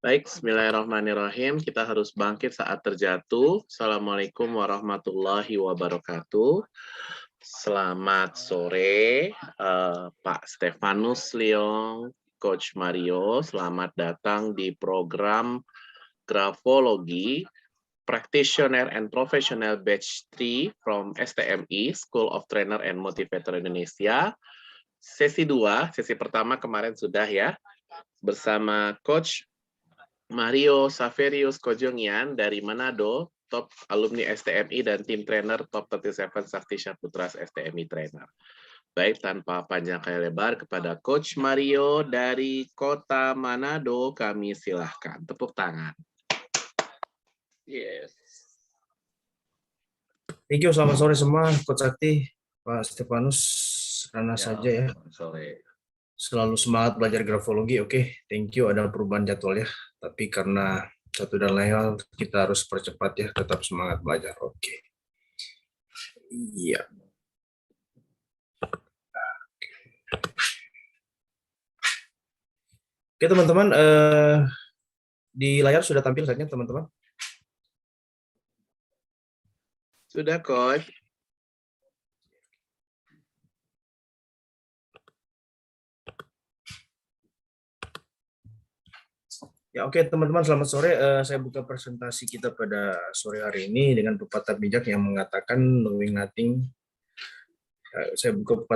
Baik, bismillahirrahmanirrahim. Kita harus bangkit saat terjatuh. Assalamualaikum warahmatullahi wabarakatuh. Selamat sore, Pak Stefanus Leong, Coach Mario. Selamat datang di program Grafologi Practitioner and Professional Batch 3 from STMI, School of Trainer and Motivator Indonesia. Sesi 2, sesi pertama kemarin sudah ya, bersama Coach Mario Saverius Kojongyan dari Manado, top alumni STMI dan tim trainer top 37 Sakti Syahputras STMI trainer. Baik, tanpa panjang kali lebar, kepada Coach Mario dari kota Manado, kami silahkan. Tepuk tangan. Yes. Thank you, selamat sore semua, Coach Sakti, Pak Stefanus, karena saja ya. Sore. Selalu semangat belajar grafologi, oke. Thank you, ada perubahan jadwal ya. Tapi karena satu dan lain hal, kita harus percepat ya, tetap semangat belajar, oke. Iya. Oke teman-teman, di layar sudah tampil saja teman-teman. Sudah, Coach. Ya oke teman-teman, selamat sore. Saya buka presentasi kita pada sore hari ini dengan pepatah bijak yang mengatakan knowing nothing. Saya buka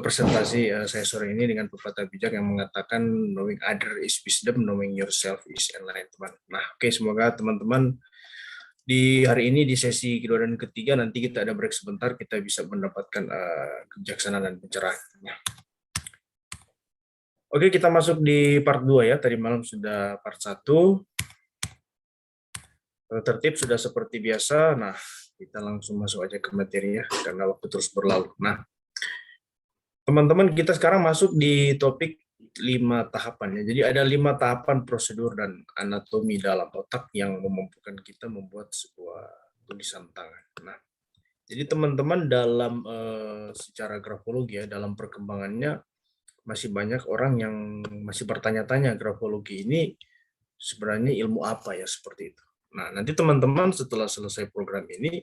presentasi saya sore ini dengan pepatah bijak yang mengatakan knowing other is wisdom, knowing yourself is enlightenment. Nah, oke, semoga teman-teman di hari ini di sesi kedua dan ketiga nanti kita ada break sebentar, kita bisa mendapatkan kebijaksanaan dan pencerahan. Oke, kita masuk di part 2 ya. Tadi malam sudah part 1. Tertib sudah seperti biasa. Nah, kita langsung masuk aja ke materi ya, karena waktu terus berlalu. Nah, teman-teman, kita sekarang masuk di topik 5 tahapan ya. Jadi ada 5 tahapan prosedur dan anatomi dalam otak yang memampukan kita membuat sebuah tulisan tangan. Nah, jadi teman-teman dalam secara grafologi ya, dalam perkembangannya masih banyak orang yang masih bertanya-tanya grafologi ini sebenarnya ilmu apa ya, seperti itu. Nah, nanti teman-teman setelah selesai program ini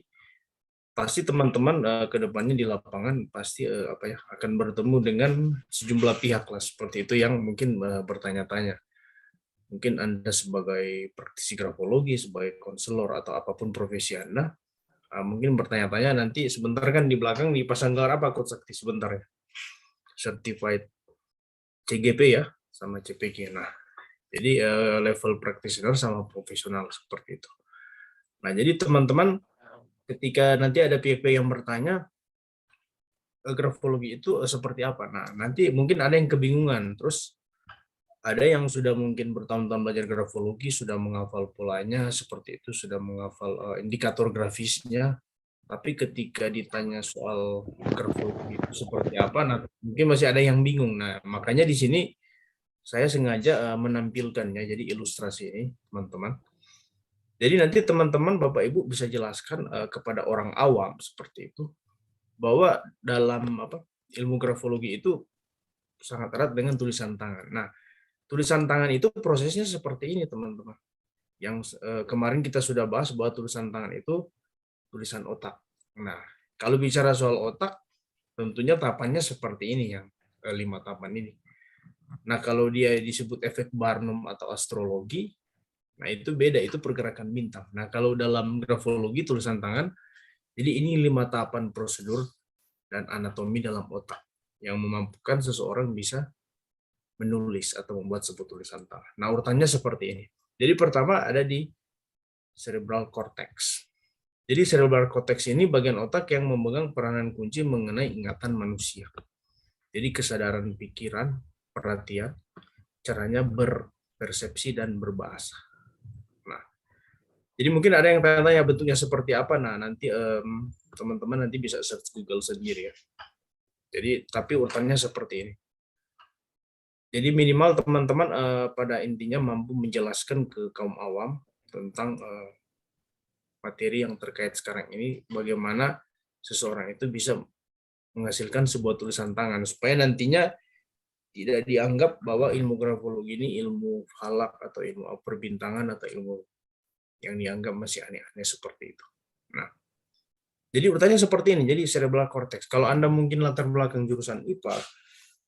pasti teman-teman ke depannya di lapangan pasti akan bertemu dengan sejumlah pihak lah seperti itu yang mungkin bertanya-tanya. Mungkin Anda sebagai praktisi grafologi, sebagai konselor atau apapun profesi Anda, mungkin bertanya-tanya nanti sebentar kan di belakang dipasang gelar apa Coach Sakti sebentar ya. Certified CGP ya, sama CPG. Nah, jadi level practitioner sama profesional seperti itu. Nah, jadi teman-teman ketika nanti ada pihak-pihak yang bertanya grafologi itu seperti apa. Nah, nanti mungkin ada yang kebingungan. Terus ada yang sudah mungkin bertahun-tahun belajar grafologi, sudah menghafal polanya seperti itu, sudah menghafal indikator grafisnya. Tapi ketika ditanya soal grafologi itu seperti apa, nah mungkin masih ada yang bingung. Nah, makanya di sini saya sengaja menampilkannya, jadi ilustrasi ini, teman-teman. Jadi nanti teman-teman, Bapak Ibu bisa jelaskan kepada orang awam seperti itu, bahwa dalam ilmu grafologi itu sangat erat dengan tulisan tangan. Nah, tulisan tangan itu prosesnya seperti ini, teman-teman. Yang kemarin kita sudah bahas bahwa tulisan tangan itu tulisan otak. Nah, kalau bicara soal otak, tentunya tahapannya seperti ini, yang 5 tahapan ini. Nah, kalau dia disebut efek Barnum atau astrologi, nah itu beda, itu pergerakan bintang. Nah, kalau dalam grafologi tulisan tangan, jadi ini 5 tahapan prosedur dan anatomi dalam otak yang memampukan seseorang bisa menulis atau membuat sebuah tulisan tangan. Nah, urutannya seperti ini. Jadi pertama ada di cerebral cortex. Jadi cerebral cortex ini bagian otak yang memegang peranan kunci mengenai ingatan manusia. Jadi kesadaran pikiran, perhatian, caranya berpersepsi dan berbahasa. Nah, jadi mungkin ada yang tanya-tanya bentuknya seperti apa. Nah, nanti teman-teman nanti bisa search Google sendiri ya. Jadi tapi urutannya seperti ini. Jadi minimal teman-teman pada intinya mampu menjelaskan ke kaum awam tentang materi yang terkait sekarang ini, bagaimana seseorang itu bisa menghasilkan sebuah tulisan tangan supaya nantinya tidak dianggap bahwa ilmu grafologi ini ilmu falak atau ilmu perbintangan atau ilmu yang dianggap masih aneh-aneh seperti itu. Nah, jadi pertanyaan seperti ini. Jadi cerebral cortex. Kalau Anda mungkin latar belakang jurusan IPA,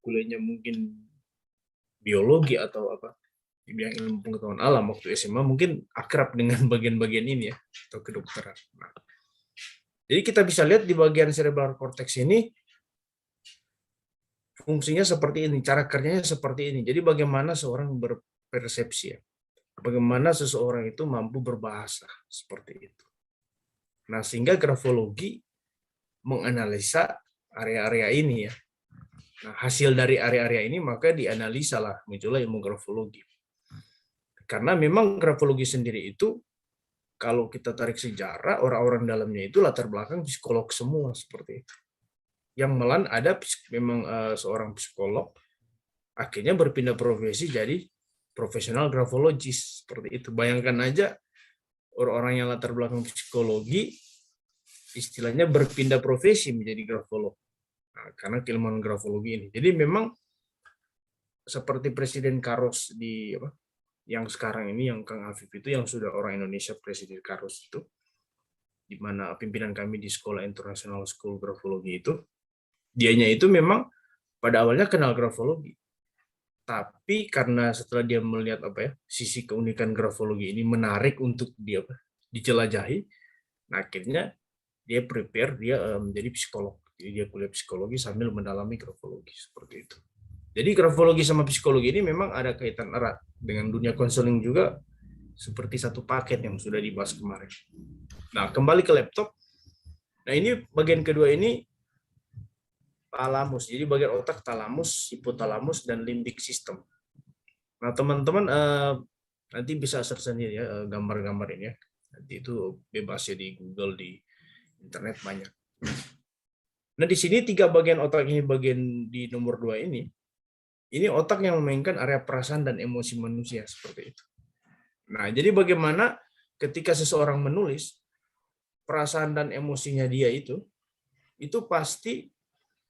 kuliahnya mungkin biologi atau apa, di bidang ilmu pengetahuan alam waktu SMA, mungkin akrab dengan bagian-bagian ini ya, atau kedokteran. Nah, jadi kita bisa lihat di bagian cerebral cortex ini fungsinya seperti ini, cara kerjanya seperti ini. Jadi bagaimana seorang berpersepsi ya, bagaimana seseorang itu mampu berbahasa seperti itu. Nah, sehingga grafologi menganalisa area-area ini ya. Nah, hasil dari area-area ini maka dianalisa lah, muncullah ilmu grafologi. Karena memang grafologi sendiri itu, kalau kita tarik sejarah, orang-orang dalamnya itu latar belakang psikolog semua seperti itu. Yang malah ada memang seorang psikolog akhirnya berpindah profesi jadi profesional grafologis seperti itu. Bayangkan aja orang-orang yang latar belakang psikologi istilahnya berpindah profesi menjadi grafolog. Nah, karena keilmuan grafologi ini. Jadi memang seperti Presiden Carlos di apa, yang sekarang ini, yang Kang Afif itu, yang sudah orang Indonesia, Presiden Carlos itu, di mana pimpinan kami di Sekolah International School Grafologi itu, dianya itu memang pada awalnya kenal grafologi. Tapi karena setelah dia melihat apa ya, sisi keunikan grafologi ini menarik untuk dia dijelajahi, nah akhirnya dia prepare, dia menjadi psikolog. Jadi dia kuliah psikologi sambil mendalami grafologi seperti itu. Jadi grafologi sama psikologi ini memang ada kaitan erat dengan dunia konseling juga, seperti satu paket yang sudah dibahas kemarin. Nah, kembali ke laptop. Nah, ini bagian kedua ini talamus. Jadi bagian otak talamus, hipotalamus, dan limbik system. Nah, teman-teman nanti bisa search sendiri ya gambar-gambar ini ya. Nanti itu bebas ya di Google, di internet banyak. Nah, di sini 3 bagian otak ini, bagian di nomor 2 ini otak yang memainkan area perasaan dan emosi manusia seperti itu. Nah, jadi bagaimana ketika seseorang menulis, perasaan dan emosinya dia itu pasti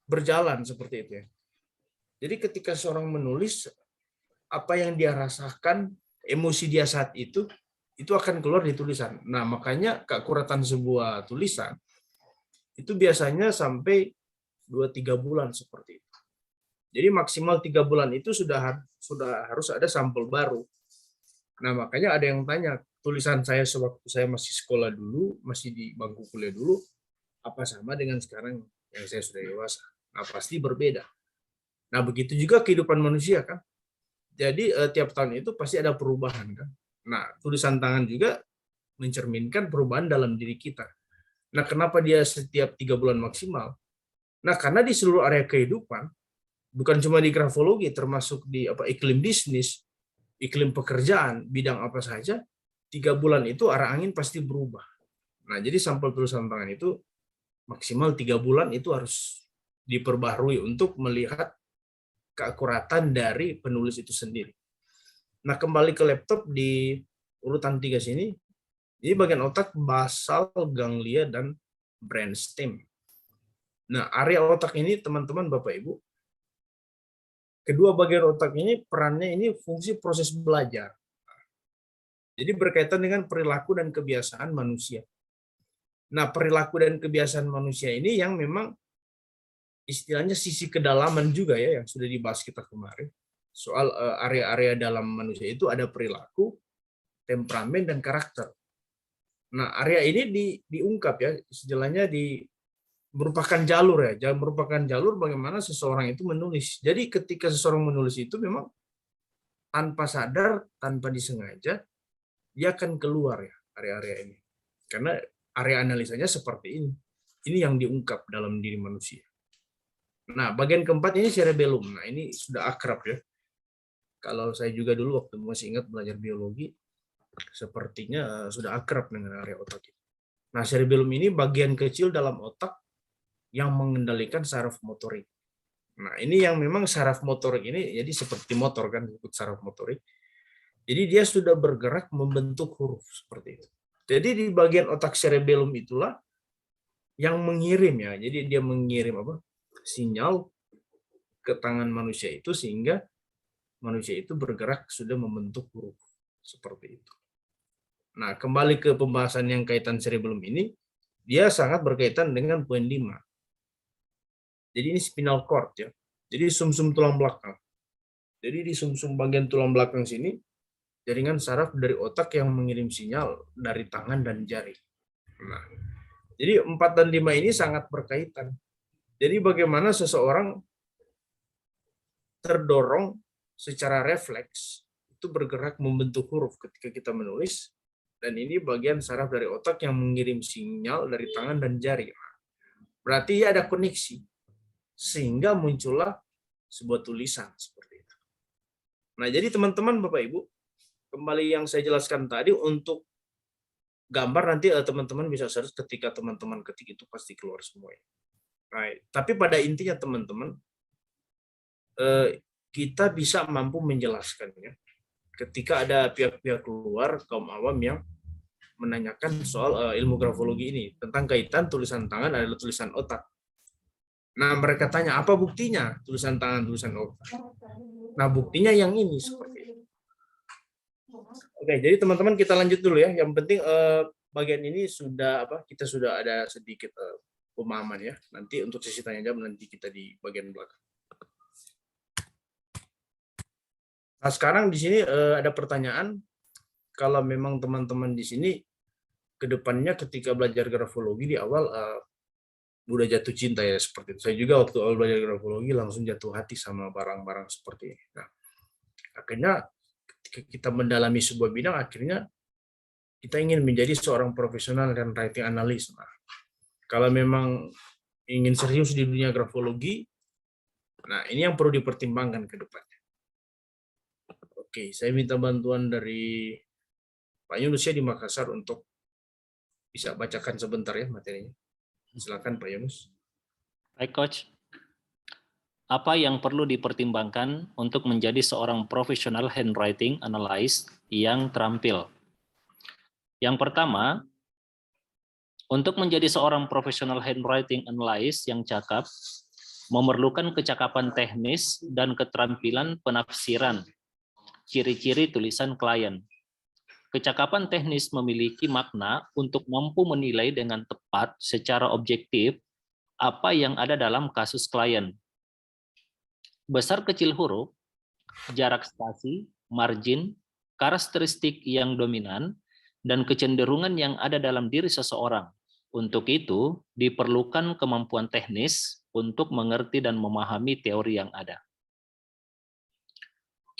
berjalan seperti itu ya. Jadi ketika seorang menulis, apa yang dia rasakan, emosi dia saat itu akan keluar di tulisan. Nah, makanya keakuratan sebuah tulisan itu biasanya sampai 2-3 bulan seperti itu. Jadi maksimal 3 bulan itu sudah harus ada sampel baru. Nah, makanya ada yang tanya, tulisan saya sewaktu saya masih sekolah dulu, masih di bangku kuliah dulu, apa sama dengan sekarang yang saya sudah dewasa? Nah, pasti berbeda. Nah, begitu juga kehidupan manusia kan. Jadi tiap tahun itu pasti ada perubahan kan. Nah, tulisan tangan juga mencerminkan perubahan dalam diri kita. Nah, kenapa dia setiap 3 bulan maksimal? Nah, karena di seluruh area kehidupan, bukan cuma di grafologi, termasuk di iklim bisnis, iklim pekerjaan, bidang apa saja, 3 bulan itu arah angin pasti berubah. Nah, jadi sampel tulisan tangan itu maksimal 3 bulan itu harus diperbaharui untuk melihat keakuratan dari penulis itu sendiri. Nah, kembali ke laptop di urutan 3 sini, ini bagian otak basal, ganglia, dan brainstem. Nah, area otak ini, teman-teman, Bapak Ibu, kedua bagian otak ini perannya ini fungsi proses belajar. Jadi berkaitan dengan perilaku dan kebiasaan manusia. Nah, perilaku dan kebiasaan manusia ini yang memang istilahnya sisi kedalaman juga ya, yang sudah dibahas kita kemarin. Soal area-area dalam manusia itu ada perilaku, temperamen, dan karakter. Nah, area ini diungkap ya, istilahnya merupakan jalur ya, merupakan jalur bagaimana seseorang itu menulis. Jadi ketika seseorang menulis itu memang tanpa sadar, tanpa disengaja, dia akan keluar ya area-area ini. Karena area analisanya seperti ini. Ini yang diungkap dalam diri manusia. Nah, bagian keempat ini cerebellum. Nah, ini sudah akrab ya. Kalau saya juga dulu waktu masih ingat belajar biologi, sepertinya sudah akrab dengan area otak itu. Nah, cerebellum ini bagian kecil dalam otak yang mengendalikan saraf motorik. Nah, ini yang memang saraf motorik ini jadi seperti motor kan, disebut saraf motorik. Jadi dia sudah bergerak membentuk huruf seperti itu. Jadi di bagian otak cerebellum itulah yang mengirim ya. Jadi dia mengirim sinyal ke tangan manusia itu sehingga manusia itu bergerak sudah membentuk huruf seperti itu. Nah, kembali ke pembahasan yang kaitan cerebellum ini, dia sangat berkaitan dengan poin 5. Jadi ini spinal cord ya. Jadi sumsum tulang belakang. Jadi di sumsum bagian tulang belakang sini jaringan saraf dari otak yang mengirim sinyal dari tangan dan jari. Nah, jadi 4 dan 5 ini sangat berkaitan. Jadi bagaimana seseorang terdorong secara refleks itu bergerak membentuk huruf ketika kita menulis, dan ini bagian saraf dari otak yang mengirim sinyal dari tangan dan jari. Berarti ada koneksi sehingga muncullah sebuah tulisan seperti itu. Nah, jadi teman-teman Bapak Ibu, kembali yang saya jelaskan tadi, untuk gambar nanti teman-teman bisa search, ketika teman-teman ketik itu pasti keluar semua. Right. Tapi pada intinya teman-teman, kita bisa mampu menjelaskannya ketika ada pihak-pihak luar, kaum awam yang menanyakan soal ilmu grafologi ini, tentang kaitan tulisan tangan adalah tulisan otak. Nah, mereka tanya, apa buktinya tulisan tangan, tulisan otak? Nah, buktinya yang ini seperti itu. Oke, jadi teman-teman kita lanjut dulu ya. Yang penting bagian ini kita sudah ada sedikit pemahaman ya. Nanti untuk sesi tanya jawab nanti kita di bagian belakang. Nah, sekarang di sini ada pertanyaan, kalau memang teman-teman di sini kedepannya ketika belajar grafologi di awal udah jatuh cinta ya seperti itu. Saya juga waktu awal belajar grafologi langsung jatuh hati sama barang-barang seperti ini. Nah, akhirnya ketika kita mendalami sebuah bidang, akhirnya kita ingin menjadi seorang profesional dan writing analyst. Nah, kalau memang ingin serius di dunia grafologi, nah ini yang perlu dipertimbangkan ke depannya. Oke, saya minta bantuan dari Pak Yunus ya di Makassar untuk bisa bacakan sebentar ya materinya. Silakan Pak Yunus. Baik, Coach. Apa yang perlu dipertimbangkan untuk menjadi seorang profesional handwriting analyst yang terampil? Yang pertama, untuk menjadi seorang profesional handwriting analyst yang cakap, memerlukan kecakapan teknis dan keterampilan penafsiran ciri-ciri tulisan klien. Kecakapan teknis memiliki makna untuk mampu menilai dengan tepat secara objektif apa yang ada dalam kasus klien. Besar kecil huruf, jarak spasi, margin, karakteristik yang dominan, dan kecenderungan yang ada dalam diri seseorang. Untuk itu, diperlukan kemampuan teknis untuk mengerti dan memahami teori yang ada.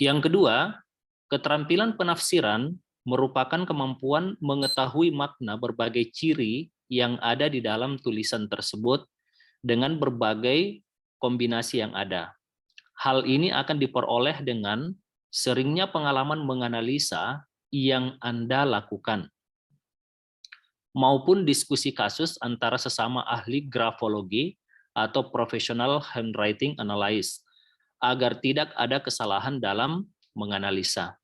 Yang kedua, keterampilan penafsiran merupakan kemampuan mengetahui makna berbagai ciri yang ada di dalam tulisan tersebut dengan berbagai kombinasi yang ada. Hal ini akan diperoleh dengan seringnya pengalaman menganalisa yang Anda lakukan, maupun diskusi kasus antara sesama ahli grafologi atau profesional handwriting analyst, agar tidak ada kesalahan dalam menganalisa.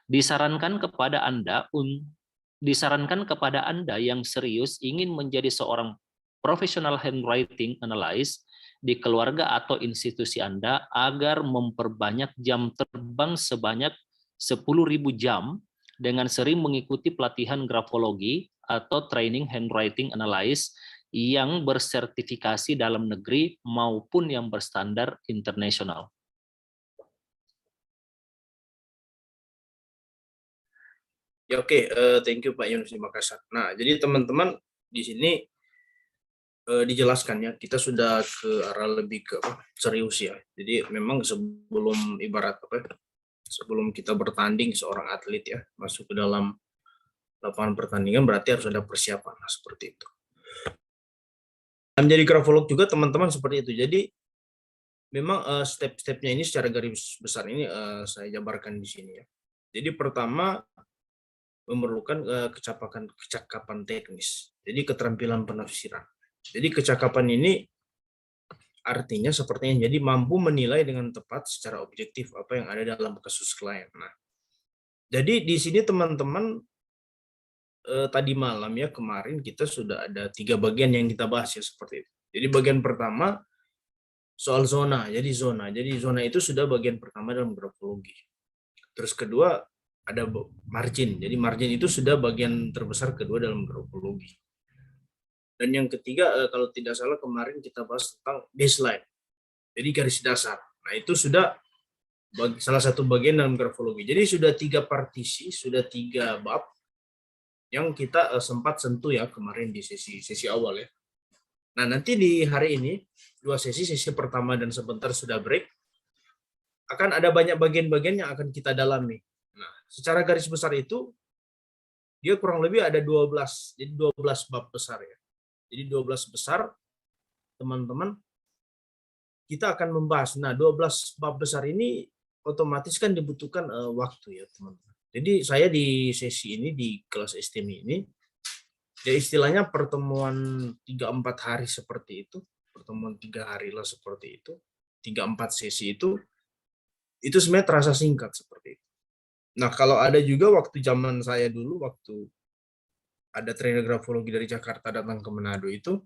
Disarankan kepada Anda yang serius ingin menjadi seorang profesional handwriting analyst di keluarga atau institusi Anda agar memperbanyak jam terbang sebanyak 10.000 jam dengan sering mengikuti pelatihan grafologi atau training handwriting analyst yang bersertifikasi dalam negeri maupun yang berstandar internasional. Ya oke, thank you Pak Yunus di Makassar. Nah, jadi teman-teman di sini dijelaskan ya, kita sudah ke arah lebih ke serius ya. Jadi memang sebelum sebelum kita bertanding seorang atlet ya masuk ke dalam lapangan pertandingan, berarti harus ada persiapan seperti itu. Dan menjadi grafolog juga teman-teman seperti itu. Jadi memang step-stepnya ini secara garis besar ini saya jabarkan di sini ya. Jadi pertama memerlukan kecakapan teknis. Jadi keterampilan penafsiran. Jadi kecakapan ini artinya sepertinya jadi mampu menilai dengan tepat secara objektif apa yang ada dalam kasus klien. Nah, jadi di sini teman-teman tadi malam ya kemarin kita sudah ada 3 bagian yang kita bahas ya seperti itu. Jadi bagian pertama soal zona. Jadi zona itu sudah bagian pertama dalam grafologi. Terus kedua ada margin. Jadi margin itu sudah bagian terbesar kedua dalam grafologi. Dan yang ketiga, kalau tidak salah kemarin kita bahas tentang baseline. Jadi garis dasar. Nah itu sudah salah satu bagian dalam grafologi. Jadi sudah 3 partisi, sudah 3 bab yang kita sempat sentuh ya kemarin di sesi awal ya. Nah nanti di hari ini 2 sesi pertama dan sebentar sudah break, akan ada banyak bagian-bagian yang akan kita dalami. Nah secara garis besar itu dia kurang lebih ada 12, jadi 12 bab besar ya. Jadi 12 besar, teman-teman, kita akan membahas. Nah 12 bab besar ini otomatis kan dibutuhkan waktu ya teman-teman. Jadi saya di sesi ini, di kelas STEM ini, ya istilahnya pertemuan 3-4 hari seperti itu, pertemuan 3 hari lah seperti itu, 3-4 sesi itu sebenarnya terasa singkat seperti itu. Nah kalau ada juga waktu zaman saya dulu, waktu ada trainer grafologi dari Jakarta datang ke Manado itu,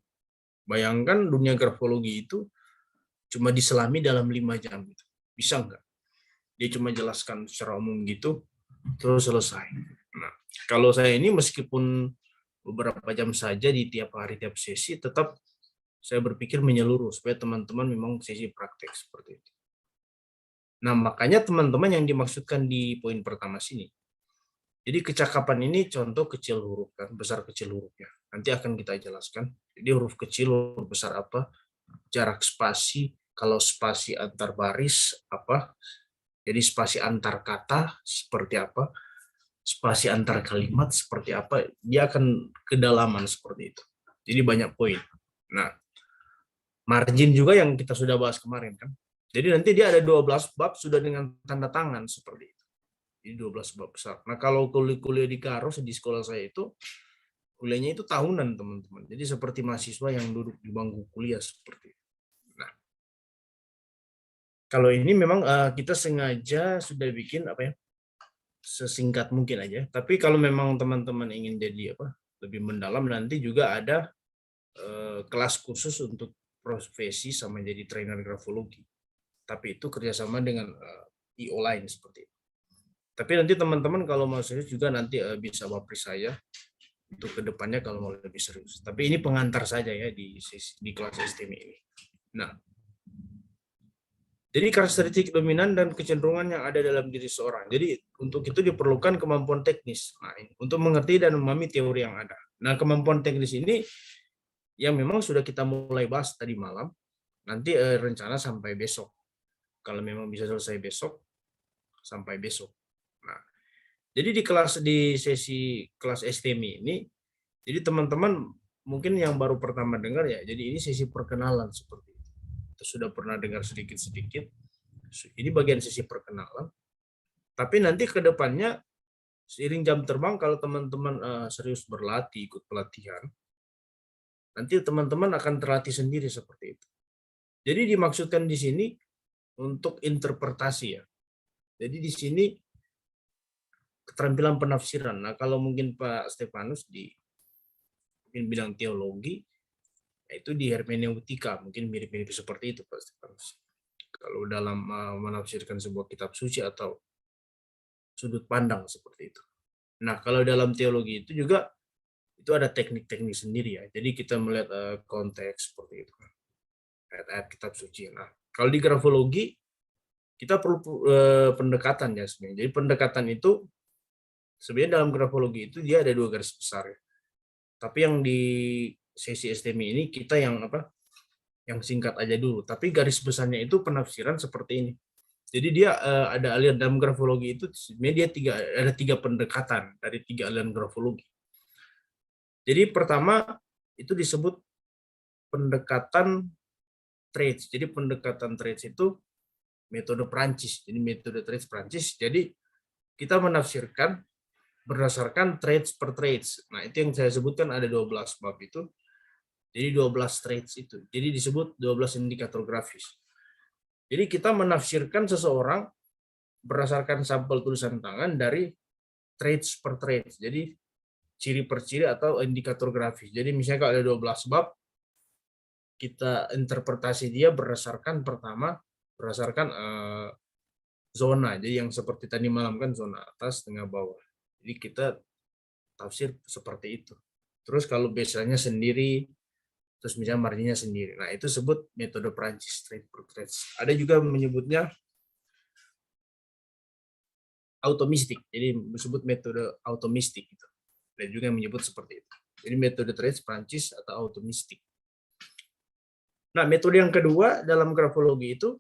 bayangkan dunia grafologi itu cuma diselami dalam 5 jam. Gitu. Bisa nggak? Dia cuma jelaskan secara umum gitu, terus selesai. Nah, kalau saya ini meskipun beberapa jam saja di tiap hari, tiap sesi, tetap saya berpikir menyeluruh supaya teman-teman memang sesi praktek seperti itu. Nah, makanya teman-teman yang dimaksudkan di poin pertama sini. Jadi kecakapan ini contoh kecil huruf kan, besar kecil hurufnya. Nanti akan kita jelaskan. Jadi huruf kecil, huruf besar apa, jarak spasi, kalau spasi antar baris apa, jadi spasi antar kata seperti apa, spasi antar kalimat seperti apa, dia akan kedalaman seperti itu. Jadi banyak poin. Nah, margin juga yang kita sudah bahas kemarin kan. Jadi nanti dia ada 12 bab sudah dengan tanda tangan seperti itu. Jadi 12 bab besar. Nah, kalau kuliah di Karos di sekolah saya itu kuliahnya itu tahunan, teman-teman. Jadi seperti mahasiswa yang duduk di bangku kuliah seperti itu. Nah, kalau ini memang kita sengaja sudah bikin apa ya? Sesingkat mungkin aja. Tapi kalau memang teman-teman ingin jadi apa? Lebih mendalam, nanti juga ada kelas khusus untuk profesi sama jadi trainer grafologi. Tapi itu kerjasama dengan IO lain seperti itu. Tapi nanti teman-teman kalau mau serius juga nanti bisa wapri saya untuk kedepannya kalau mau lebih serius. Tapi ini pengantar saja ya di kelas STEM ini. Nah, jadi karakteristik dominan dan kecenderungan yang ada dalam diri seorang. Jadi untuk itu diperlukan kemampuan teknis. Nah, untuk mengerti dan memahami teori yang ada. Nah, kemampuan teknis ini yang memang sudah kita mulai bahas tadi malam. Nanti rencana sampai besok. Kalau memang bisa selesai besok, sampai besok. Nah, jadi di sesi kelas STEM ini, jadi teman-teman mungkin yang baru pertama dengar ya, jadi ini sesi perkenalan seperti itu. Kita sudah pernah dengar sedikit-sedikit. Ini bagian sesi perkenalan. Tapi nanti ke depannya seiring jam terbang kalau teman-teman serius berlatih, ikut pelatihan, nanti teman-teman akan terlatih sendiri seperti itu. Jadi dimaksudkan di sini untuk interpretasi ya. Jadi di sini keterampilan penafsiran. Nah, kalau mungkin Pak Stefanus di mungkin bidang teologi, itu di hermeneutika, mungkin mirip-mirip seperti itu Pak Stefanus. Kalau dalam menafsirkan sebuah kitab suci atau sudut pandang seperti itu. Nah, kalau dalam teologi itu juga itu ada teknik-teknik sendiri ya. Jadi kita melihat konteks seperti itu. Ayat-ayat kitab suci. Nah, kalau di grafologi kita perlu pendekatan ya sebenarnya. Jadi pendekatan itu sebenarnya dalam grafologi itu dia ada 2 garis besar ya. Tapi yang di sesi STM ini kita yang apa? Yang singkat aja dulu. Tapi garis besarnya itu penafsiran seperti ini. Jadi dia ada aliran dalam grafologi itu sebenarnya dia ada 3 pendekatan dari 3 aliran grafologi. Jadi pertama itu disebut pendekatan traits. Jadi pendekatan traits itu metode Prancis. Jadi metode traits Prancis. Jadi kita menafsirkan berdasarkan traits per traits. Nah, itu yang saya sebutkan ada 12 bab itu. Jadi 12 traits itu. Jadi disebut 12 indikator grafis. Jadi kita menafsirkan seseorang berdasarkan sampel tulisan tangan dari traits per traits. Jadi ciri per ciri atau indikator grafis. Jadi misalnya kalau ada 12 bab, kita interpretasi dia berdasarkan zona. Jadi yang seperti tadi malam kan zona atas, tengah, bawah. Jadi kita tafsir seperti itu. Terus kalau biasanya sendiri, terus misalnya marginnya sendiri. Nah, itu sebut metode Prancis, trade per trade. Ada juga menyebutnya automistik. Jadi disebut metode automistik gitu. Dan juga yang menyebut seperti itu. Jadi metode trade Prancis atau automistik. Nah, metode yang kedua dalam grafologi itu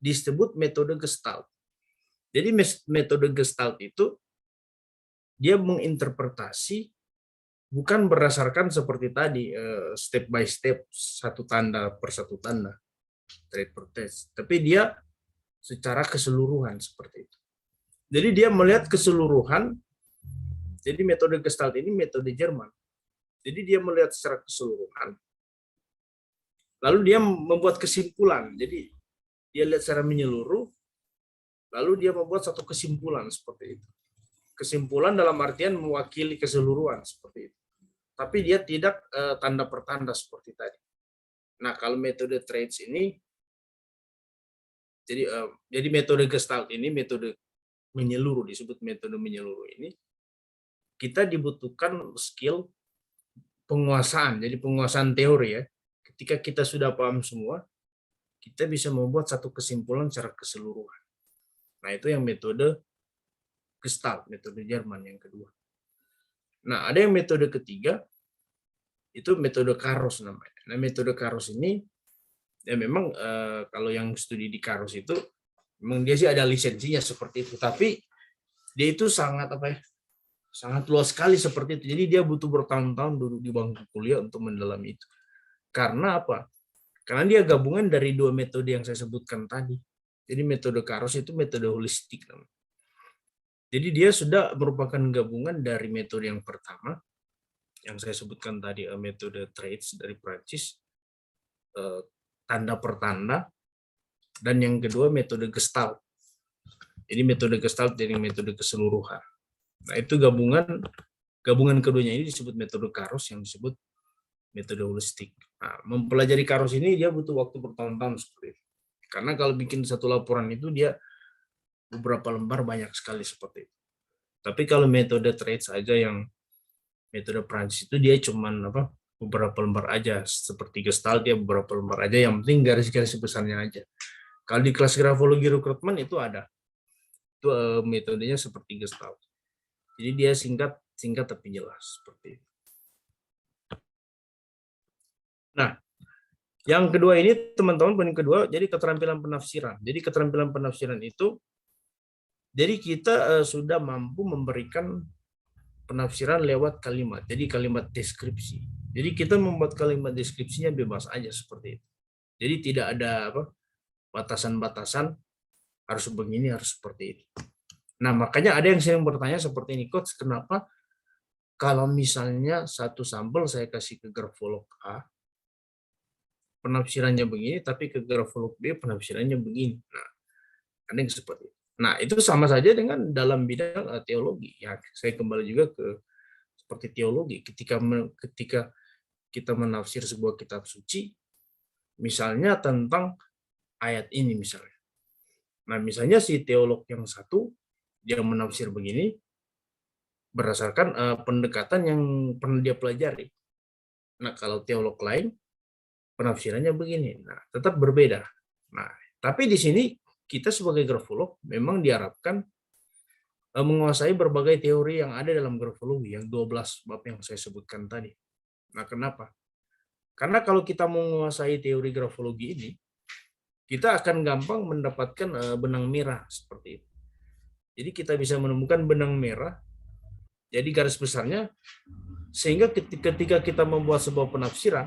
disebut metode Gestalt. Jadi metode Gestalt itu dia menginterpretasi bukan berdasarkan seperti tadi step by step, satu tanda per satu tanda, trade per trade, tapi dia secara keseluruhan seperti itu. Jadi dia melihat keseluruhan. Jadi metode Gestalt ini metode Jerman. Jadi dia melihat secara keseluruhan. Lalu dia membuat kesimpulan. Jadi dia lihat secara menyeluruh, lalu dia membuat satu kesimpulan seperti itu. Kesimpulan dalam artian mewakili keseluruhan seperti itu. Tapi dia tidak tanda per tanda seperti tadi. Nah, kalau metode trades ini, jadi metode Gestalt ini, metode menyeluruh, disebut metode menyeluruh ini, kita dibutuhkan skill penguasaan. Jadi penguasaan teori ya. Ketika kita sudah paham semua, kita bisa membuat satu kesimpulan secara keseluruhan. Nah, itu yang metode Gestalt, metode Jerman yang kedua. Nah, ada yang metode ketiga, itu metode Karos namanya. Nah, metode Karos ini, ya memang kalau yang studi di Karos itu, memang dia sih ada lisensinya seperti itu. Tapi dia itu sangat sangat luas sekali seperti itu. Jadi dia butuh bertahun-tahun duduk di bangku kuliah untuk mendalami itu. Karena apa? Karena dia gabungan dari dua metode yang saya sebutkan tadi. Jadi metode Karos itu metode holistik. Jadi dia sudah merupakan gabungan dari metode yang pertama, yang saya sebutkan tadi, metode trades dari Prancis, tanda per tanda, dan yang kedua metode Gestalt. Jadi metode Gestalt dari metode keseluruhan. Nah, itu gabungan keduanya ini disebut metode Karos, yang disebut metode holistik. Nah, mempelajari Karos ini dia butuh waktu bertahun-tahun seperti itu. Karena kalau bikin satu laporan itu dia beberapa lembar banyak sekali seperti itu. Tapi kalau metode trade saja yang metode Prancis itu dia cuman beberapa lembar aja, seperti Gestalt dia beberapa lembar aja, yang penting garis-garis besarnya aja. Kalau di kelas grafologi rekrutmen itu ada. Itu metodenya seperti Gestalt. Jadi dia singkat tapi jelas seperti itu. Nah, yang kedua ini teman-teman, poin kedua, jadi keterampilan penafsiran. Jadi keterampilan penafsiran itu, jadi kita sudah mampu memberikan penafsiran lewat kalimat. Jadi kalimat deskripsi. Jadi kita membuat kalimat deskripsinya bebas aja seperti itu. Jadi tidak ada batasan-batasan harus begini, harus seperti itu. Nah, makanya ada yang sering bertanya seperti ini, Coach, kenapa kalau misalnya satu sampel saya kasih ke grafolog A, penafsirannya begini, tapi ke grafolog B penafsirannya begini. Nah, ada yang seperti itu. Nah, itu sama saja dengan dalam bidang teologi. Ya, saya kembali juga ke seperti teologi. Ketika kita menafsir sebuah kitab suci, misalnya tentang ayat ini misalnya. Nah, misalnya si teolog yang satu, dia menafsir begini, berdasarkan pendekatan yang pernah dia pelajari. Nah, kalau teolog lain, penafsirannya begini. Nah, tetap berbeda. Nah, tapi di sini kita sebagai grafolog memang diharapkan menguasai berbagai teori yang ada dalam grafologi, yang 12 bab yang saya sebutkan tadi. Nah, kenapa? Karena kalau kita menguasai teori grafologi ini, kita akan gampang mendapatkan benang merah seperti itu. Jadi kita bisa menemukan benang merah, jadi garis besarnya, sehingga ketika kita membuat sebuah penafsiran,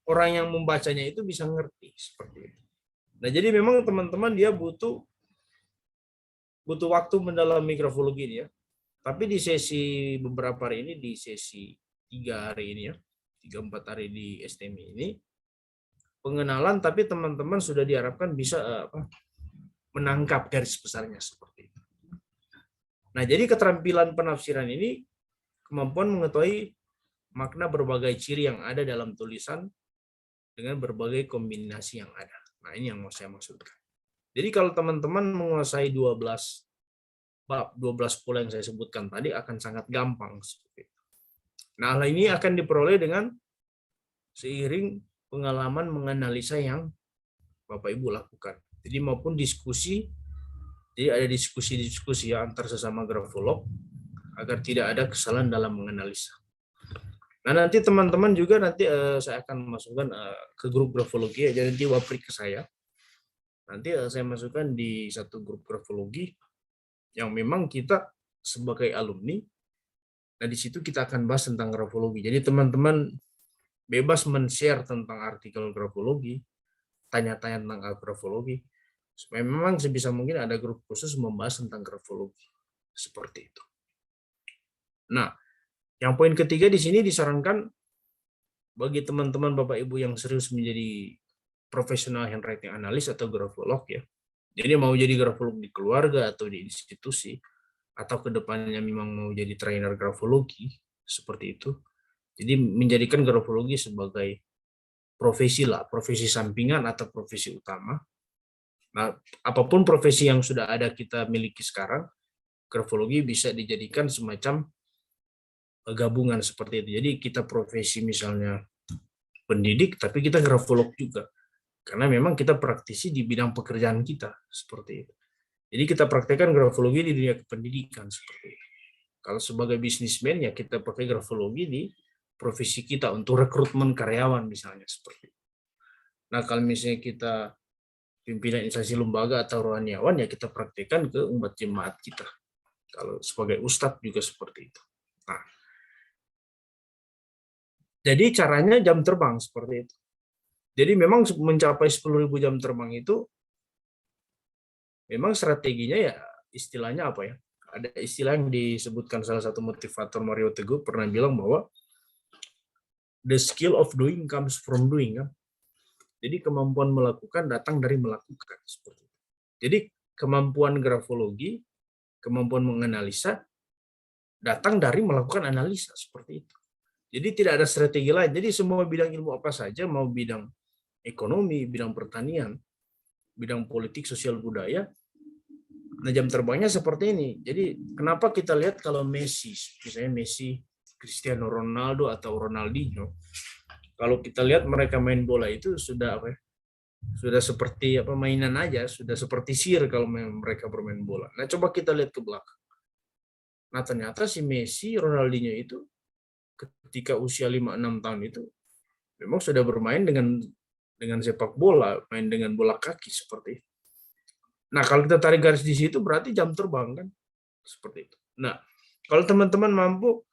orang yang membacanya itu bisa ngerti seperti itu. Nah, jadi memang teman-teman dia butuh waktu mendalami grafologi ini ya. Tapi di sesi beberapa hari ini, di sesi 3 hari ini ya, 3-4 hari di STMI ini, pengenalan, tapi teman-teman sudah diharapkan bisa menangkap garis besarnya seperti itu. Nah, jadi keterampilan penafsiran ini kemampuan mengetahui makna berbagai ciri yang ada dalam tulisan dengan berbagai kombinasi yang ada. Nah, ini yang mau saya maksudkan. Jadi kalau teman-teman menguasai 12 bab, 12 pola yang saya sebutkan tadi akan sangat gampang seperti itu. Nah, hal ini akan diperoleh dengan seiring pengalaman menganalisa yang Bapak Ibu lakukan. Jadi maupun diskusi, jadi ada diskusi-diskusi ya antar sesama grafolog agar tidak ada kesalahan dalam menganalisa. Nah, nanti teman-teman juga nanti saya akan masukkan ke grup grafologi ya, jadi nanti wapri ke saya. Nanti saya masukkan di satu grup grafologi yang memang kita sebagai alumni, nah di situ kita akan bahas tentang grafologi. Jadi teman-teman bebas men-share tentang artikel grafologi, tanya-tanya tentang grafologi, supaya memang sebisa mungkin ada grup khusus membahas tentang grafologi. Seperti itu. Nah, yang poin ketiga di sini disarankan bagi teman-teman Bapak Ibu yang serius menjadi profesional handwriting analis atau grafolog ya. Jadi mau jadi grafolog di keluarga atau di institusi, atau kedepannya memang mau jadi trainer grafologi, seperti itu. Jadi menjadikan grafologi sebagai profesi lah, profesi sampingan atau profesi utama. Nah, apapun profesi yang sudah ada kita miliki sekarang, grafologi bisa dijadikan semacam gabungan seperti itu. Jadi kita profesi misalnya pendidik, tapi kita grafolog juga. Karena memang kita praktisi di bidang pekerjaan kita, seperti itu. Jadi kita praktekkan grafologi di dunia kependidikan, seperti itu. Kalau sebagai bisnismen, ya kita pakai grafologi di profesi kita untuk rekrutmen karyawan misalnya, seperti itu. Nah, kalau misalnya kita pimpinan instansi lembaga atau rohaniawan, ya kita praktekkan ke umat jemaat kita. Kalau sebagai ustadz juga seperti itu. Nah, jadi caranya jam terbang seperti itu. Jadi memang mencapai 10.000 jam terbang itu memang strateginya ya istilahnya apa ya? Ada istilah yang disebutkan salah satu motivator Mario Teguh pernah bilang bahwa the skill of doing comes from doing kan. Jadi kemampuan melakukan datang dari melakukan seperti itu. Jadi kemampuan grafologi, kemampuan menganalisa datang dari melakukan analisa seperti itu. Jadi tidak ada strategi lain. Jadi semua bidang ilmu apa saja, mau bidang ekonomi, bidang pertanian, bidang politik, sosial budaya, nah jam terbangnya seperti ini. Jadi kenapa kita lihat kalau Messi, misalnya Messi, Cristiano Ronaldo atau Ronaldinho, kalau kita lihat mereka main bola itu sudah apa ya? Sudah seperti apa mainan aja, sudah seperti sihir kalau mereka bermain bola. Nah coba kita lihat ke belakang. Nah ternyata si Messi, Ronaldinho itu ketika usia 5-6 tahun itu memang sudah bermain dengan sepak bola, main dengan bola kaki seperti itu. Nah, kalau kita tarik garis di situ berarti jam terbang kan? Seperti itu. Nah, kalau teman-teman mampu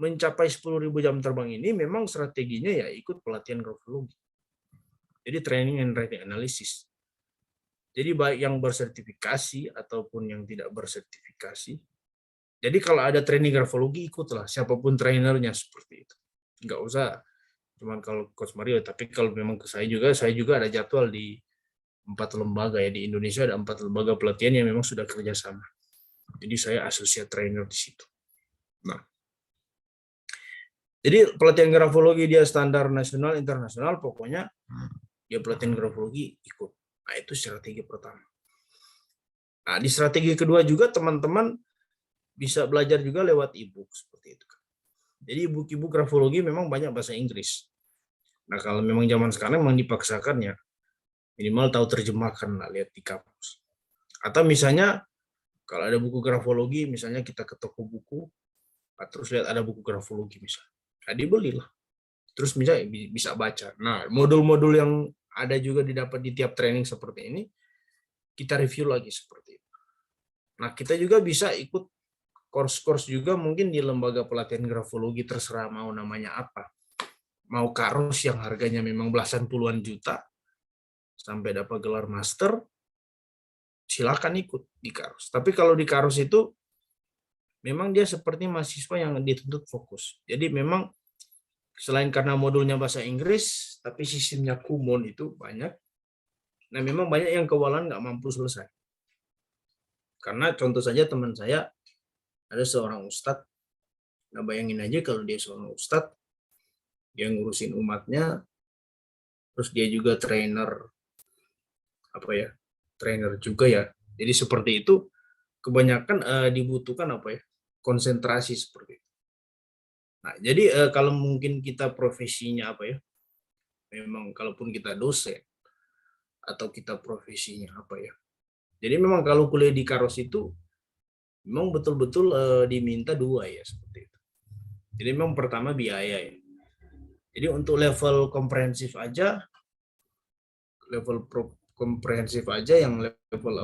mencapai 10.000 jam terbang ini memang strateginya ya ikut pelatihan grafologi. Jadi training and writing analysis. Jadi baik yang bersertifikasi ataupun yang tidak bersertifikasi. Jadi kalau ada training grafologi ikutlah siapapun trainernya seperti itu. Enggak usah cuman kalau Coach Mario, tapi kalau memang ke saya juga ada jadwal di 4 lembaga ya, di Indonesia ada 4 lembaga pelatihan yang memang sudah kerjasama. Jadi saya associate trainer di situ. Nah, jadi pelatihan grafologi dia standar nasional, internasional, pokoknya dia pelatihan grafologi ikut. Nah, itu strategi pertama. Nah, di strategi kedua juga teman-teman bisa belajar juga lewat e-book seperti itu. Jadi buku-buku grafologi memang banyak bahasa Inggris. Nah, kalau memang zaman sekarang memang dipaksakan ya, minimal tahu terjemahkan lah, lihat di kamus. Atau misalnya kalau ada buku grafologi, misalnya kita ke toko buku, terus lihat ada buku grafologi misalnya, nah, dibelilah. Terus misalnya bisa baca. Nah, modul-modul yang ada juga didapat di tiap training seperti ini, kita review lagi seperti itu. Nah, kita juga bisa ikut course-course juga mungkin di lembaga pelatihan grafologi, terserah mau namanya apa. Mau Karus yang harganya memang belasan puluhan juta, sampai dapat gelar master, silakan ikut di Karus. Tapi kalau di Karus itu, memang dia seperti mahasiswa yang dituntut fokus. Jadi memang selain karena modulnya bahasa Inggris, tapi sistemnya Kumon itu banyak. Nah memang banyak yang kewalahan nggak mampu selesai. Karena contoh saja teman saya, ada seorang ustadz, Nah, bayangin aja kalau dia seorang ustadz yang ngurusin umatnya, terus dia juga trainer juga ya. Jadi seperti itu kebanyakan dibutuhkan konsentrasi seperti itu. Nah, jadi kalau mungkin kita profesinya memang kalaupun kita dosen atau kita profesinya jadi memang kalau kuliah di Karos itu memang betul-betul diminta dua ya seperti itu. Jadi memang pertama biaya ya. Jadi untuk level komprehensif aja, komprehensif aja yang level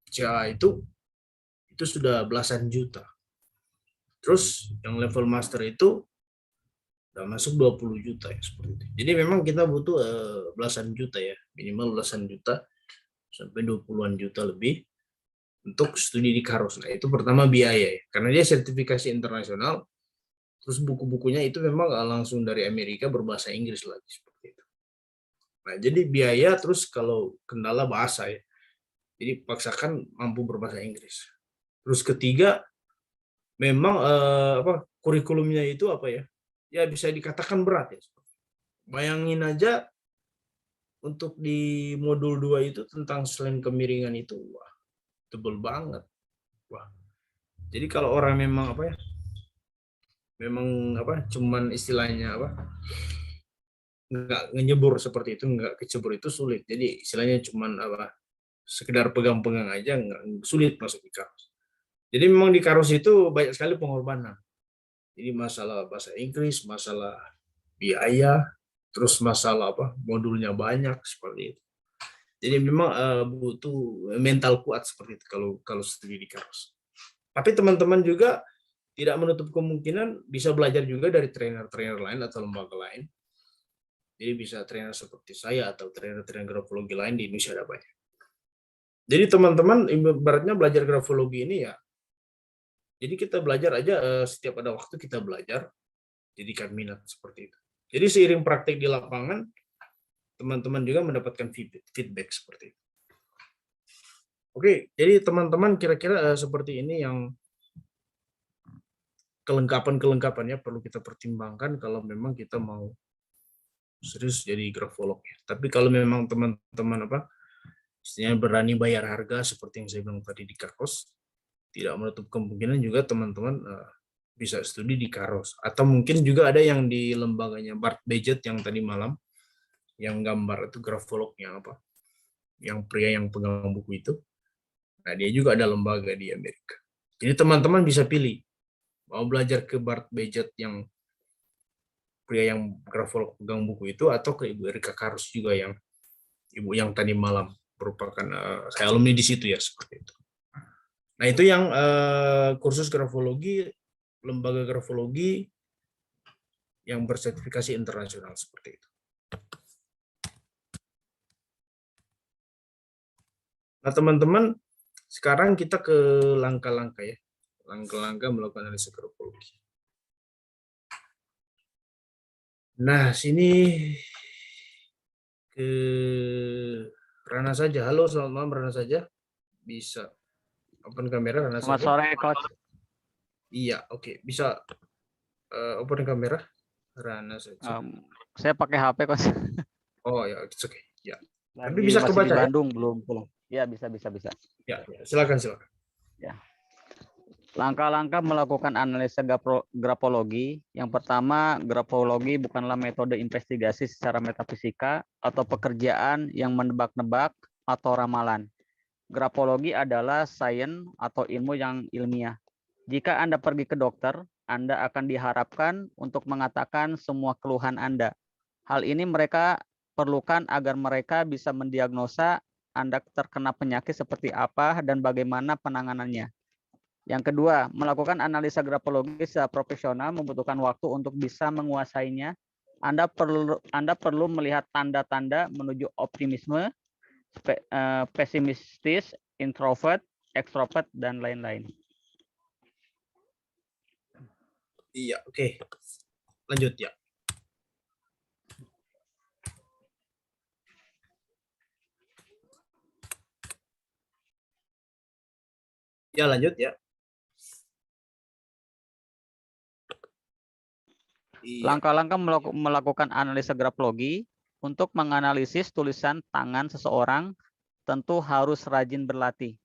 CA itu sudah belasan juta. Terus yang level master itu udah masuk 20 juta ya seperti itu. Jadi memang kita butuh belasan juta ya, minimal belasan juta sampai 20-an juta lebih untuk studi di Karos. Nah, itu pertama biaya ya. Karena dia sertifikasi internasional, terus buku-bukunya itu memang langsung dari Amerika berbahasa Inggris lagi seperti itu. Nah, jadi biaya, terus kalau kendala bahasa ya. Jadi paksakan mampu berbahasa Inggris. Terus ketiga, memang kurikulumnya itu ya bisa dikatakan berat ya. Bayangin aja untuk di modul 2 itu tentang selain kemiringan itu, wah, tebel banget. Wah. Jadi kalau orang memang cuman istilahnya nggak nyebur seperti itu, nggak kecebur itu sulit. Jadi istilahnya cuman sekedar pegang-pegang aja, nggak sulit masuk di Karos. Jadi memang di Karos itu banyak sekali pengorbanan. Jadi masalah bahasa Inggris, masalah biaya, terus masalah modulnya banyak seperti itu. Jadi memang butuh mental kuat seperti itu kalau studi di Karos. Tapi teman-teman juga tidak menutup kemungkinan bisa belajar juga dari trainer-trainer lain atau lembaga lain. Jadi bisa trainer seperti saya atau trainer-trainer grafologi lain di Indonesia ada banyak. Jadi teman-teman ibaratnya belajar grafologi ini ya, jadi kita belajar aja setiap ada waktu kita belajar, jadikan minat seperti itu. Jadi seiring praktek di lapangan, teman-teman juga mendapatkan feedback seperti itu. Oke, jadi teman-teman kira-kira seperti ini yang kelengkapan-kelengkapannya perlu kita pertimbangkan kalau memang kita mau serius jadi grafolog. Tapi kalau memang teman-teman istilahnya berani bayar harga seperti yang saya bilang tadi di Karos, tidak menutup kemungkinan juga teman-teman bisa studi di Karos. Atau mungkin juga ada yang di lembaganya Bart Bejet yang tadi malam, yang gambar itu grafolognya yang pria yang pegang buku itu. Nah, dia juga ada lembaga di Amerika. Jadi teman-teman bisa pilih mau belajar ke Bart Bejet yang pria yang grafolog pegang buku itu, atau ke Ibu Erika Karos juga yang ibu yang tadi malam merupakan saya alumni di situ ya seperti itu. Nah, itu yang kursus grafologi, lembaga grafologi yang bersertifikasi internasional seperti itu. Nah, teman-teman, sekarang kita ke langkah-langkah ya. Langkah-langkah melakukan analisa grafologi. Nah, sini ke Rana saja. Halo, selamat malam Rana saja. Bisa open kamera Rana Selamat saja. sore, Coach. Iya, oke. Bisa open kamera Rana saja. Saya pakai HP, Coach. Oh ya, it's okay. Ya. Tapi Lagi bisa masih kebaca di ya? Bandung, belum pulang. Ya, bisa. Ya, silakan. Ya. Langkah-langkah melakukan analisa grafologi. Yang pertama, grafologi bukanlah metode investigasi secara metafisika atau pekerjaan yang menebak-nebak atau ramalan. Grafologi adalah sains atau ilmu yang ilmiah. Jika Anda pergi ke dokter, Anda akan diharapkan untuk mengatakan semua keluhan Anda. Hal ini mereka perlukan agar mereka bisa mendiagnosa Anda terkena penyakit seperti apa dan bagaimana penanganannya. Yang kedua, melakukan analisa grafologi secara profesional membutuhkan waktu untuk bisa menguasainya. Anda perlu melihat tanda-tanda menuju optimisme, pesimistis, introvert, extrovert, dan lain-lain. Iya, oke. Lanjut ya. Ya, lanjut ya. Iya. Langkah-langkah melakukan analisa grafologi untuk menganalisis tulisan tangan seseorang tentu harus rajin berlatih.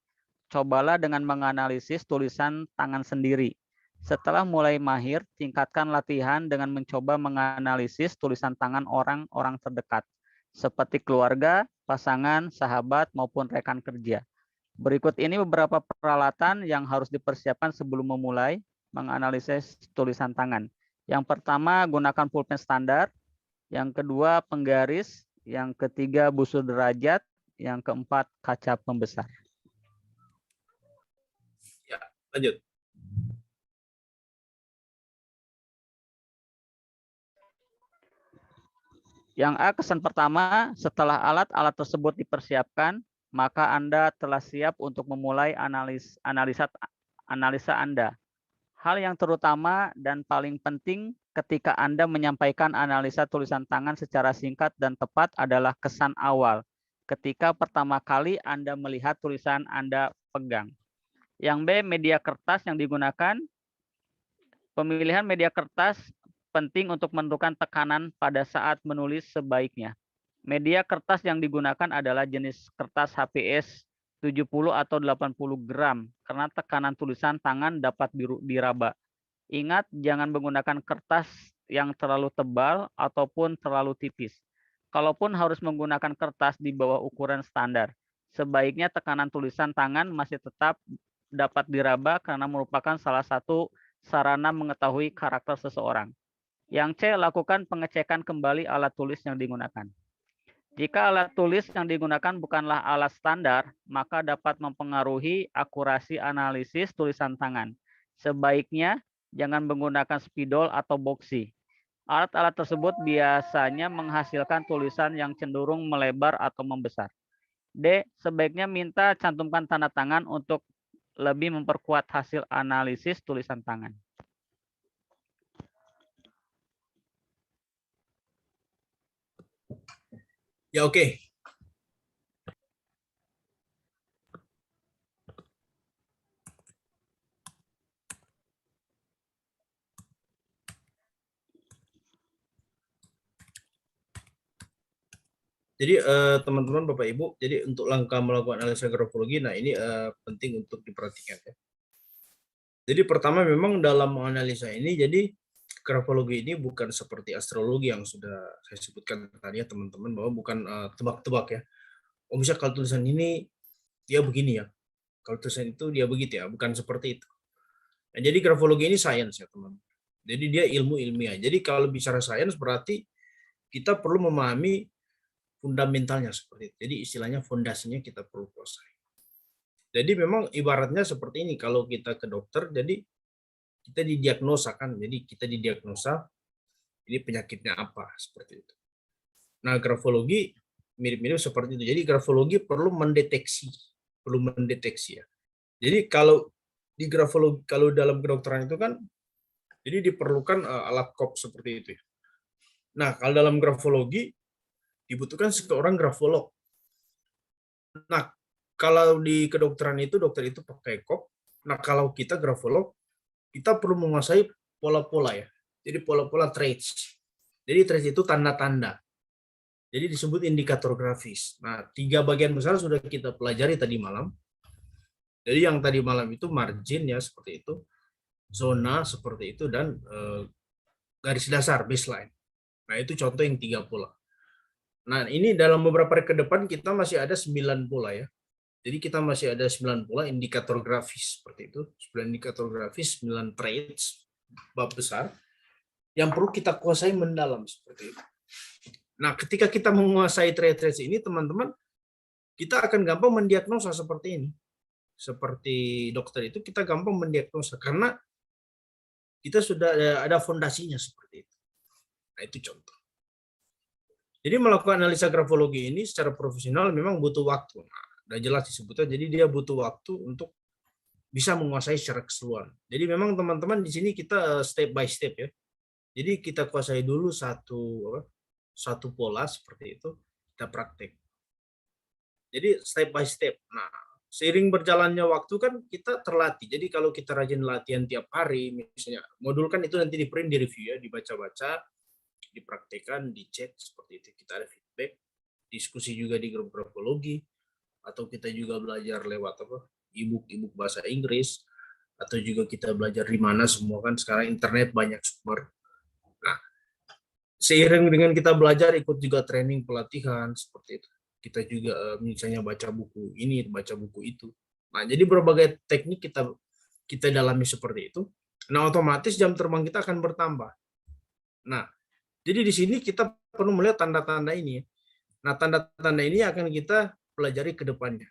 Cobalah dengan menganalisis tulisan tangan sendiri. Setelah mulai mahir, tingkatkan latihan dengan mencoba menganalisis tulisan tangan orang-orang terdekat, seperti keluarga, pasangan, sahabat, maupun rekan kerja. Berikut ini beberapa peralatan yang harus dipersiapkan sebelum memulai menganalisis tulisan tangan. Yang pertama, gunakan pulpen standar. Yang kedua, penggaris. Yang ketiga, busur derajat. Yang keempat, kaca pembesar. Ya, lanjut. Yang A, kesan pertama, setelah alat-alat tersebut dipersiapkan, maka Anda telah siap untuk memulai analisa Anda. Hal yang terutama dan paling penting ketika Anda menyampaikan analisa tulisan tangan secara singkat dan tepat adalah kesan awal, ketika pertama kali Anda melihat tulisan Anda pegang. Yang B, media kertas yang digunakan. Pemilihan media kertas penting untuk menentukan tekanan pada saat menulis sebaiknya. Media kertas yang digunakan adalah jenis kertas HPS 70 atau 80 gram karena tekanan tulisan tangan dapat diraba. Ingat, jangan menggunakan kertas yang terlalu tebal ataupun terlalu tipis. Kalaupun harus menggunakan kertas di bawah ukuran standar, sebaiknya tekanan tulisan tangan masih tetap dapat diraba karena merupakan salah satu sarana mengetahui karakter seseorang. Yang C, lakukan pengecekan kembali alat tulis yang digunakan. Jika alat tulis yang digunakan bukanlah alat standar, maka dapat mempengaruhi akurasi analisis tulisan tangan. Sebaiknya jangan menggunakan spidol atau boxy. Alat-alat tersebut biasanya menghasilkan tulisan yang cenderung melebar atau membesar. D, sebaiknya minta cantumkan tanda tangan untuk lebih memperkuat hasil analisis tulisan tangan. Ya, oke. Jadi teman-teman Bapak Ibu, jadi untuk langkah melakukan analisa grafologi, nah ini penting untuk diperhatikan ya. Jadi pertama memang dalam menganalisa ini, jadi grafologi ini bukan seperti astrologi yang sudah saya sebutkan tadi ya teman-teman, bahwa bukan tebak-tebak ya. Oh bisa kalau tulisan ini dia begini ya, kalau tulisan itu dia begitu ya, bukan seperti itu. Nah, jadi grafologi ini sains ya teman. Jadi dia ilmu ilmiah. Jadi kalau bicara sains berarti kita perlu memahami fundamentalnya seperti itu. Jadi istilahnya fondasinya kita perlu kuasai. Jadi memang ibaratnya seperti ini, kalau kita ke dokter, jadi kita didiagnosa kan, jadi kita didiagnosa ini penyakitnya apa, seperti itu. Nah, grafologi mirip-mirip seperti itu. Jadi grafologi perlu mendeteksi ya. Jadi kalau di grafologi, kalau dalam kedokteran itu kan, jadi diperlukan alat kop seperti itu ya. Nah, kalau dalam grafologi dibutuhkan seorang grafolog. Nah, kalau di kedokteran itu, dokter itu pakai kop. Nah, kalau kita grafolog, kita perlu menguasai pola-pola ya. Jadi pola-pola traits. Jadi traits itu tanda-tanda. Jadi disebut indikator grafis. Nah, 3 bagian besar sudah kita pelajari tadi malam. Jadi yang tadi malam itu margin ya, seperti itu. Zona seperti itu, dan garis dasar, baseline. Nah, itu contoh yang 3 pola. Nah, ini dalam beberapa hari ke depan kita masih ada 9 pola ya. Jadi kita masih ada 9 pola indikator grafis seperti itu. 9 indikator grafis, 9 traits bab besar yang perlu kita kuasai mendalam seperti itu. Nah, ketika kita menguasai traits ini, teman-teman, kita akan gampang mendiagnosa seperti ini. Seperti dokter itu kita gampang mendiagnosa karena kita sudah ada fondasinya seperti itu. Nah, itu contoh. Jadi melakukan analisa grafologi ini secara profesional memang butuh waktu. Nah, udah jelas disebutkan, jadi dia butuh waktu untuk bisa menguasai secara keseluruhan. Jadi memang teman-teman di sini kita step by step ya. Jadi kita kuasai dulu satu pola seperti itu, kita praktek. Jadi step by step. Nah, seiring berjalannya waktu kan kita terlatih. Jadi kalau kita rajin latihan tiap hari, misalnya modul kan itu nanti di print, di review ya, dibaca-baca, dipraktekkan, dicek seperti itu. Kita ada feedback, diskusi juga di grup grafologi, atau kita juga belajar lewat e-book bahasa Inggris, atau juga kita belajar di mana semua kan sekarang internet banyak sumber. Nah, seiring dengan kita belajar ikut juga training pelatihan seperti itu. Kita juga misalnya baca buku ini, baca buku itu. Nah, jadi berbagai teknik kita dalami seperti itu. Nah, otomatis jam terbang kita akan bertambah. Nah, jadi di sini kita perlu melihat tanda-tanda ini. Nah, tanda-tanda ini akan kita pelajari ke depannya.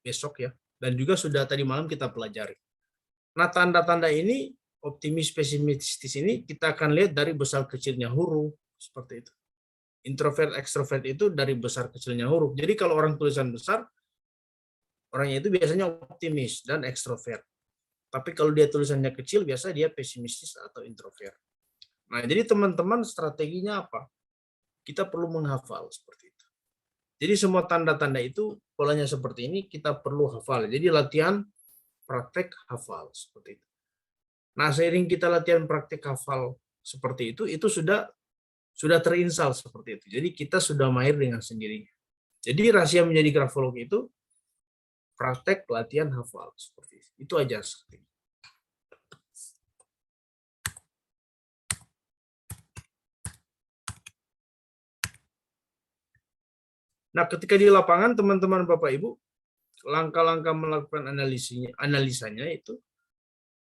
Besok ya. Dan juga sudah tadi malam kita pelajari. Nah, tanda-tanda ini, optimis, pesimistis ini kita akan lihat dari besar kecilnya huruf, seperti itu. Introvert, ekstrovert itu dari besar kecilnya huruf. Jadi kalau orang tulisan besar, orangnya itu biasanya optimis dan ekstrovert. Tapi kalau dia tulisannya kecil, biasa dia pesimistis atau introvert. Nah, jadi teman-teman strateginya apa? Kita perlu menghafal seperti itu. Jadi semua tanda-tanda itu, polanya seperti ini, kita perlu hafal. Jadi latihan, praktek, hafal, seperti itu. Nah, seiring kita latihan praktek hafal seperti itu sudah terinstal seperti itu. Jadi kita sudah mahir dengan sendirinya. Jadi rahasia menjadi grafolog itu praktek, latihan, hafal seperti itu. Itu aja. Nah, ketika di lapangan teman-teman Bapak Ibu, langkah-langkah melakukan analisanya itu.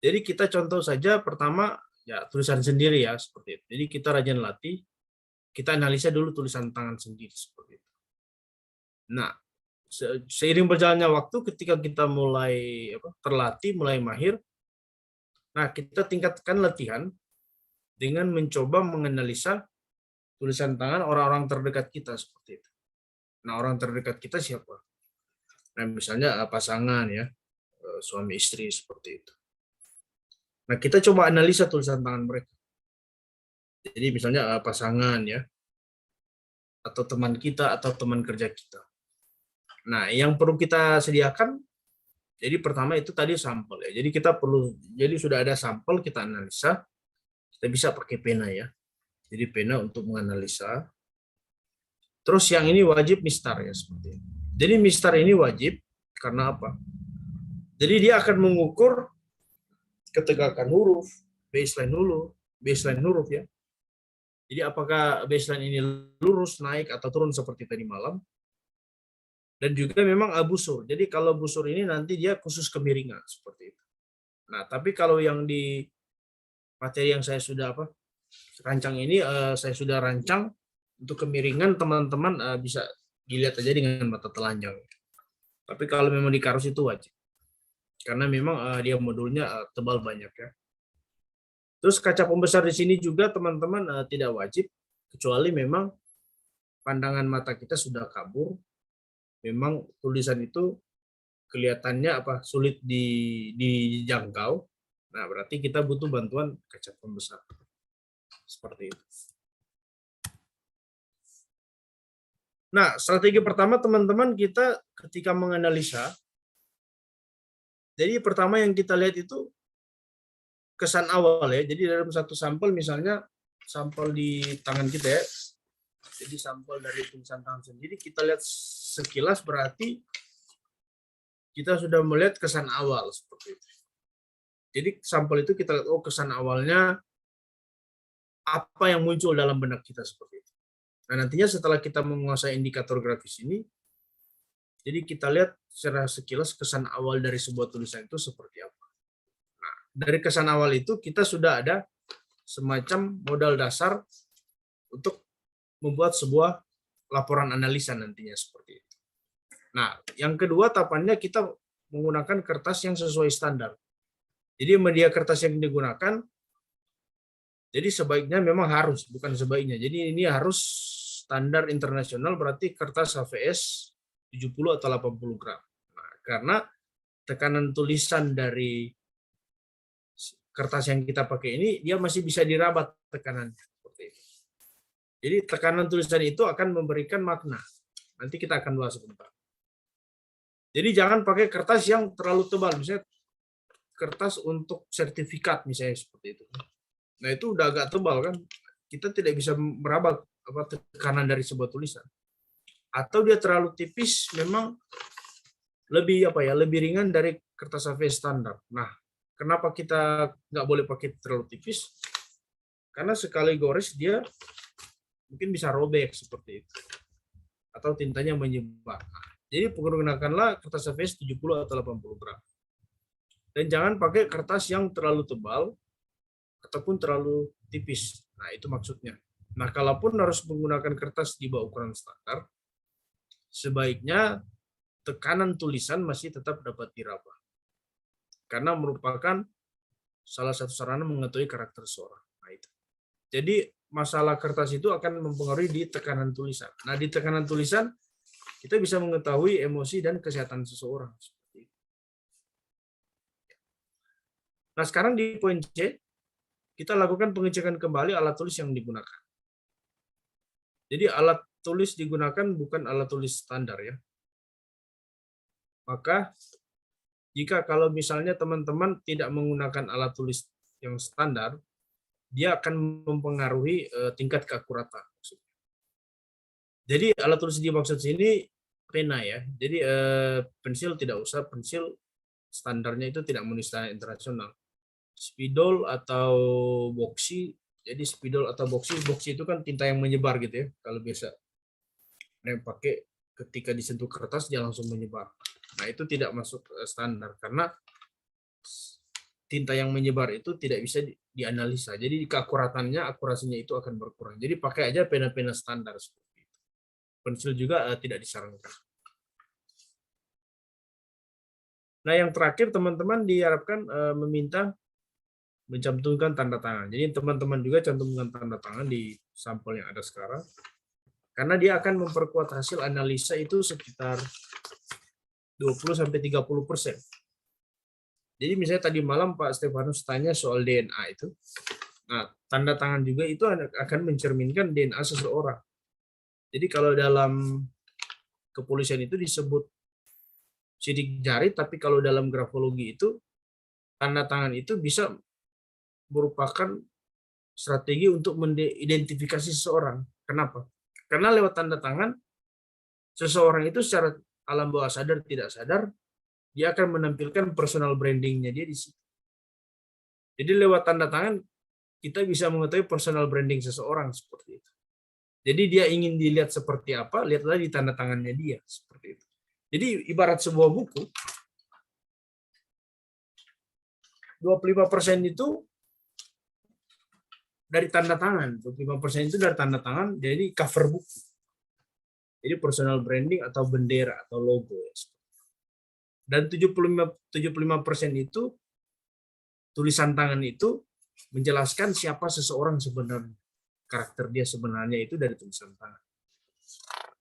Jadi kita contoh saja pertama ya tulisan sendiri ya seperti itu. Jadi kita rajin latih, kita analisa dulu tulisan tangan sendiri seperti itu. Nah, seiring berjalannya waktu ketika kita mulai terlatih, mulai mahir, nah kita tingkatkan latihan dengan mencoba menganalisa tulisan tangan orang-orang terdekat kita seperti itu. Nah, orang terdekat kita siapa? Nah, misalnya pasangan ya, suami istri seperti itu. Nah, kita coba analisa tulisan tangan mereka. Jadi misalnya pasangan ya, atau teman kita, atau teman kerja kita. Nah, yang perlu kita sediakan, jadi pertama itu tadi sampel ya. Jadi kita perlu, jadi sudah ada sampel, kita analisa, kita bisa pakai pena ya. Jadi pena untuk menganalisa. Terus yang ini wajib mistar ya, seperti ini. Jadi mistar ini wajib, karena apa? Jadi dia akan mengukur ketegakan huruf, baseline huruf ya. Jadi apakah baseline ini lurus, naik, atau turun seperti tadi malam. Dan juga memang busur. Jadi kalau busur ini nanti dia khusus kemiringan, seperti itu. Nah, tapi kalau yang di materi yang saya sudah rancang ini, saya sudah rancang untuk kemiringan, teman-teman bisa dilihat aja dengan mata telanjang. Tapi kalau memang di Karus itu wajib. Karena memang dia modulnya tebal banyak ya. Terus kaca pembesar di sini juga teman-teman tidak wajib, kecuali memang pandangan mata kita sudah kabur, memang tulisan itu kelihatannya sulit dijangkau. Nah, berarti kita butuh bantuan kaca pembesar. Seperti itu. Nah, strategi pertama teman-teman kita ketika menganalisa, jadi pertama yang kita lihat itu kesan awal ya. Jadi dalam satu sampel, misalnya sampel di tangan kita ya. Jadi sampel dari tulisan tangan sendiri kita lihat sekilas, berarti kita sudah melihat kesan awal seperti itu. Jadi sampel itu kita lihat, oh kesan awalnya apa yang muncul dalam benak kita seperti itu. Nah, nantinya setelah kita menguasai indikator grafis ini, jadi kita lihat secara sekilas kesan awal dari sebuah tulisan itu seperti apa. Nah, dari kesan awal itu kita sudah ada semacam modal dasar untuk membuat sebuah laporan analisa nantinya seperti itu. Nah, yang kedua tahapannya kita menggunakan kertas yang sesuai standar. Jadi media kertas yang digunakan, jadi sebaiknya memang harus, bukan sebaiknya. Jadi ini harus standar internasional, berarti kertas HVS 70 atau 80 gram. Nah, karena tekanan tulisan dari kertas yang kita pakai ini, dia masih bisa dirabat tekanannya. Seperti itu. Jadi tekanan tulisan itu akan memberikan makna. Nanti kita akan bahas sebentar. Jadi jangan pakai kertas yang terlalu tebal, misalnya kertas untuk sertifikat misalnya seperti itu. Nah itu udah agak tebal kan, kita tidak bisa meraba tekanan dari sebuah tulisan. Atau dia terlalu tipis, memang lebih lebih ringan dari kertas A4 standar. Nah, kenapa kita nggak boleh pakai terlalu tipis? Karena sekali gores dia mungkin bisa robek seperti itu, atau tintanya menyebar. Jadi gunakanlah kertas A4 70 atau 80 gram. Dan jangan pakai kertas yang terlalu tebal ataupun terlalu tipis. Nah, itu maksudnya. Nah, kalaupun harus menggunakan kertas di bawah ukuran standar, sebaiknya tekanan tulisan masih tetap dapat diraba. Karena merupakan salah satu sarana mengetahui karakter seseorang. Nah, itu. Jadi, masalah kertas itu akan mempengaruhi di tekanan tulisan. Nah, di tekanan tulisan, kita bisa mengetahui emosi dan kesehatan seseorang. Nah, sekarang di poin C, kita lakukan pengecekan kembali alat tulis yang digunakan. Jadi alat tulis digunakan bukan alat tulis standar ya. Maka jika kalau misalnya teman-teman tidak menggunakan alat tulis yang standar, dia akan mempengaruhi tingkat keakuratan. Jadi alat tulis dimaksud sini pena ya. Jadi pensil tidak usah, pensil standarnya itu tidak memenuhi standar internasional. Spidol atau boxy, jadi spidol atau boxy itu kan tinta yang menyebar gitu ya. Kalau biasa yang pakai ketika disentuh kertas dia langsung menyebar. Nah itu tidak masuk standar karena tinta yang menyebar itu tidak bisa dianalisa. Jadi keakuratannya, akurasinya itu akan berkurang. Jadi pakai aja pena-pena standar seperti itu. Pensil juga tidak disarankan. Nah yang terakhir teman-teman diharapkan meminta mencantumkan tanda tangan. Jadi teman-teman juga cantumkan tanda tangan di sampel yang ada sekarang. Karena dia akan memperkuat hasil analisa itu sekitar 20-30%. Jadi misalnya tadi malam Pak Stefanus tanya soal DNA itu. Nah, tanda tangan juga itu akan mencerminkan DNA seseorang. Jadi kalau dalam kepolisian itu disebut sidik jari, tapi kalau dalam grafologi itu tanda tangan itu bisa merupakan strategi untuk mengidentifikasi seseorang. Kenapa? Karena lewat tanda tangan, seseorang itu secara alam bawah sadar tidak sadar, dia akan menampilkan personal brandingnya dia di situ. Jadi lewat tanda tangan, kita bisa mengetahui personal branding seseorang seperti itu. Jadi dia ingin dilihat seperti apa, lihatlah di tanda tangannya dia seperti itu. Jadi ibarat sebuah buku, 25% itu dari tanda tangan, 25% itu dari tanda tangan, jadi cover buku. Jadi personal branding atau bendera atau logo. Dan 75% itu tulisan tangan itu menjelaskan siapa seseorang sebenarnya. Karakter dia sebenarnya itu dari tulisan tangan.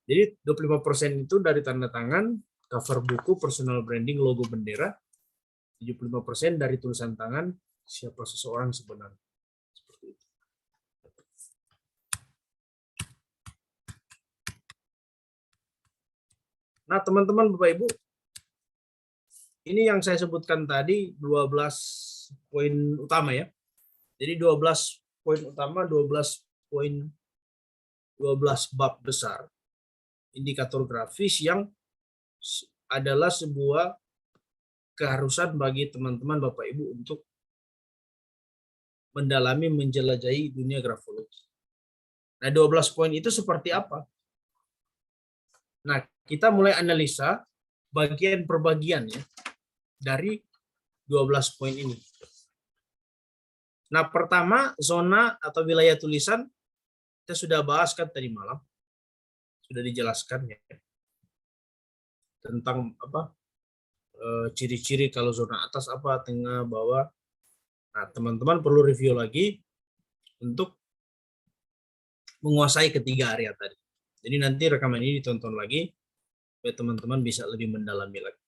Jadi 25% itu dari tanda tangan, cover buku, personal branding, logo bendera. 75% dari tulisan tangan, siapa seseorang sebenarnya. Seperti itu. Nah, teman-teman, Bapak Ibu, ini yang saya sebutkan tadi 12 poin utama ya. Jadi 12 poin utama, 12 bab besar. Indikator grafis yang adalah sebuah keharusan bagi teman-teman Bapak Ibu untuk mendalami, menjelajahi dunia grafologi. Nah, 12 poin itu seperti apa? Nah, kita mulai analisa bagian per bagian ya dari 12 poin ini. Nah, pertama zona atau wilayah tulisan kita sudah bahas kan tadi malam. Sudah dijelaskan ya. Tentang ciri-ciri kalau zona atas apa, tengah, bawah. Nah, teman-teman perlu review lagi untuk menguasai ketiga area tadi. Jadi nanti rekaman ini ditonton lagi supaya teman-teman bisa lebih mendalami lagi.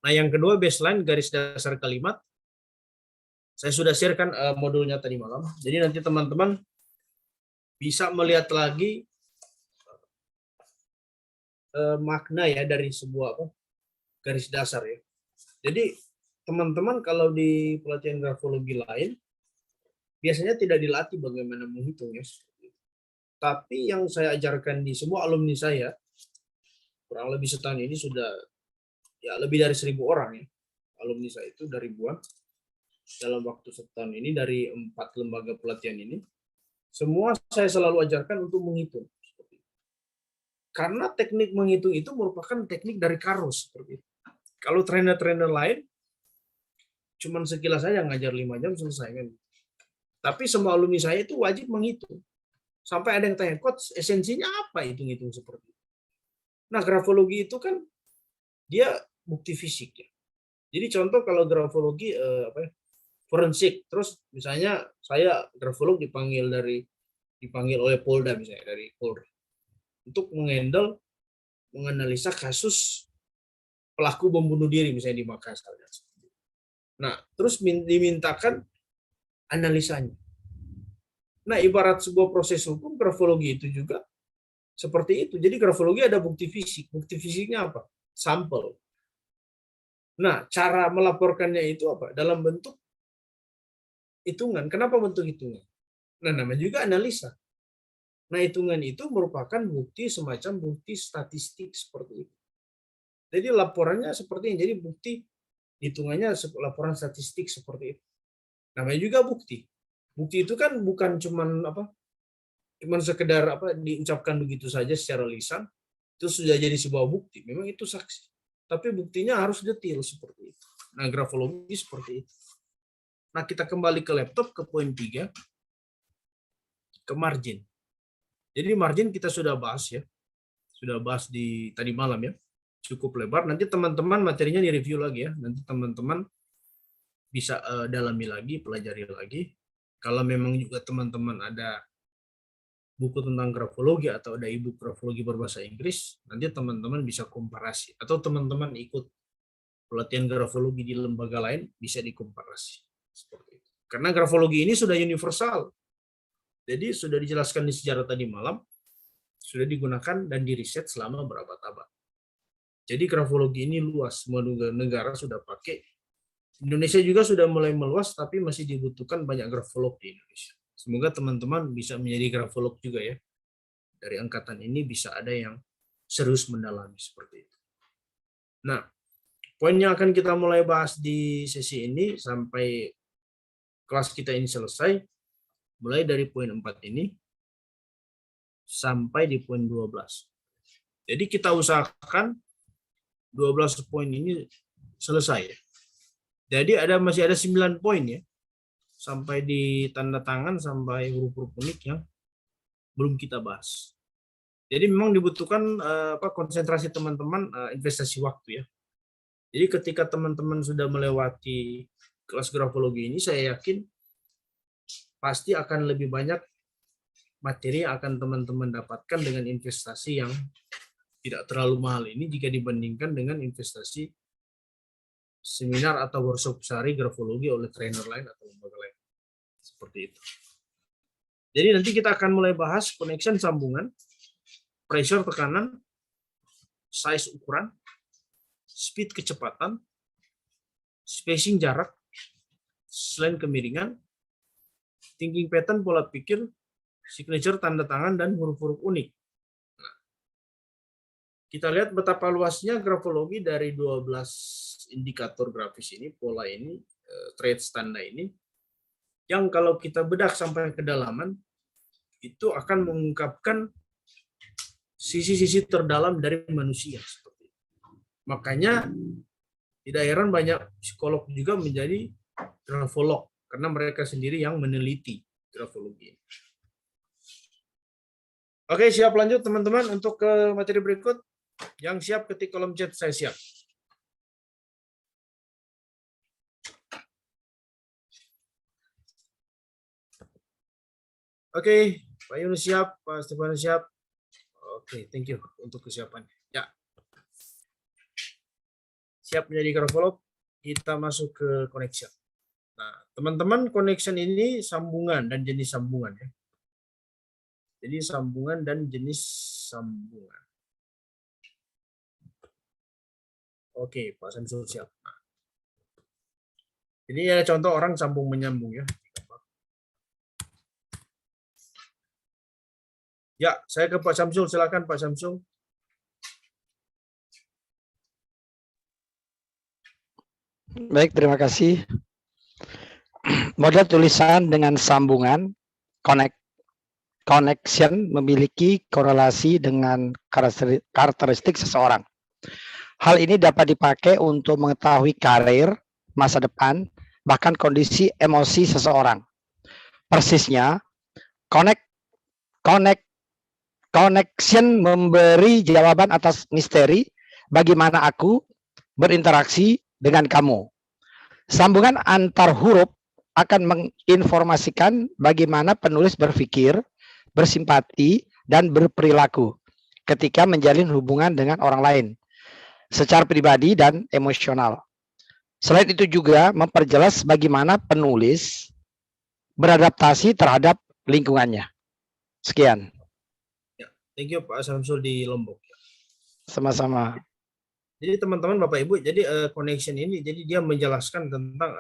Nah, yang kedua baseline garis dasar kalimat. Saya sudah sharekan modulnya tadi malam. Jadi nanti teman-teman bisa melihat lagi makna ya dari sebuah garis dasar ya. Jadi teman-teman kalau di pelatihan grafologi lain biasanya tidak dilatih bagaimana menghitungnya. Tapi yang saya ajarkan di semua alumni saya, kurang lebih setahun ini sudah ya lebih dari 1.000 orang ya. Alumni saya itu dari ribuan. Dalam waktu setahun ini dari 4 lembaga pelatihan ini, semua saya selalu ajarkan untuk menghitung. Karena teknik menghitung itu merupakan teknik dari Karus. Seperti itu. Kalau trainer-trainer lain, cuman sekilas saya ngajar 5 jam selesai kan. Tapi semua alumni saya itu wajib menghitung. Sampai ada yang tanya, coach, esensinya apa hitung-hitung seperti itu? Nah, grafologi itu kan dia bukti fisik ya. Jadi contoh kalau grafologi forensik, terus misalnya saya grafolog dipanggil oleh Polda misalnya dari Polri untuk menganalisa kasus pelaku bom bunuh diri misalnya di Makassar. Nah, terus dimintakan analisanya. Nah, ibarat sebuah proses hukum, grafologi itu juga seperti itu. Jadi grafologi ada bukti fisik. Bukti fisiknya apa? Sampel. Nah, cara melaporkannya itu apa? Dalam bentuk hitungan. Kenapa bentuk hitungan? Nah, namanya juga analisa. Nah, hitungan itu merupakan bukti semacam bukti statistik seperti itu. Jadi laporannya seperti ini. Jadi bukti hitungannya laporan statistik seperti itu. Namanya juga bukti. Bukti itu kan bukan cuman sekedar diucapkan begitu saja secara lisan, itu sudah jadi sebuah bukti. Memang itu saksi. Tapi buktinya harus detail seperti itu. Nah, grafologi seperti itu. Nah, kita kembali ke laptop ke poin 3, ke margin. Jadi margin kita sudah bahas ya. Sudah bahas di tadi malam ya. Cukup lebar. Nanti teman-teman materinya di-review lagi ya. Nanti teman-teman bisa dalami lagi, pelajari lagi. Kalau memang juga teman-teman ada buku tentang grafologi atau ada e-book grafologi berbahasa Inggris, nanti teman-teman bisa komparasi. Atau teman-teman ikut pelatihan grafologi di lembaga lain, bisa dikomparasi. Seperti itu. Karena grafologi ini sudah universal. Jadi sudah dijelaskan di sejarah tadi malam, sudah digunakan dan diriset selama berabad-abad. Jadi grafologi ini luas, semua negara sudah pakai. Indonesia juga sudah mulai meluas, tapi masih dibutuhkan banyak grafolog di Indonesia. Semoga teman-teman bisa menjadi grafolog juga ya. Dari angkatan ini bisa ada yang serius mendalami seperti itu. Nah, poin yang akan kita mulai bahas di sesi ini sampai kelas kita ini selesai, mulai dari poin 4 ini sampai di poin 12. Jadi kita usahakan 12 poin ini selesai ya. Jadi masih ada 9 poin ya. Sampai di tanda tangan sampai huruf-huruf unik yang belum kita bahas. Jadi memang dibutuhkan konsentrasi teman-teman, investasi waktu ya. Jadi ketika teman-teman sudah melewati kelas grafologi ini, saya yakin pasti akan lebih banyak materi yang akan teman-teman dapatkan dengan investasi yang tidak terlalu mahal ini jika dibandingkan dengan investasi seminar atau workshop sehari grafologi oleh trainer lain atau lembaga lain. Seperti itu. Jadi nanti kita akan mulai bahas connection sambungan, pressure tekanan, size ukuran, speed kecepatan, spacing jarak, slant kemiringan, thinking pattern pola pikir, signature tanda tangan, dan huruf-huruf unik. Nah, kita lihat betapa luasnya grafologi dari 12 indikator grafis ini, pola ini, traits tanda ini, yang kalau kita bedah sampai kedalaman, itu akan mengungkapkan sisi-sisi terdalam dari manusia. Seperti itu. Makanya tidak heran banyak psikolog juga menjadi grafolog, karena mereka sendiri yang meneliti grafologi. Oke, siap lanjut teman-teman untuk ke materi berikut. Yang siap ketik kolom chat, saya siap. Oke, Pak Yunus siap, Pak Stefanus siap. Oke, thank you untuk kesiapannya. Ya. Siap menjadi grafolog, kita masuk ke connection. Nah, teman-teman, connection ini sambungan dan jenis sambungan ya. Jadi sambungan dan jenis sambungan. Oke, Pak Samsul siap. Nah, ini ya contoh orang sambung menyambung ya. Ya, saya ke Pak Samsul, silakan Pak Samsul. Baik, terima kasih. Model tulisan dengan sambungan connection memiliki korelasi dengan karakteristik seseorang. Hal ini dapat dipakai untuk mengetahui karir, masa depan, bahkan kondisi emosi seseorang. Persisnya, connection memberi jawaban atas misteri bagaimana aku berinteraksi dengan kamu. Sambungan antar huruf akan menginformasikan bagaimana penulis berpikir, bersimpati, dan berperilaku ketika menjalin hubungan dengan orang lain secara pribadi dan emosional. Selain itu juga memperjelas bagaimana penulis beradaptasi terhadap lingkungannya. Sekian. Ya, thank you Pak Samsul di Lombok. Sama-sama. Jadi teman-teman Bapak Ibu, jadi connection ini jadi dia menjelaskan tentang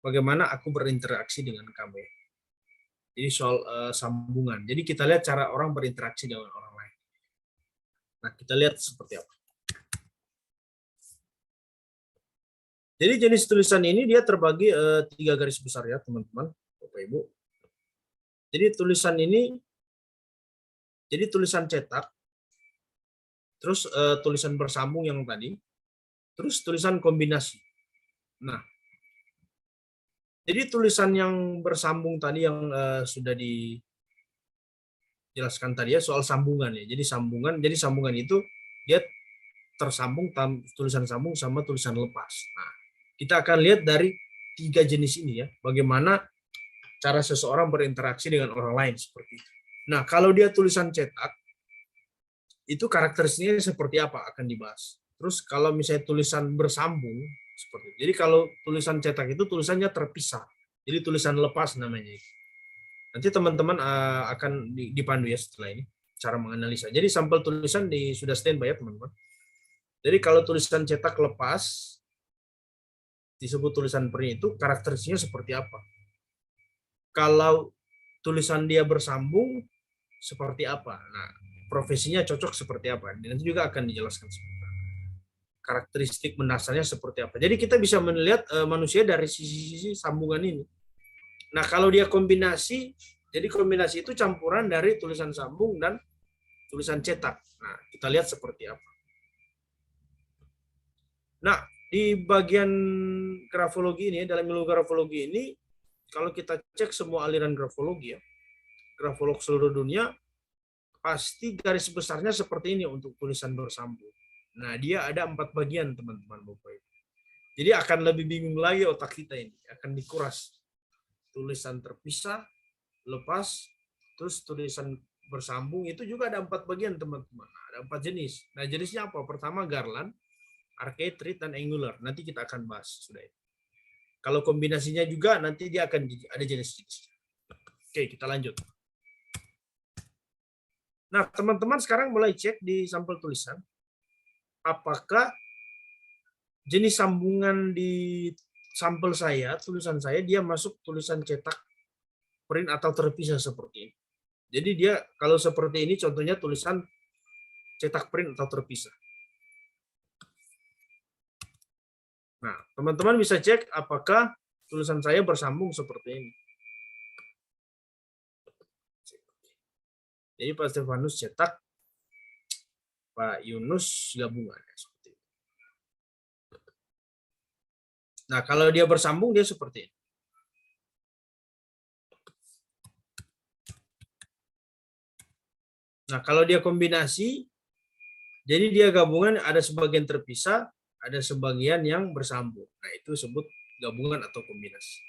bagaimana aku berinteraksi dengan kamu. Jadi soal sambungan. Jadi kita lihat cara orang berinteraksi dengan orang lain. Nah, kita lihat seperti apa. Jadi jenis tulisan ini dia terbagi 3 garis besar ya teman-teman, Bapak Ibu. Jadi tulisan ini, jadi tulisan cetak, terus tulisan bersambung yang tadi, terus tulisan kombinasi. Nah, jadi tulisan yang bersambung tadi yang sudah dijelaskan tadi ya soal sambungan ya. Jadi sambungan itu dia tersambung tulisan sambung sama tulisan lepas. Nah, kita akan lihat dari 3 jenis ini ya, bagaimana cara seseorang berinteraksi dengan orang lain seperti itu. Nah, kalau dia tulisan cetak, itu karakteristiknya seperti apa akan dibahas. Terus kalau misalnya tulisan bersambung, seperti itu. Jadi kalau tulisan cetak itu tulisannya terpisah, jadi tulisan lepas namanya. Nanti teman-teman akan dipandu ya setelah ini, cara menganalisa. Jadi sampel tulisan sudah standby ya teman-teman. Jadi kalau tulisan cetak lepas, disebut tulisan print itu karakteristiknya seperti apa. Kalau tulisan dia bersambung, seperti apa. Nah, profesinya cocok seperti apa. Nanti juga akan dijelaskan karakteristik mendasarnya seperti apa. Jadi kita bisa melihat manusia dari sisi sambungan ini. Nah, kalau dia kombinasi, jadi kombinasi itu campuran dari tulisan sambung dan tulisan cetak. Nah, kita lihat seperti apa. Nah, di bagian grafologi ini, dalam ilmu grafologi ini, kalau kita cek semua aliran grafologi ya, grafolog seluruh dunia, pasti garis besarnya seperti ini untuk tulisan bersambung. Nah, dia ada 4 bagian, teman-teman Bapak Ibu. Jadi akan lebih bingung lagi otak kita ini, akan dikuras. Tulisan terpisah, lepas, terus tulisan bersambung, itu juga ada 4 bagian, teman-teman. Nah, ada 4 jenis. Nah, jenisnya apa? Pertama, Garland, Archaic, Reed, dan Angular. Nanti kita akan bahas sudah itu. Kalau kombinasinya juga nanti dia akan ada jenis-jenis. Oke, kita lanjut. Nah, teman-teman sekarang mulai cek di sampel tulisan. Apakah jenis sambungan di sampel saya, tulisan saya, dia masuk tulisan cetak, print, atau terpisah seperti ini. Jadi dia kalau seperti ini contohnya tulisan cetak, print, atau terpisah. Nah, teman-teman bisa cek apakah tulisan saya bersambung seperti ini. Jadi Pak Stefanus cetak, Pak Yunus gabungan. Seperti itu. Nah, kalau dia bersambung, dia seperti ini. Nah, kalau dia kombinasi, jadi dia gabungan ada sebagian terpisah, ada sebagian yang bersambung. Nah, itu disebut gabungan atau kombinasi.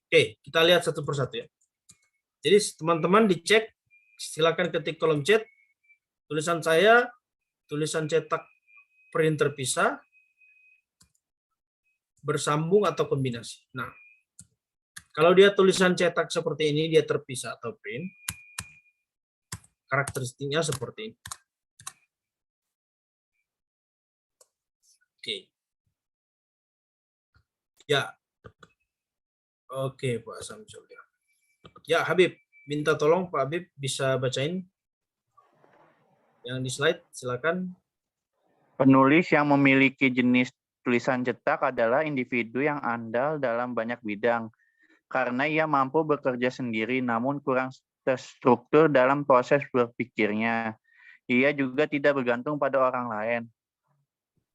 Oke, kita lihat satu persatu ya. Jadi teman-teman dicek, silakan ketik kolom chat, tulisan saya, tulisan cetak print terpisah, bersambung atau kombinasi. Nah, kalau dia tulisan cetak seperti ini, dia terpisah atau print. karakteristiknya seperti ini. Oke. Ya. Oke, Pak Samsul. Ya, Habib, minta tolong Pak Habib bisa bacain yang di slide, silakan. Penulis yang memiliki jenis tulisan cetak adalah individu yang andal dalam banyak bidang, karena ia mampu bekerja sendiri namun kurang terstruktur dalam proses berpikirnya. Ia juga tidak bergantung pada orang lain.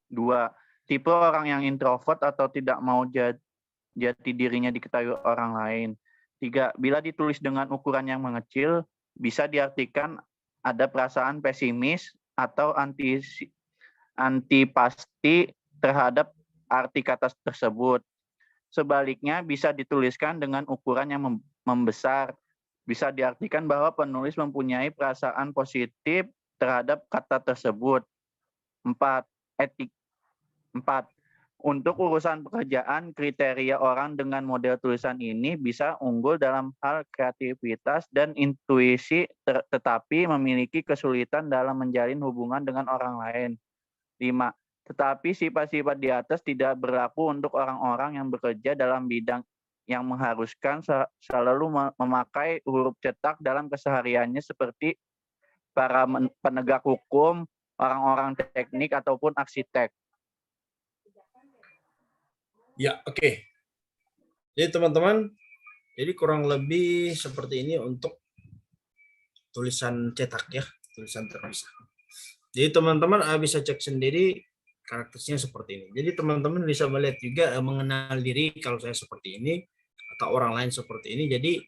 2. Tipe orang yang introvert atau tidak mau jati dirinya diketahui orang lain. 3. Bila ditulis dengan ukuran yang mengecil, bisa diartikan ada perasaan pesimis atau antipasti terhadap arti kata tersebut. Sebaliknya, bisa dituliskan dengan ukuran yang membesar. Bisa diartikan bahwa penulis mempunyai perasaan positif terhadap kata tersebut. 4. Untuk urusan pekerjaan, kriteria orang dengan model tulisan ini bisa unggul dalam hal kreativitas dan intuisi, tetapi memiliki kesulitan dalam menjalin hubungan dengan orang lain. 5. Tetapi sifat-sifat di atas tidak berlaku untuk orang-orang yang bekerja dalam bidang yang mengharuskan selalu memakai huruf cetak dalam kesehariannya, seperti para penegak hukum, orang-orang teknik, ataupun arsitek. Ya, oke. Jadi teman-teman, jadi kurang lebih seperti ini untuk tulisan cetak ya, tulisan terpisah. Jadi teman-teman bisa cek sendiri karakternya seperti ini. Jadi teman-teman bisa melihat juga mengenal diri kalau saya seperti ini atau orang lain seperti ini. Jadi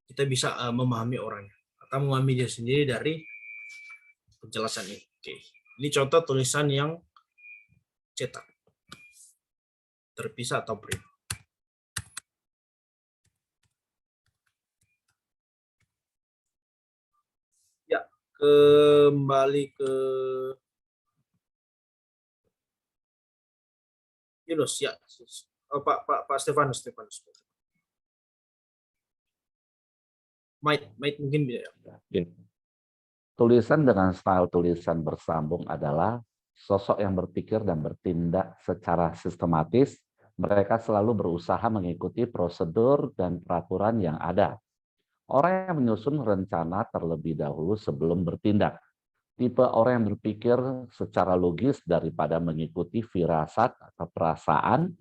kita bisa memahami orangnya atau memahami dia sendiri dari penjelasan ini. Oke. Ini contoh tulisan yang cetak, terpisah atau print. Ya, kembali ke Yunus ya. Oh, Pak Stefanus. Mike mungkin bisa. Ya. Tulisan dengan style tulisan bersambung adalah sosok yang berpikir dan bertindak secara sistematis. Mereka selalu berusaha mengikuti prosedur dan peraturan yang ada. Orang yang menyusun rencana terlebih dahulu sebelum bertindak. Tipe orang yang berpikir secara logis daripada mengikuti firasat atau perasaan.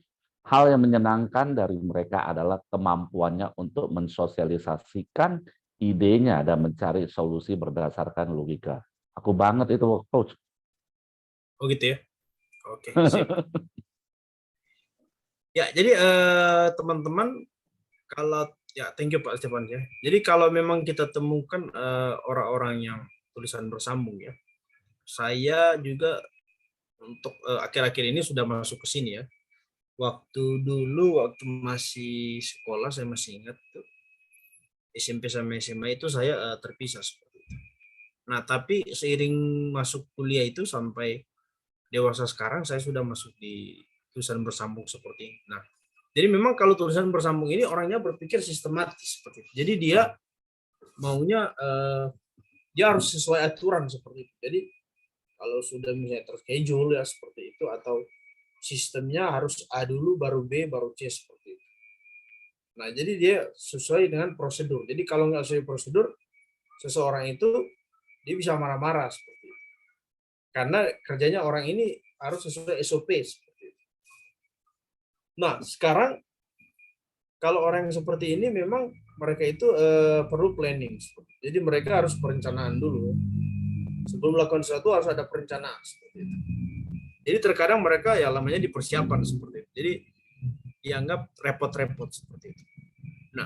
Hal yang menyenangkan dari mereka adalah kemampuannya untuk mensosialisasikan idenya dan mencari solusi berdasarkan logika. Aku banget itu, Coach. Oh gitu ya? Oke, sip. Ya, jadi teman-teman, kalau ya thank you Pak Stefan ya. Jadi kalau memang kita temukan orang-orang yang tulisan bersambung ya, saya juga untuk akhir-akhir ini sudah masuk ke sini ya. Waktu masih sekolah, saya masih ingat tuh, SMP sama SMA itu saya terpisah seperti itu. Nah, tapi seiring masuk kuliah itu sampai dewasa sekarang, saya sudah masuk di tulisan bersambung seperti ini. Nah, jadi memang kalau tulisan bersambung ini orangnya berpikir sistematis seperti itu. Jadi dia maunya dia harus sesuai aturan seperti itu. Jadi kalau sudah misalnya terschedule ya seperti itu, atau sistemnya harus A dulu baru B baru C seperti itu. Nah, jadi dia sesuai dengan prosedur. Jadi kalau nggak sesuai prosedur, seseorang itu dia bisa marah-marah seperti itu. Karena kerjanya orang ini harus sesuai SOP seperti itu. Nah, sekarang kalau orang yang seperti ini memang mereka itu perlu planning. Jadi mereka harus perencanaan dulu. Sebelum melakukan sesuatu harus ada perencanaan seperti itu. Jadi terkadang mereka ya namanya dipersiapkan seperti itu. Jadi dianggap repot-repot seperti itu. Nah,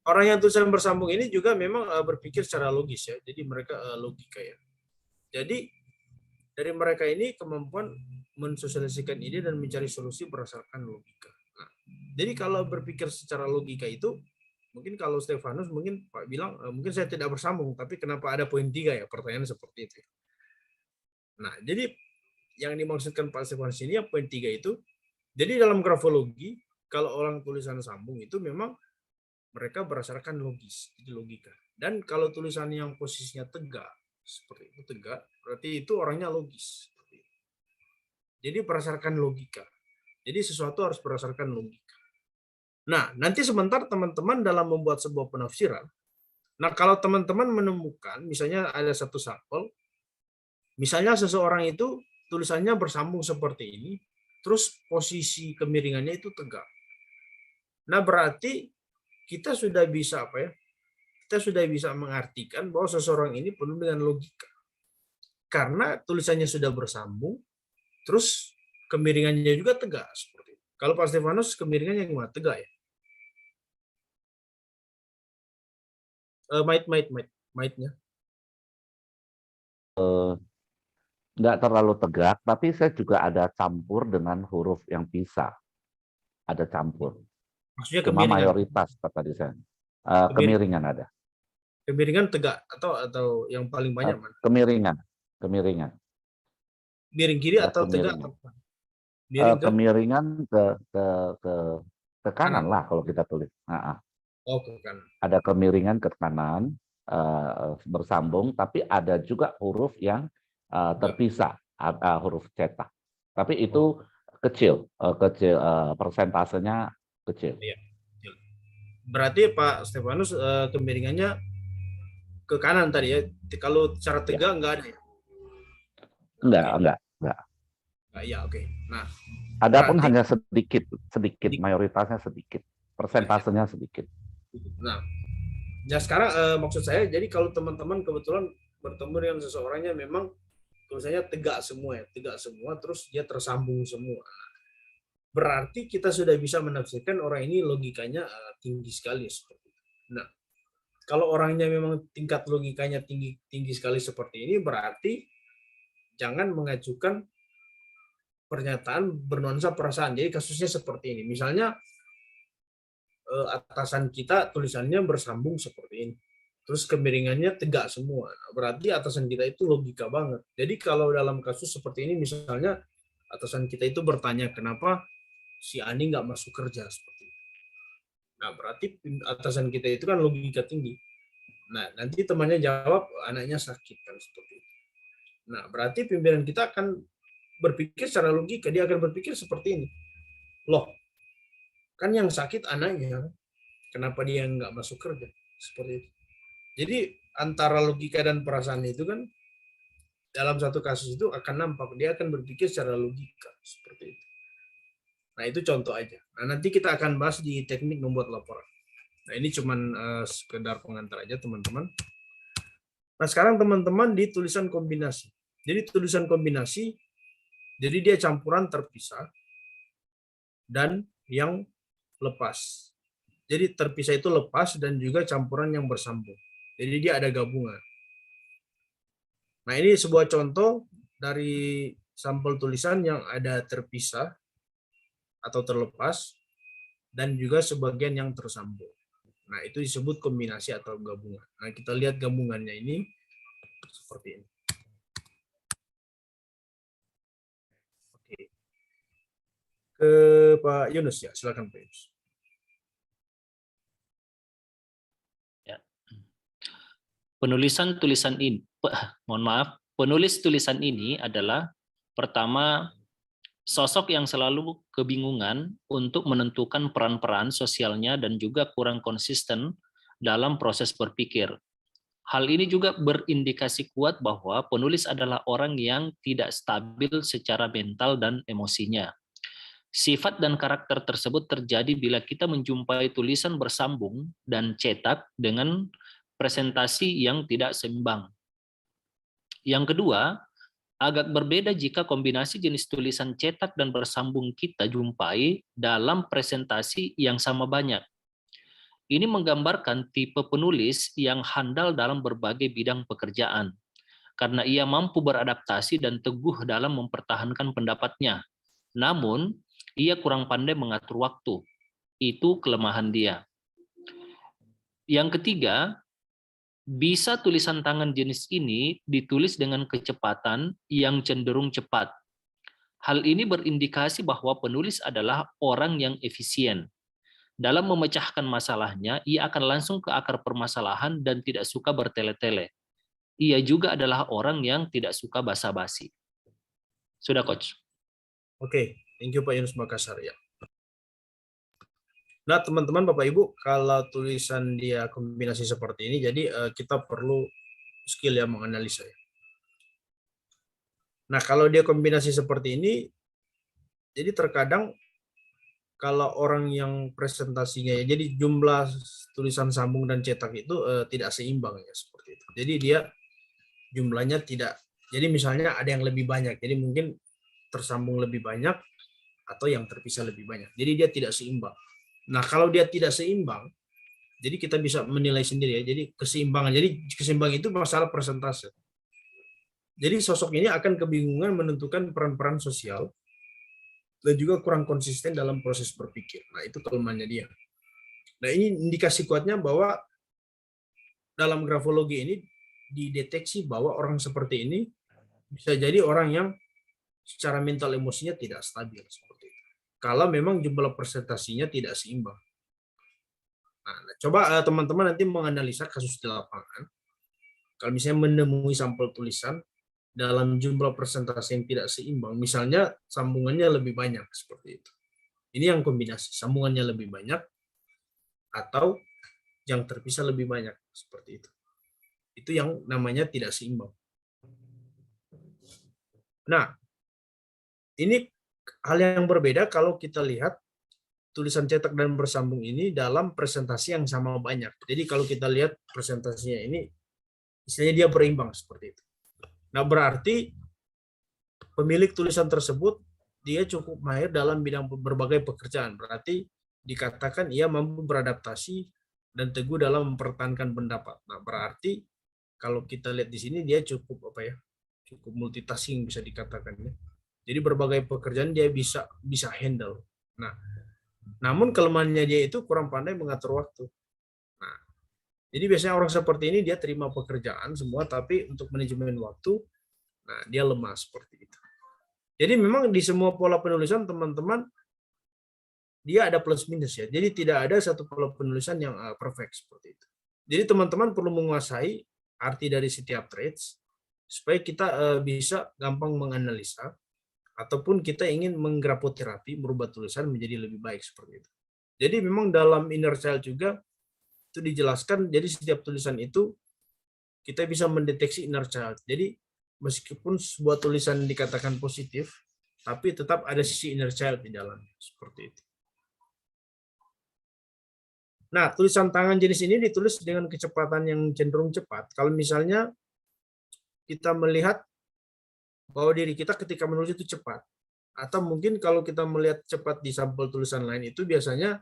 orang yang tulisan bersambung ini juga memang berpikir secara logis ya. Jadi mereka logika ya. Jadi dari mereka ini kemampuan mensosialisasikan ide dan mencari solusi berdasarkan logika. Nah, jadi kalau berpikir secara logika itu, mungkin kalau Stefanus mungkin Pak bilang mungkin saya tidak bersambung, tapi kenapa ada poin 3 ya? Pertanyaan seperti itu. Nah, jadi yang dimaksudkan Pak Stefanus ini poin 3 itu, jadi dalam grafologi kalau orang tulisan sambung itu memang mereka berdasarkan logis, jadi logika. Dan kalau tulisan yang posisinya tegak, seperti itu tegak, berarti itu orangnya logis. Jadi berdasarkan logika. Jadi sesuatu harus berdasarkan logika. Nah, nanti sebentar teman-teman dalam membuat sebuah penafsiran, nah kalau teman-teman menemukan, misalnya ada satu sampel, misalnya seseorang itu tulisannya bersambung seperti ini, terus posisi kemiringannya itu tegak. Nah, berarti kita sudah bisa Kita sudah bisa mengartikan bahwa seseorang ini penuh dengan logika. Karena tulisannya sudah bersambung, terus kemiringannya juga tegak seperti itu. Kalau Pak Stefanus kemiringannya gimana? Tegak ya? Maitnya. Nggak terlalu tegak, tapi saya juga ada campur dengan huruf yang pisah. Ada campur. Maksudnya Cuma kemiringan. mayoritas tadi saya. Kemiringan ada. Kemiringan tegak atau yang paling banyak mana? Kemiringan. Miring kiri Ya, atau tegak? Kemiringan ke kanan lah kalau kita tulis. Oh, ke kanan. Ada kemiringan ke kanan bersambung, tapi ada juga huruf yang terpisah, huruf cetak. Tapi itu kecil, persentasenya kecil. Iya. Berarti Pak Stefanus kemiringannya ke kanan tadi ya. Kalau secara tegak enggak ada ya? Enggak. Ya, oke. Nah, adapun hanya sedikit, mayoritasnya sedikit, persentasenya sedikit. Nah, ya sekarang maksud saya, jadi kalau teman-teman kebetulan bertemu dengan seseorangnya memang tulisannya tegak semua, terus dia tersambung semua. Berarti kita sudah bisa menafsirkan orang ini logikanya tinggi sekali seperti itu. Nah, kalau orangnya memang tingkat logikanya tinggi sekali seperti ini, berarti jangan mengajukan pernyataan bernuansa perasaan. Jadi kasusnya seperti ini. Misalnya atasan kita tulisannya bersambung seperti ini. Terus kemiringannya tegak semua. Berarti atasan kita itu logika banget. Jadi kalau dalam kasus seperti ini, misalnya atasan kita itu bertanya kenapa si Ani nggak masuk kerja seperti itu. Nah, berarti atasan kita itu kan logika tinggi. Nah, nanti temannya jawab anaknya sakit kan seperti itu. Nah, berarti pimpinan kita akan berpikir secara logika. Dia akan berpikir seperti ini. Loh, kan yang sakit anaknya, kenapa dia nggak masuk kerja? Seperti itu. Jadi antara logika dan perasaan itu kan dalam satu kasus itu akan nampak. Dia akan berpikir secara logika. Seperti itu. Nah, itu contoh aja. Nah, nanti kita akan bahas di teknik membuat laporan. Nah, ini cuman sekedar pengantar aja, teman-teman. Nah, sekarang teman-teman di tulisan kombinasi. Jadi tulisan kombinasi, jadi dia campuran terpisah dan yang lepas. Jadi terpisah itu lepas dan juga campuran yang bersambung. Jadi dia ada gabungan. Nah, ini sebuah contoh dari sampel tulisan yang ada terpisah atau terlepas, dan juga sebagian yang tersambung. Nah, itu disebut kombinasi atau gabungan. Nah, kita lihat gabungannya ini seperti ini. Oke. Ke Pak Yunus ya, silakan Pak Yunus. Ya. Penulis tulisan ini adalah pertama, sosok yang selalu kebingungan untuk menentukan peran-peran sosialnya dan juga kurang konsisten dalam proses berpikir. Hal ini juga berindikasi kuat bahwa penulis adalah orang yang tidak stabil secara mental dan emosinya. Sifat dan karakter tersebut terjadi bila kita menjumpai tulisan bersambung dan cetak dengan presentasi yang tidak seimbang. Yang kedua, agak berbeda jika kombinasi jenis tulisan cetak dan bersambung kita jumpai dalam presentasi yang sama banyak. Ini menggambarkan tipe penulis yang handal dalam berbagai bidang pekerjaan, karena ia mampu beradaptasi dan teguh dalam mempertahankan pendapatnya. Namun, ia kurang pandai mengatur waktu. Itu kelemahan dia. Yang ketiga, bisa tulisan tangan jenis ini ditulis dengan kecepatan yang cenderung cepat. Hal ini berindikasi bahwa penulis adalah orang yang efisien. Dalam memecahkan masalahnya, ia akan langsung ke akar permasalahan dan tidak suka bertele-tele. Ia juga adalah orang yang tidak suka basa-basi. Sudah, Coach. Oke, thank you Pak Yunus Makassar ya. Nah, teman-teman, Bapak Ibu, kalau tulisan dia kombinasi seperti ini, jadi kita perlu skill yang menganalisa ya. Nah, kalau dia kombinasi seperti ini, jadi terkadang kalau orang yang presentasinya ya, jadi jumlah tulisan sambung dan cetak itu tidak seimbang ya seperti itu. Jadi dia jumlahnya tidak. Jadi misalnya ada yang lebih banyak, jadi mungkin tersambung lebih banyak atau yang terpisah lebih banyak. Jadi dia tidak seimbang. Nah, kalau dia tidak seimbang, jadi kita bisa menilai sendiri ya. Jadi keseimbangan. Jadi keseimbangan itu masalah persentase. Jadi sosok ini akan kebingungan menentukan peran-peran sosial dan juga kurang konsisten dalam proses berpikir. Nah, itu kelemahannya dia. Nah, ini indikasi kuatnya bahwa dalam grafologi ini dideteksi bahwa orang seperti ini bisa jadi orang yang secara mental emosinya tidak stabil seperti itu. Kalau memang jumlah presentasinya tidak seimbang. Nah, coba teman-teman nanti menganalisa kasus di lapangan. Kalau misalnya menemui sampel tulisan dalam jumlah presentasi yang tidak seimbang, misalnya sambungannya lebih banyak seperti itu. Ini yang kombinasi, sambungannya lebih banyak atau yang terpisah lebih banyak seperti itu. Itu yang namanya tidak seimbang. Nah, ini hal yang berbeda kalau kita lihat tulisan cetak dan bersambung ini dalam presentasi yang sama banyak. Jadi kalau kita lihat presentasinya ini, istilahnya dia berimbang seperti itu. Nah, berarti pemilik tulisan tersebut dia cukup mahir dalam bidang berbagai pekerjaan. Berarti dikatakan ia mampu beradaptasi dan teguh dalam mempertahankan pendapat. Nah, berarti kalau kita lihat di sini dia cukup cukup multitasking bisa dikatakan ya. Jadi berbagai pekerjaan dia bisa handle. Nah, namun kelemahannya dia itu kurang pandai mengatur waktu. Nah, jadi biasanya orang seperti ini dia terima pekerjaan semua, tapi untuk manajemen waktu, nah dia lemah seperti itu. Jadi memang di semua pola penulisan teman-teman, dia ada plus minus ya. Jadi tidak ada satu pola penulisan yang perfect seperti itu. Jadi teman-teman perlu menguasai arti dari setiap traits, supaya kita bisa gampang menganalisa, ataupun kita ingin menggrafoterapi, merubah tulisan menjadi lebih baik seperti itu. Jadi memang dalam inner child juga, itu dijelaskan, jadi setiap tulisan itu kita bisa mendeteksi inner child. Jadi meskipun sebuah tulisan dikatakan positif, tapi tetap ada sisi inner child di dalam seperti itu. Nah, tulisan tangan jenis ini ditulis dengan kecepatan yang cenderung cepat. Kalau misalnya kita melihat bahwa diri kita ketika menulis itu cepat, atau mungkin kalau kita melihat cepat di sampel tulisan lain itu biasanya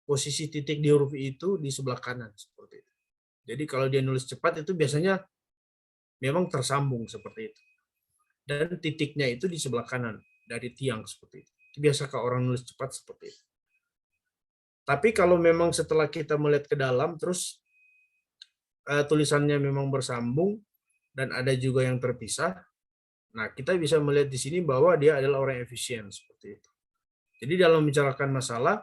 posisi titik di huruf I itu di sebelah kanan seperti itu. Jadi kalau dia nulis cepat itu biasanya memang tersambung seperti itu. Dan titiknya itu di sebelah kanan dari tiang seperti itu. Itu biasa kalau orang nulis cepat seperti itu. Tapi kalau memang setelah kita melihat ke dalam terus tulisannya memang bersambung dan ada juga yang terpisah, nah kita bisa melihat di sini bahwa dia adalah orang yang efisien seperti itu. Jadi dalam membicarakan masalah,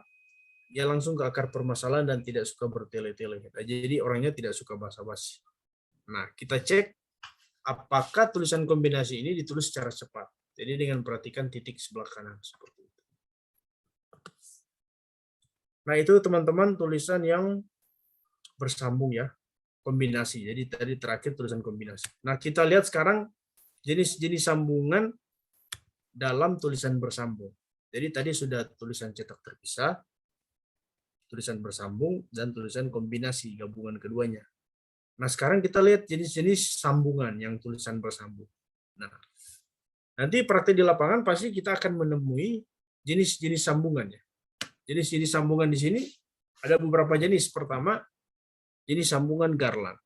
dia langsung ke akar permasalahan dan tidak suka bertele-tele. Jadi orangnya tidak suka basa-basi. Nah, kita cek apakah tulisan kombinasi ini ditulis secara cepat. Jadi dengan perhatikan titik sebelah kanan seperti itu. Nah, itu teman-teman tulisan yang bersambung ya, kombinasi. Jadi tadi terakhir tulisan kombinasi. Nah, kita lihat sekarang jenis-jenis sambungan dalam tulisan bersambung. Jadi tadi sudah tulisan cetak terpisah, tulisan bersambung, dan tulisan kombinasi, gabungan keduanya. Nah, sekarang kita lihat jenis-jenis sambungan yang tulisan bersambung. Nah, nanti praktek di lapangan pasti kita akan menemui jenis-jenis sambungannya. Jenis-jenis sambungan di sini ada beberapa jenis. Pertama, jenis sambungan Garland.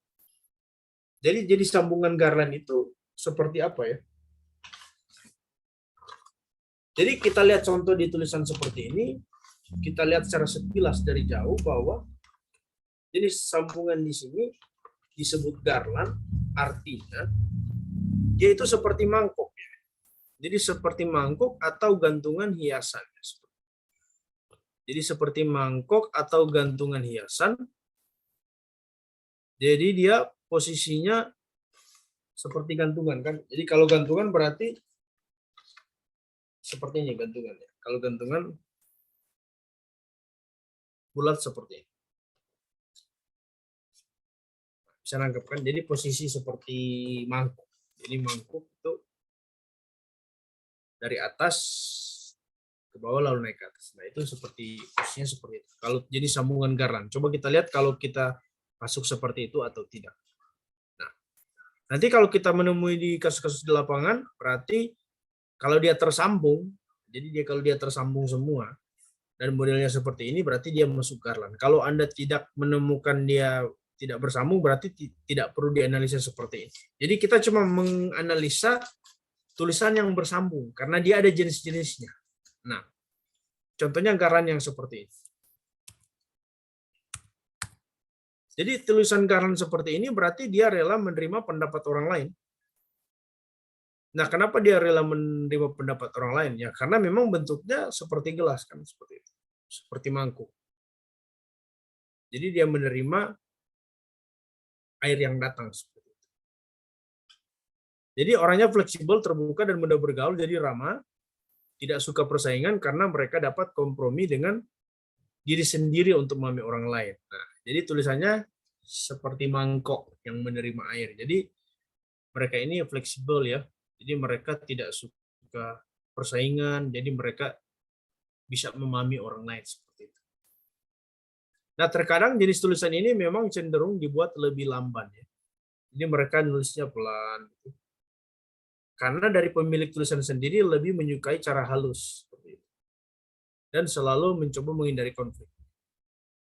Jadi jenis sambungan Garland itu seperti apa ya? Jadi kita lihat contoh di tulisan seperti ini. Kita lihat secara sekilas dari jauh bahwa jenis sambungan di sini disebut Garland, artinya dia itu seperti mangkok ya. Jadi seperti mangkok atau gantungan hiasan. Jadi seperti mangkok atau gantungan hiasan. Jadi dia posisinya seperti gantungan kan. Jadi kalau gantungan berarti seperti ini gantungannya. Kalau gantungan bulat seperti ini. Bisa nangkep kan? Jadi posisi seperti mangkuk. Jadi mangkuk itu dari atas ke bawah lalu naik ke atas. Nah, itu seperti posisinya seperti itu. Kalau jadi sambungan garland. Coba kita lihat kalau kita masuk seperti itu atau tidak. Nah, nanti kalau kita menemui di kasus-kasus di lapangan, berarti kalau dia tersambung, jadi kalau dia tersambung semua dan modelnya seperti ini, berarti dia masuk garland. Kalau Anda tidak menemukan dia tidak bersambung, berarti tidak perlu dianalisa seperti ini. Jadi kita cuma menganalisa tulisan yang bersambung karena dia ada jenis-jenisnya. Nah, contohnya garland yang seperti ini. Jadi tulisan garland seperti ini berarti dia rela menerima pendapat orang lain. Nah, kenapa dia rela menerima pendapat orang lain? Ya, karena memang bentuknya seperti gelas kan, seperti itu, seperti mangkuk. Jadi dia menerima air yang datang seperti itu. Jadi orangnya fleksibel, terbuka dan mudah bergaul, jadi ramah, tidak suka persaingan karena mereka dapat kompromi dengan diri sendiri untuk memahami orang lain. Nah, jadi tulisannya seperti mangkok yang menerima air. Jadi mereka ini fleksibel ya. Jadi mereka tidak suka persaingan, jadi mereka bisa memahami orang lain seperti itu. Nah, terkadang jenis tulisan ini memang cenderung dibuat lebih lamban ya. Jadi mereka nulisnya pelan. Gitu. Karena dari pemilik tulisan sendiri lebih menyukai cara halus seperti itu. Dan selalu mencoba menghindari konflik.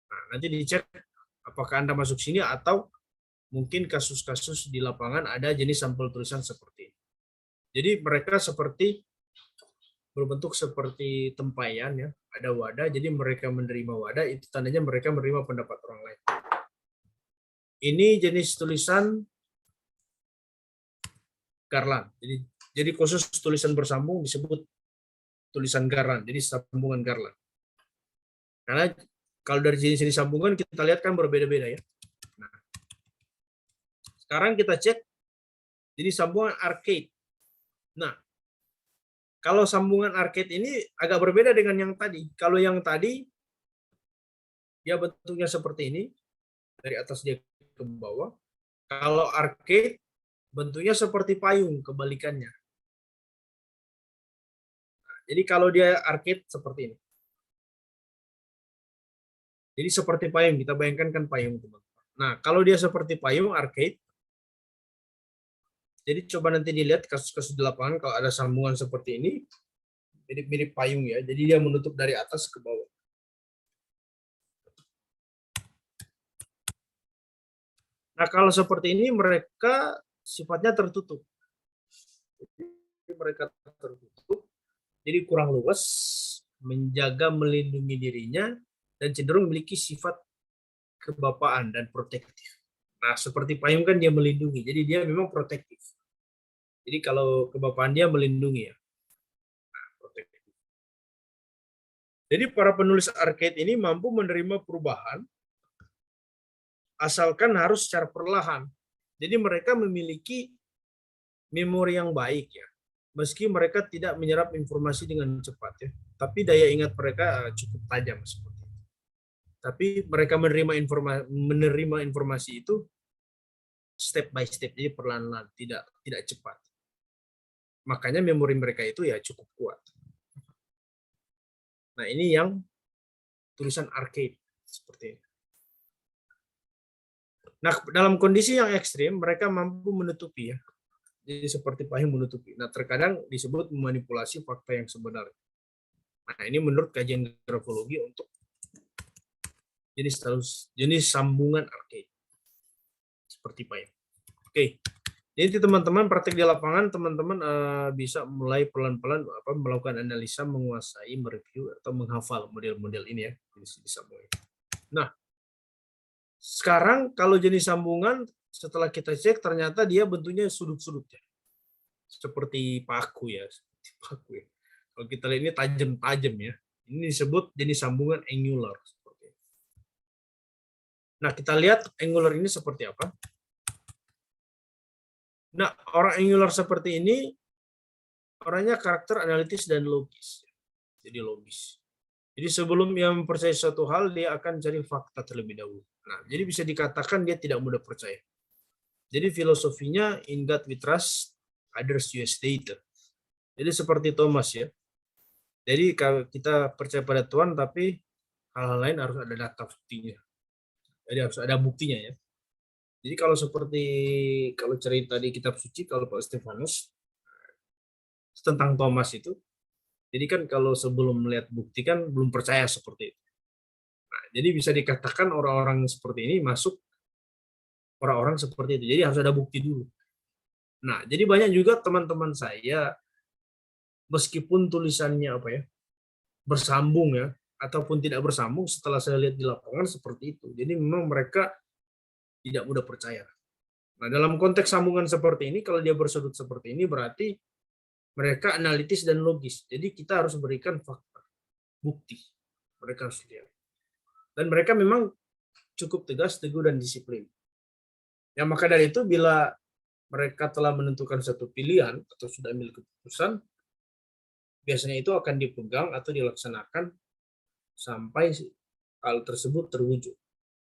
Nah, nanti dicek apakah Anda masuk sini atau mungkin kasus-kasus di lapangan ada jenis sampel tulisan seperti ini. Jadi mereka seperti berbentuk seperti tempayan ya, ada wadah, jadi mereka menerima wadah, itu tandanya mereka menerima pendapat orang lain. Ini jenis tulisan garland. Jadi khusus tulisan bersambung disebut tulisan garland, jadi sambungan garland. Karena kalau dari jenis sambungan kita lihat kan berbeda-beda ya. Nah, sekarang kita cek jadi sambungan arcade. Nah, kalau sambungan arcade ini agak berbeda dengan yang tadi. Kalau yang tadi, dia bentuknya seperti ini, dari atas dia ke bawah. Kalau arcade, bentuknya seperti payung, kebalikannya. Nah, jadi kalau dia arcade seperti ini. Jadi seperti payung, kita bayangkan kan payung, teman-teman. Nah, kalau dia seperti payung, arcade, jadi coba nanti dilihat kasus-kasus di lapangan kalau ada sambungan seperti ini, mirip-mirip payung ya. Jadi dia menutup dari atas ke bawah. Nah, kalau seperti ini mereka sifatnya tertutup. Jadi mereka tertutup, jadi kurang luas, menjaga melindungi dirinya, dan cenderung memiliki sifat kebapaan dan protektif. Nah, seperti payung kan dia melindungi, jadi dia memang protektif. Jadi kalau kebapaan dia melindungi ya. Nah, protektif. Jadi para penulis arcade ini mampu menerima perubahan asalkan harus secara perlahan. Jadi mereka memiliki memori yang baik ya. Meski mereka tidak menyerap informasi dengan cepat ya, tapi daya ingat mereka cukup tajam seperti itu. Tapi mereka menerima informasi itu step by step, jadi perlahan-lahan, tidak cepat. Makanya memori mereka itu ya cukup kuat. Nah, ini yang tulisan arcade seperti ini. Nah, dalam kondisi yang ekstrim mereka mampu menutupi ya. Jadi seperti payung menutupi. Nah, terkadang disebut memanipulasi fakta yang sebenarnya. Nah, ini menurut kajian grafologi untuk jenis sambungan arcade. Seperti payung. Oke. Jadi teman-teman praktik di lapangan, teman-teman bisa mulai pelan-pelan melakukan analisa, menguasai, mereview atau menghafal model-model ini ya, jenis sambungan. Nah, sekarang kalau jenis sambungan setelah kita cek ternyata dia bentuknya sudut-sudut ya, seperti paku ya, seperti paku ya. Kalau kita lihat ini tajam-tajam ya. Ini disebut jenis sambungan angular. Nah, kita lihat angular ini seperti apa. Nah, orang angular seperti ini, orangnya karakter analitis dan logis. Jadi logis. Jadi sebelum dia mempercayai suatu hal, dia akan cari fakta terlebih dahulu. Nah, jadi bisa dikatakan dia tidak mudah percaya. Jadi filosofinya, in God we trust, others use data. Jadi seperti Thomas ya. Jadi kalau kita percaya pada Tuhan, tapi hal-hal lain harus ada data buktinya. Jadi harus ada buktinya ya. Jadi kalau seperti kalau cerita di kitab suci, kalau Pak Stefanus tentang Thomas itu, jadi kan kalau sebelum melihat bukti kan belum percaya seperti itu. Nah, jadi bisa dikatakan orang-orang seperti ini masuk orang-orang seperti itu. Jadi harus ada bukti dulu. Nah, jadi banyak juga teman-teman saya, meskipun tulisannya apa ya, bersambung ya, ataupun tidak bersambung, setelah saya lihat di lapangan seperti itu. Jadi memang mereka tidak mudah percaya. Nah, dalam konteks sambungan seperti ini, kalau dia bersudut seperti ini, berarti mereka analitis dan logis. Jadi kita harus berikan fakta, bukti. Mereka harus lihat. Dan mereka memang cukup tegas, teguh, dan disiplin. Ya, maka dari itu, bila mereka telah menentukan satu pilihan atau sudah ambil keputusan, biasanya itu akan dipegang atau dilaksanakan sampai hal tersebut terwujud.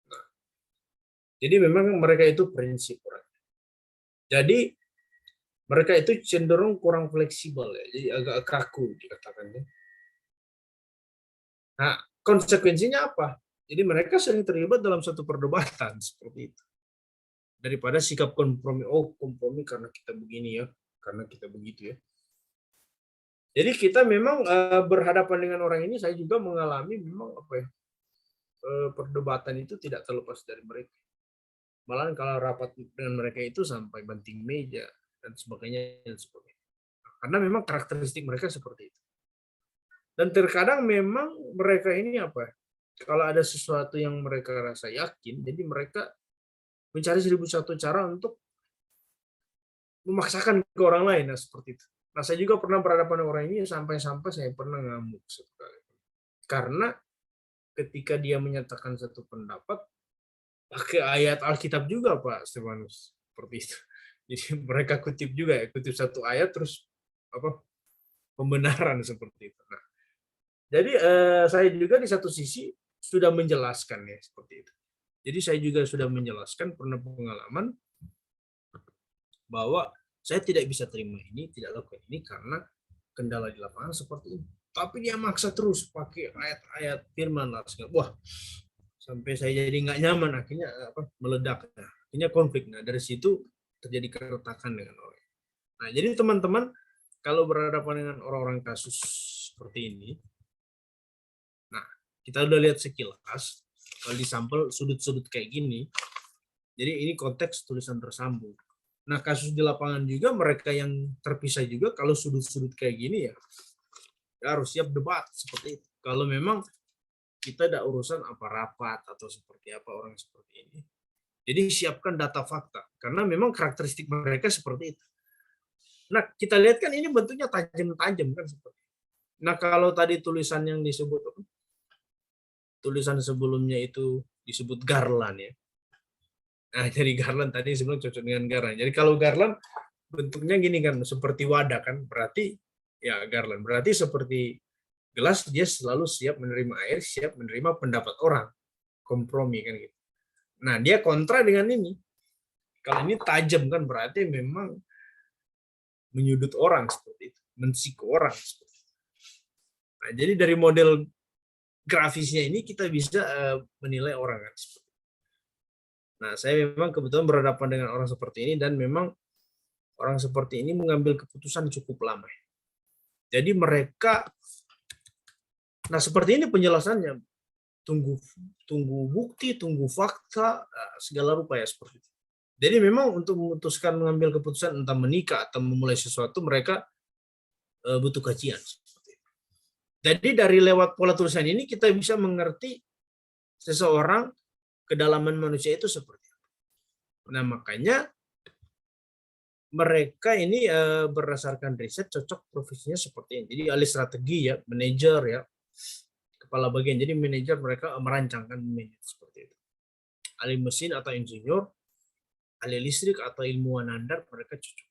Nah, jadi memang mereka itu prinsip orang. Jadi mereka itu cenderung kurang fleksibel ya, jadi agak kaku dikatakannya. Nah, konsekuensinya apa? Jadi mereka sering terlibat dalam satu perdebatan seperti itu. Daripada sikap kompromi, oh kompromi karena kita begini ya, karena kita begitu ya. Jadi kita memang berhadapan dengan orang ini, saya juga mengalami memang apa ya, perdebatan itu tidak terlepas dari mereka. Malahan kalau rapat dengan mereka itu sampai banting meja dan sebagainya dan sebagainya. Karena memang karakteristik mereka seperti itu. Dan terkadang memang mereka ini apa? Kalau ada sesuatu yang mereka rasa yakin, jadi mereka mencari 1001 cara untuk memaksakan ke orang lain, nah seperti itu. Nah, saya juga pernah berhadapan dengan orang ini sampai-sampai saya pernah ngamuk sekali. Karena ketika dia menyatakan satu pendapat, pakai ayat Alkitab juga Pak Stefanus, seperti itu. Jadi mereka kutip juga ya, kutip satu ayat terus apa pembenaran seperti itu. Nah, jadi saya juga di satu sisi sudah menjelaskan ya seperti itu. Jadi saya juga sudah menjelaskan pernah pengalaman bahwa saya tidak bisa terima ini, tidak lakukan ini karena kendala di lapangan seperti ini. Tapi dia maksa terus pakai ayat-ayat firman lah. Wah, sampai saya jadi nggak nyaman, akhirnya meledak. Akhirnya konflik. Nah, dari situ terjadi keretakan dengan orang. Nah, jadi teman-teman, kalau berhadapan dengan orang-orang kasus seperti ini, nah, kita udah lihat sekilas, kalau di sampel sudut-sudut kayak gini, jadi ini konteks tulisan tersambung. Nah, kasus di lapangan juga mereka yang terpisah juga kalau sudut-sudut kayak gini ya harus siap debat seperti itu. Kalau memang kita ada urusan apa rapat atau seperti apa orang seperti ini. Jadi siapkan data fakta karena memang karakteristik mereka seperti itu. Nah, kita lihat kan ini bentuknya tajam-tajam kan seperti itu. Nah, kalau tadi tulisan yang disebut tulisan sebelumnya itu disebut Garland ya. Nah, jadi Garland tadi sebelum cocok dengan Garland. Jadi kalau Garland bentuknya gini kan, seperti wadah kan, berarti ya Garland. Berarti seperti gelas, dia selalu siap menerima air, siap menerima pendapat orang. Kompromi kan gitu. Nah, dia kontra dengan ini. Kalau ini tajam kan, berarti memang menyudut orang seperti itu. Mensiku orang seperti itu. Nah, jadi dari model grafisnya ini kita bisa menilai orang kan seperti itu. Nah, saya memang kebetulan berhadapan dengan orang seperti ini dan memang orang seperti ini mengambil keputusan cukup lama. Jadi mereka, nah seperti ini penjelasannya, tunggu bukti, tunggu fakta, segala rupa ya seperti itu. Jadi memang untuk memutuskan mengambil keputusan entah menikah atau memulai sesuatu mereka butuh kajian. Jadi dari lewat pola tulisan ini kita bisa mengerti seseorang kedalaman manusia itu seperti apa. Nah, makanya mereka ini berdasarkan riset cocok profesinya seperti ini. Jadi ahli strategi ya, manajer ya, kepala bagian. Jadi manajer mereka merancangkan manajer seperti itu. Ahli mesin atau insinyur, ahli listrik atau ilmuwan andar mereka cocok.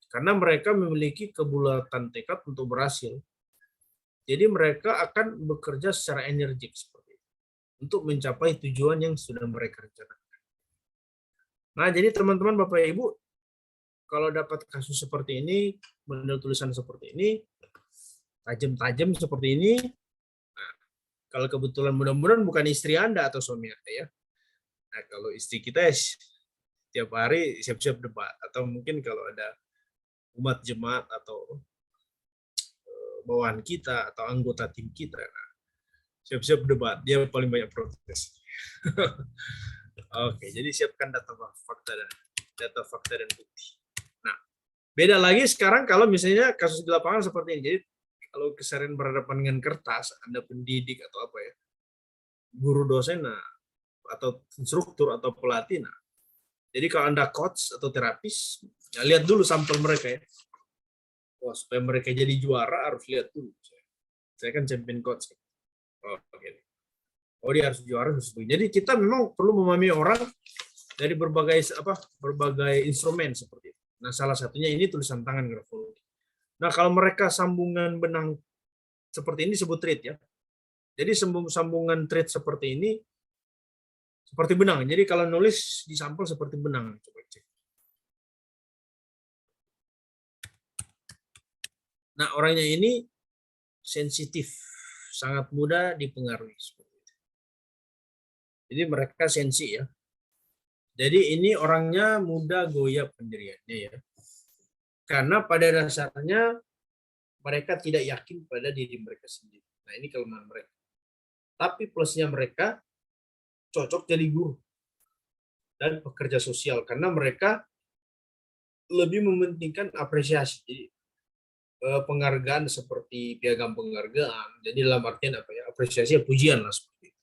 Karena mereka memiliki kebulatan tekad untuk berhasil. Jadi mereka akan bekerja secara energik seperti itu untuk mencapai tujuan yang sudah mereka rencanakan. Nah, jadi teman-teman Bapak Ibu, kalau dapat kasus seperti ini, model tulisan seperti ini, tajam-tajam seperti ini, nah, kalau kebetulan mudah-mudahan bukan istri Anda atau suami Anda ya. Nah, kalau istri kita tiap hari siap-siap debat, atau mungkin kalau ada umat jemaat atau bawahan kita atau anggota tim kita, nah, siap-siap debat, dia paling banyak protes. Oke, jadi siapkan data fakta dan bukti. Nah, beda lagi sekarang kalau misalnya kasus di lapangan seperti ini. Jadi kalau keseharian berhadapan dengan kertas, Anda pendidik atau apa ya, guru dosen, nah, atau instruktur atau pelatih, nah. Jadi kalau Anda coach atau terapis, ya lihat dulu sampel mereka ya. Wah, supaya mereka jadi juara harus lihat dulu. Saya kan champion coach. Oh, okay. Oh, dia harus juara. Jadi kita memang perlu memahami orang dari berbagai instrumen seperti itu. Nah, salah satunya ini tulisan tangan grafologi. Nah, kalau mereka sambungan benang seperti ini disebut thread ya. Jadi sambungan thread seperti ini seperti benang. Jadi kalau nulis di sampel seperti benang. Coba cek. Nah, orangnya ini sensitif, sangat mudah dipengaruhi. Jadi mereka sensi ya. Jadi ini orangnya mudah goyah pendiriannya ya. Karena pada dasarnya mereka tidak yakin pada diri mereka sendiri. Nah, ini kelemahan mereka. Tapi plusnya mereka cocok jadi guru dan pekerja sosial karena mereka lebih mementingkan apresiasi. Jadi penghargaan seperti piagam penghargaan. Jadi dalam artian apa ya? Apresiasi ya, pujian lah seperti itu.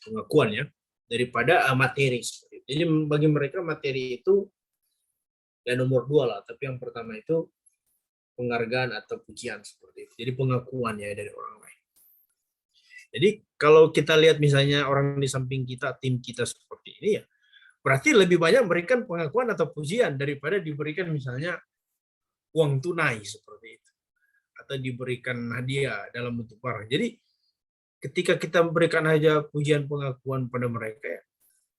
Pengakuan ya, daripada materi seperti itu. Jadi bagi mereka materi itu ya nomor 2 lah, tapi yang pertama itu penghargaan atau pujian seperti itu. Jadi pengakuan ya dari orang lain. Jadi kalau kita lihat misalnya orang di samping kita, tim kita seperti ini ya, berarti lebih banyak memberikan pengakuan atau pujian daripada diberikan misalnya uang tunai seperti itu. Atau diberikan hadiah dalam bentuk barang. Jadi ketika kita memberikan aja pujian pengakuan pada mereka, ya,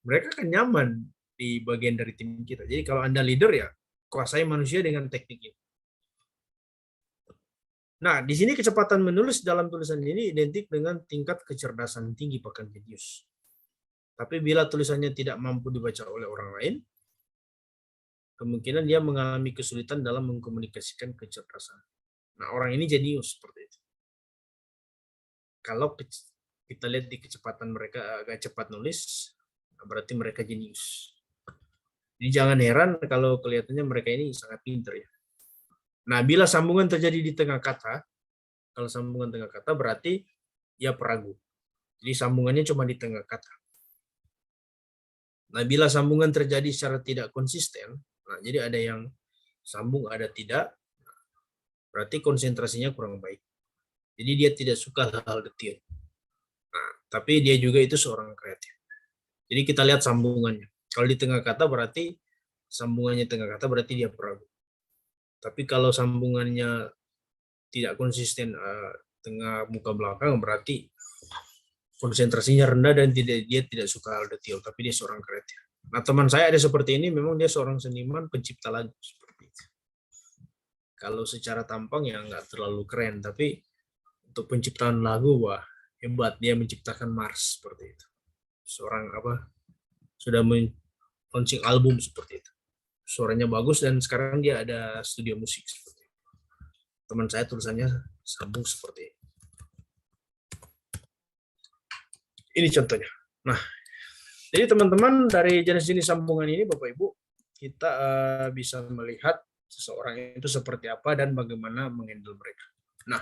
mereka akan nyaman di bagian dari tim kita. Jadi kalau Anda leader ya, kuasai manusia dengan teknik ini. Nah, di sini kecepatan menulis dalam tulisan ini identik dengan tingkat kecerdasan tinggi bahkan jenius. Tapi bila tulisannya tidak mampu dibaca oleh orang lain, kemungkinan dia mengalami kesulitan dalam mengkomunikasikan kecerdasan. Nah, orang ini jenius seperti itu. Kalau kita lihat di kecepatan mereka agak cepat nulis, berarti mereka jenius. Jadi jangan heran kalau kelihatannya mereka ini sangat pintar ya. Nah, bila sambungan terjadi di tengah kata, kalau sambungan tengah kata berarti ia peragu. Jadi sambungannya cuma di tengah kata. Nah, bila sambungan terjadi secara tidak konsisten, nah, jadi ada yang sambung, ada tidak, berarti konsentrasinya kurang baik. Jadi dia tidak suka hal-hal detail. Nah, tapi dia juga itu seorang kreatif. Jadi kita lihat sambungannya. Kalau di tengah kata berarti sambungannya tengah kata berarti dia peragu. Tapi kalau sambungannya tidak konsisten tengah muka belakang berarti konsentrasinya rendah dan dia tidak suka hal detail, tapi dia seorang kreatif. Nah, teman saya ada seperti ini, memang dia seorang seniman pencipta lagu seperti itu. Kalau secara tampang ya nggak terlalu keren, tapi untuk penciptaan lagu wah hebat, dia menciptakan Mars seperti itu. Seorang sudah launching album seperti itu. Suaranya bagus dan sekarang dia ada studio musik seperti itu. Teman saya tulisannya sambung seperti ini. Ini contohnya. Nah, jadi teman-teman dari jenis-jenis sambungan ini Bapak Ibu, kita bisa melihat seseorang itu seperti apa dan bagaimana menghandle mereka. Nah,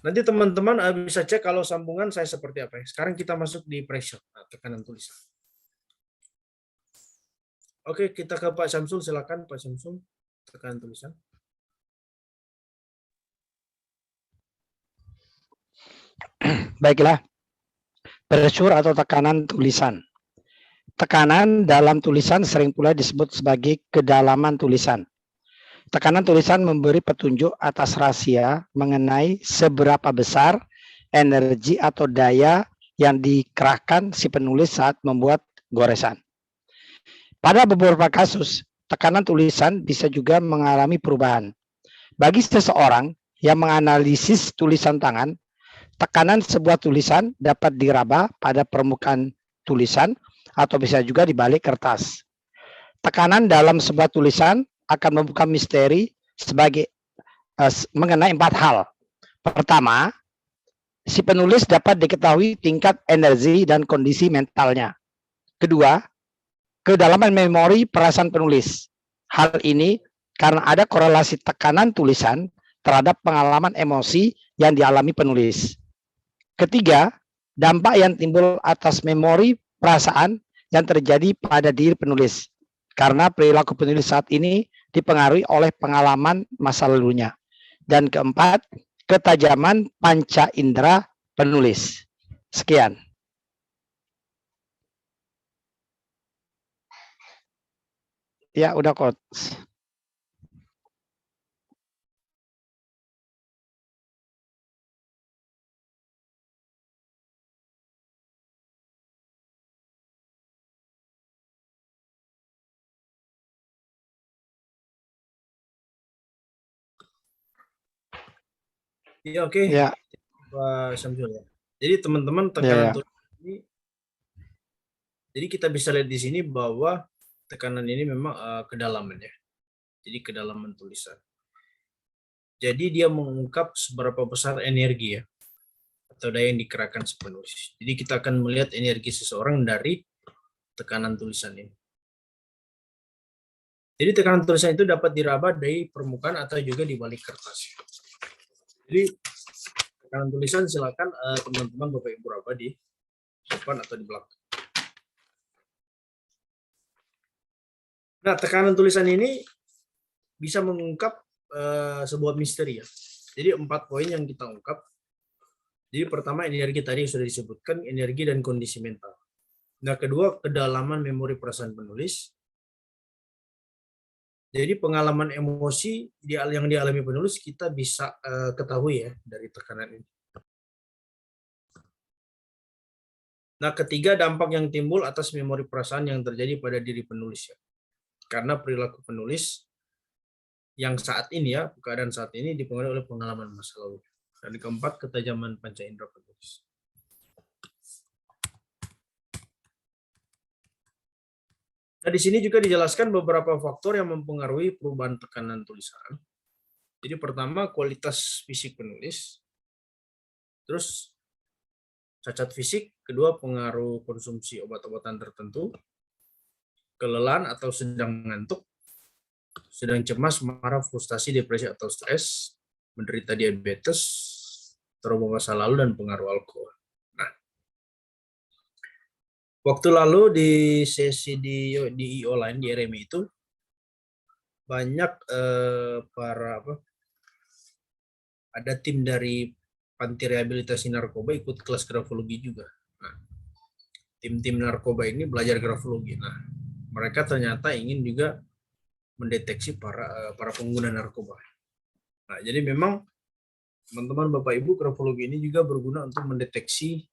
nanti teman-teman bisa cek kalau sambungan saya seperti apa. Sekarang kita masuk di pressure, tekanan tulisan. Oke, kita ke Pak Syamsul, silakan Pak Syamsul, tekanan tulisan. Baiklah, pressure atau tekanan tulisan. Tekanan dalam tulisan sering pula disebut sebagai kedalaman tulisan. Tekanan tulisan memberi petunjuk atas rahasia mengenai seberapa besar energi atau daya yang dikerahkan si penulis saat membuat goresan. Pada beberapa kasus, tekanan tulisan bisa juga mengalami perubahan. Bagi seseorang yang menganalisis tulisan tangan, tekanan sebuah tulisan dapat diraba pada permukaan tulisan atau bisa juga di balik kertas. Tekanan dalam sebuah tulisan akan membuka misteri sebagai mengenai 4 hal. Pertama, si penulis dapat diketahui tingkat energi dan kondisi mentalnya. Kedua, kedalaman memori perasaan penulis. Hal ini karena ada korelasi tekanan tulisan terhadap pengalaman emosi yang dialami penulis. Ketiga, dampak yang timbul atas memori perasaan yang terjadi pada diri penulis. Karena perilaku penulis saat ini dipengaruhi oleh pengalaman masa lalunya. Dan keempat, ketajaman panca indera penulis. Sekian. Ya, udah Coach. Ya, oke. Ya. Pak Syamsul ya. Jadi teman-teman tekanan tulisan ini, jadi kita bisa lihat di sini bahwa tekanan ini memang kedalaman ya. Jadi kedalaman tulisan. Jadi dia mengungkap seberapa besar energi ya, atau daya yang dikerahkan si penulis. Jadi kita akan melihat energi seseorang dari tekanan tulisan ini. Jadi tekanan tulisan itu dapat diraba dari permukaan atau juga di balik kertas. Jadi tekanan tulisan silakan teman-teman Bapak Ibu raba di depan atau di belakang. Nah, tekanan tulisan ini bisa mengungkap sebuah misteri ya. Jadi 4 poin yang kita ungkap. Jadi pertama energi tadi sudah disebutkan, energi dan kondisi mental. Nah, kedua kedalaman memori perasaan penulis. Jadi pengalaman emosi yang dialami penulis kita bisa ketahui ya dari tekanan ini. Nah, ketiga dampak yang timbul atas memori perasaan yang terjadi pada diri penulis ya. Karena perilaku penulis yang saat ini ya, keadaan saat ini dipengaruhi oleh pengalaman masa lalu. Dan keempat, ketajaman panca indera penulis. Nah, di sini juga dijelaskan beberapa faktor yang mempengaruhi perubahan tekanan tulisan. Jadi pertama, kualitas fisik penulis. Terus, cacat fisik. Kedua, pengaruh konsumsi obat-obatan tertentu. Kelelahan atau sedang ngantuk. Sedang cemas, marah, frustasi, depresi atau stres, menderita diabetes, trauma masa lalu, dan pengaruh alkohol. Nah, waktu lalu di sesi di IO lain, di RMI itu, banyak ada tim dari Panti Rehabilitasi Narkoba ikut kelas grafologi juga. Nah, tim-tim narkoba ini belajar grafologi. Nah, mereka ternyata ingin juga mendeteksi para pengguna narkoba. Nah, jadi memang teman-teman Bapak Ibu, grafologi ini juga berguna untuk mendeteksi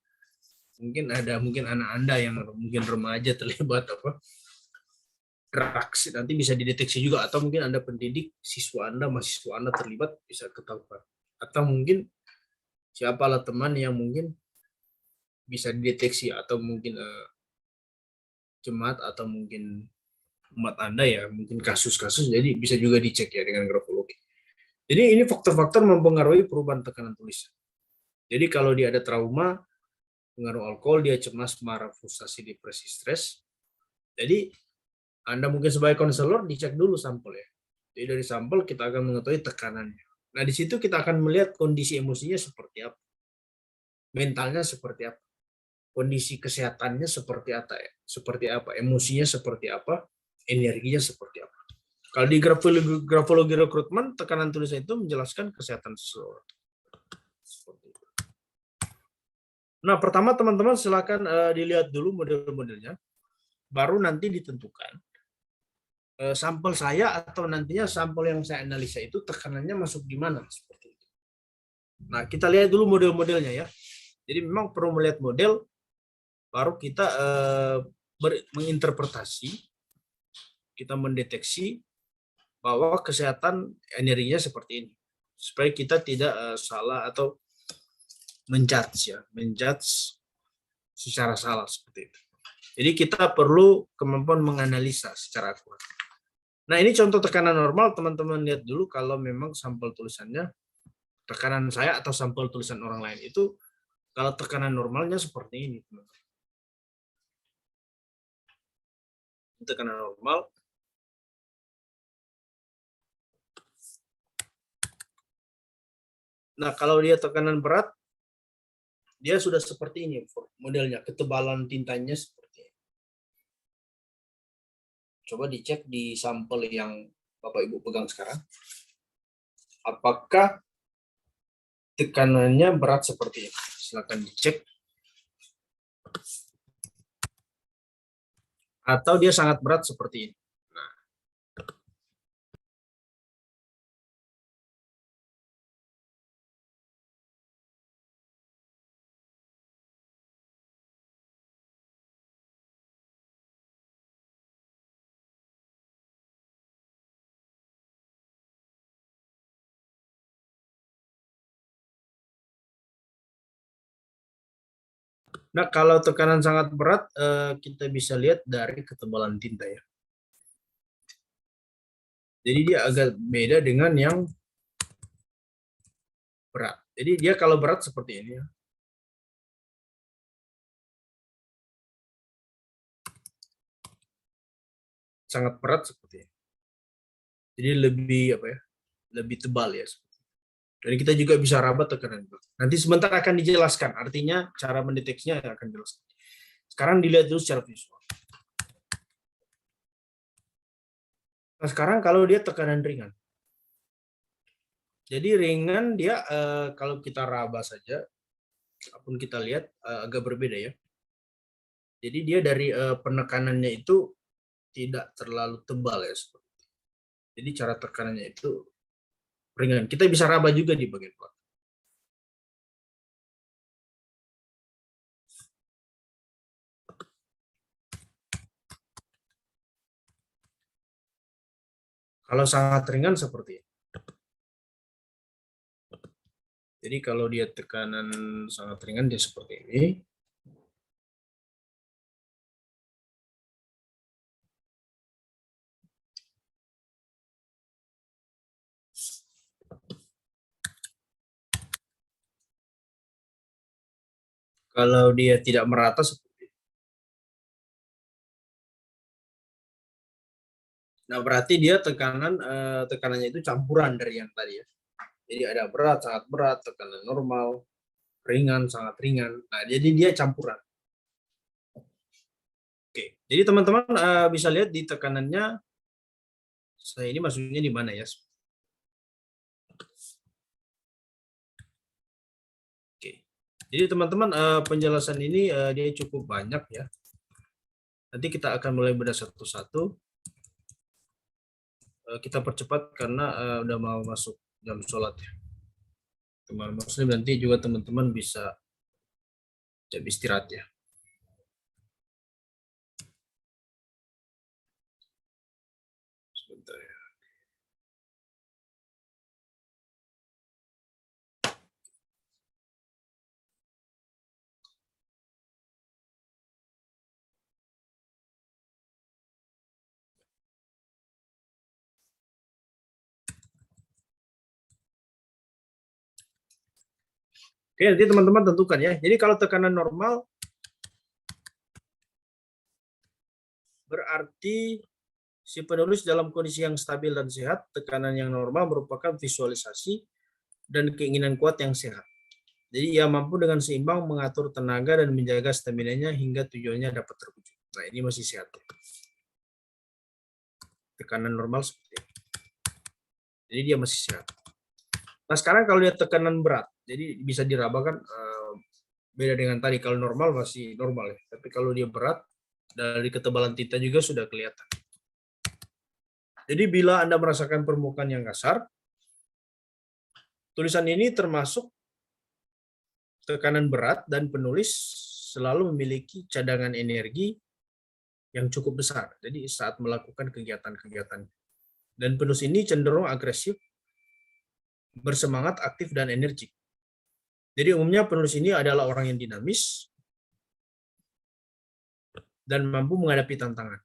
mungkin anak Anda yang mungkin remaja terlibat drugs, nanti bisa dideteksi juga, atau mungkin Anda pendidik, mahasiswa Anda terlibat, bisa ketahuan. Atau mungkin siapalah teman yang mungkin bisa dideteksi, atau mungkin jemaat atau mungkin umat Anda ya, mungkin kasus-kasus, jadi bisa juga dicek ya dengan grafologi. Jadi ini faktor-faktor mempengaruhi perubahan tekanan tulisan. Jadi kalau dia ada trauma, pengaruh alkohol, dia cemas, marah, frustasi, depresi, stres. Jadi Anda mungkin sebagai konselor dicek dulu sampel ya. Jadi dari sampel kita akan mengetahui tekanannya. Nah, di situ kita akan melihat kondisi emosinya seperti apa. Mentalnya seperti apa. Kondisi kesehatannya seperti apa, emosinya seperti apa, energinya seperti apa. Kalau di grafologi rekrutmen, tekanan tulisan itu menjelaskan kesehatan seseorang. Seperti itu. Nah, pertama teman-teman silakan dilihat dulu model-modelnya, baru nanti ditentukan sampel saya atau nantinya sampel yang saya analisa itu tekanannya masuk di mana, seperti itu. Nah, kita lihat dulu model-modelnya ya. Jadi memang perlu melihat model, baru kita menginterpretasi, kita mendeteksi bahwa kesehatan energinya seperti ini, supaya kita tidak salah atau menjudge secara salah seperti itu. Jadi kita perlu kemampuan menganalisa secara akurat. Nah, ini contoh tekanan normal, teman-teman lihat dulu kalau memang sampel tulisannya tekanan saya atau sampel tulisan orang lain itu, kalau tekanan normalnya seperti ini, teman-teman. Tekanan normal. Nah, kalau dia tekanan berat, dia sudah seperti ini modelnya, ketebalan tintanya seperti ini. Coba dicek di sampel yang Bapak Ibu pegang sekarang. Apakah tekanannya berat seperti ini? Silakan dicek. Atau dia sangat berat seperti ini. Nah, kalau tekanan sangat berat, kita bisa lihat dari ketebalan tinta ya. Jadi dia agak beda dengan yang berat. Jadi dia kalau berat seperti ini ya. Sangat berat seperti ini. Jadi lebih apa ya? Lebih tebal ya. Dan kita juga bisa raba tekanan. Nanti sebentar akan dijelaskan. Artinya cara mendeteksinya akan dijelaskan. Sekarang dilihat dulu secara visual. Nah, sekarang kalau dia tekanan ringan. Jadi ringan dia kalau kita raba saja, apapun kita lihat agak berbeda ya. Jadi dia dari penekanannya itu tidak terlalu tebal ya. Jadi cara tekanannya itu ringan. Kita bisa raba juga di bagian belakang. Kalau sangat ringan seperti ini. Jadi kalau dia tekanan sangat ringan dia seperti ini. Kalau dia tidak merata seperti ini. Nah, berarti dia tekanannya itu campuran dari yang tadi ya. Jadi ada berat, sangat berat, tekanan normal, ringan, sangat ringan. Nah, jadi dia campuran. Oke, jadi teman-teman bisa lihat di tekanannya, saya ini maksudnya di mana ya? Oke, jadi teman-teman penjelasan ini dia cukup banyak ya. Nanti kita akan mulai bedah satu-satu. Kita percepat karena udah mau masuk jam sholat ya. Teman muslim nanti juga teman-teman bisa istirahat ya. Sebentar ya. Oke, nanti teman-teman tentukan ya. Jadi kalau tekanan normal berarti si penulis dalam kondisi yang stabil dan sehat. Tekanan yang normal merupakan visualisasi dan keinginan kuat yang sehat. Jadi ia mampu dengan seimbang mengatur tenaga dan menjaga stamina-nya hingga tujuannya dapat terwujud. Nah, ini masih sehat. Tekanan normal seperti ini. Jadi dia masih sehat. Nah, sekarang kalau dia tekanan berat, jadi bisa dirabakan Beda dengan tadi, kalau normal masih normal ya. Tapi kalau dia berat, dari ketebalan tinta juga sudah kelihatan. Jadi bila Anda merasakan permukaan yang kasar, tulisan ini termasuk tekanan berat dan penulis selalu memiliki cadangan energi yang cukup besar. Jadi saat melakukan kegiatan-kegiatan. Dan penulis ini cenderung agresif, bersemangat, aktif, dan energik. Jadi umumnya penulis ini adalah orang yang dinamis dan mampu menghadapi tantangan.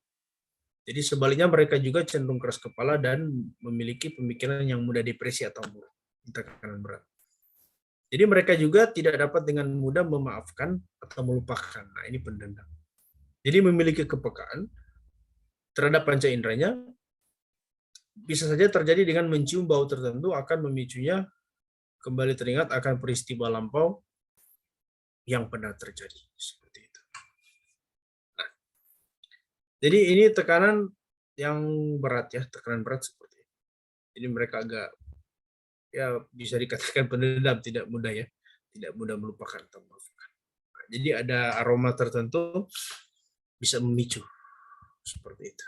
Jadi sebaliknya mereka juga cenderung keras kepala dan memiliki pemikiran yang mudah depresi atau buruk, tekanan berat. Jadi mereka juga tidak dapat dengan mudah memaafkan atau melupakan. Nah, ini pendendam. Jadi memiliki kepekaan terhadap panca inderanya bisa saja terjadi dengan mencium bau tertentu akan memicunya kembali teringat akan peristiwa lampau yang pernah terjadi. Seperti itu. Nah, jadi ini tekanan yang berat ya, tekanan berat seperti ini. Jadi mereka agak ya bisa dikatakan pendendam, tidak mudah ya, tidak mudah melupakan atau memaafkan. Nah, jadi ada aroma tertentu bisa memicu seperti itu.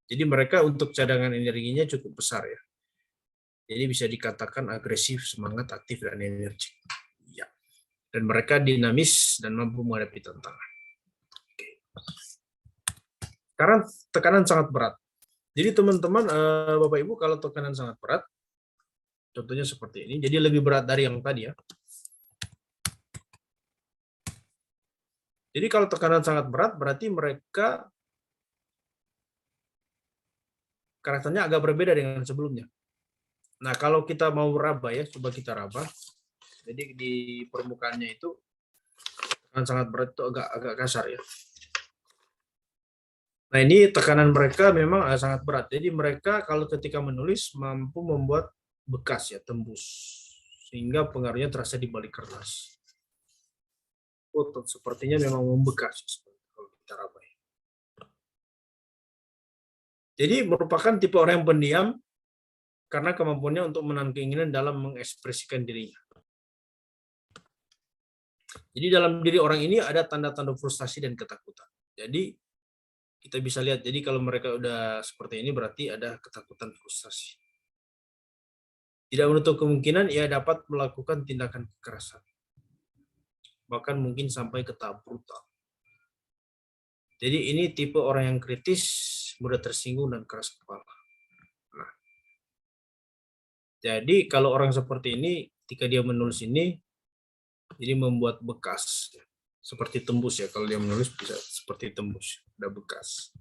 Jadi mereka untuk cadangan energinya cukup besar ya. Jadi bisa dikatakan agresif, semangat, aktif, dan energik. Ya. Dan mereka dinamis dan mampu menghadapi tantangan. Oke. Sekarang tekanan sangat berat. Jadi teman-teman, Bapak Ibu, kalau tekanan sangat berat, contohnya seperti ini, jadi lebih berat dari yang tadi ya. Jadi kalau tekanan sangat berat, berarti mereka karakternya agak berbeda dengan sebelumnya. Nah, kalau kita mau raba ya, coba kita raba. Jadi di permukaannya itu tekanan sangat berat itu agak kasar ya. Nah, ini tekanan mereka memang sangat berat. Jadi mereka kalau ketika menulis mampu membuat bekas ya, tembus. Sehingga pengaruhnya terasa di balik kertas. Oh, sepertinya memang membekas kalau kita raba. Jadi merupakan tipe orang yang pendiam karena kemampuannya untuk menahan keinginan dalam mengekspresikan dirinya. Jadi dalam diri orang ini ada tanda-tanda frustasi dan ketakutan. Jadi kita bisa lihat, jadi kalau mereka udah seperti ini berarti ada ketakutan, frustasi. Tidak menutup kemungkinan ia dapat melakukan tindakan kekerasan. Bahkan mungkin sampai ke tahap brutal. Jadi ini tipe orang yang kritis, mudah tersinggung dan keras kepala. Nah, jadi kalau orang seperti ini, ketika dia menulis ini, jadi membuat bekas. Seperti tembus ya, kalau dia menulis bisa seperti tembus, ada bekas.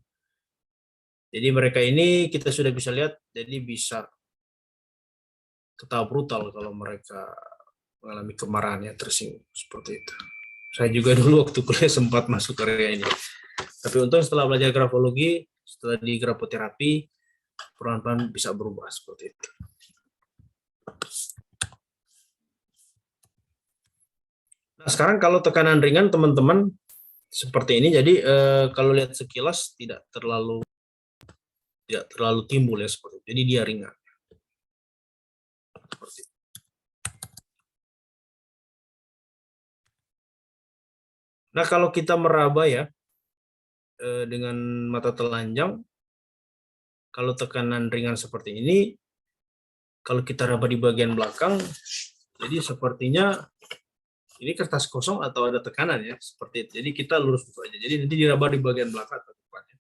Jadi mereka ini kita sudah bisa lihat, jadi bisa ketawa brutal kalau mereka mengalami kemarahan ya, tersinggung, seperti itu. Saya juga dulu waktu kuliah sempat masuk area ini. Tapi untung setelah belajar grafologi, setelah di grafoterapi, pelan-pelan bisa berubah seperti itu. Nah, sekarang kalau tekanan ringan teman-teman seperti ini, jadi kalau lihat sekilas tidak terlalu timbul ya seperti itu. Jadi dia ringan. Seperti itu. Nah, kalau kita meraba ya dengan mata telanjang, kalau tekanan ringan seperti ini, kalau kita raba di bagian belakang, jadi sepertinya ini kertas kosong atau ada tekanan ya, seperti itu. Jadi kita lurus dulu aja. Jadi nanti diraba di bagian belakang atau depannya.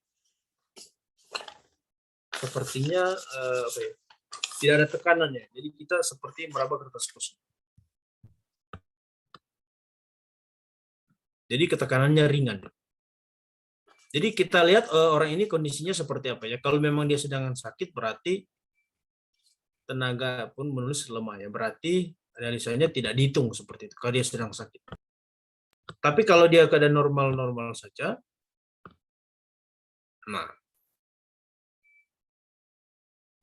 Sepertinya tidak ada tekanannya. Jadi kita seperti meraba kertas kosong. Jadi ketekanannya ringan. Jadi kita lihat orang ini kondisinya seperti apa ya. Kalau memang dia sedang sakit berarti tenaga pun menulis lemah ya. Berarti analisanya tidak dihitung seperti itu kalau dia sedang sakit. Tapi kalau dia keadaan normal-normal saja, nah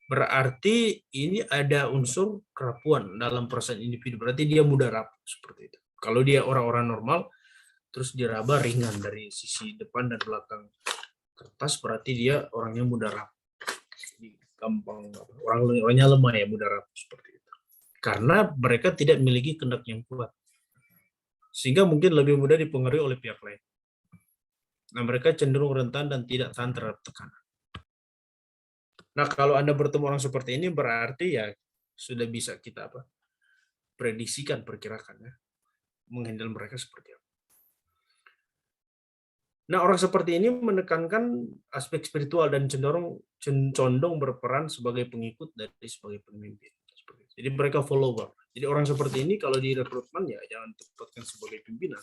berarti ini ada unsur kerapuan dalam perasaan individu. Berarti dia mudah rapuh seperti itu. Kalau dia orang-orang normal, terus diraba ringan dari sisi depan dan belakang kertas, berarti dia orangnya mudah rapuh. Jadi gampang, orangnya lemah ya, mudah rapuh seperti itu. Karena mereka tidak memiliki kehendak yang kuat. sehingga mungkin lebih mudah dipengaruhi oleh pihak lain. Nah, mereka cenderung rentan dan tidak tahan terhadap tekanan. Nah, kalau Anda bertemu orang seperti ini, berarti ya sudah bisa kita prediksikan, perkirakan ya, menghandle mereka seperti apa. Nah, orang seperti ini menekankan aspek spiritual dan condong berperan sebagai pengikut dari sebagai pemimpin. Jadi mereka follower. Jadi orang seperti ini kalau di rekrutmen ya jangan tempatkan sebagai pimpinan.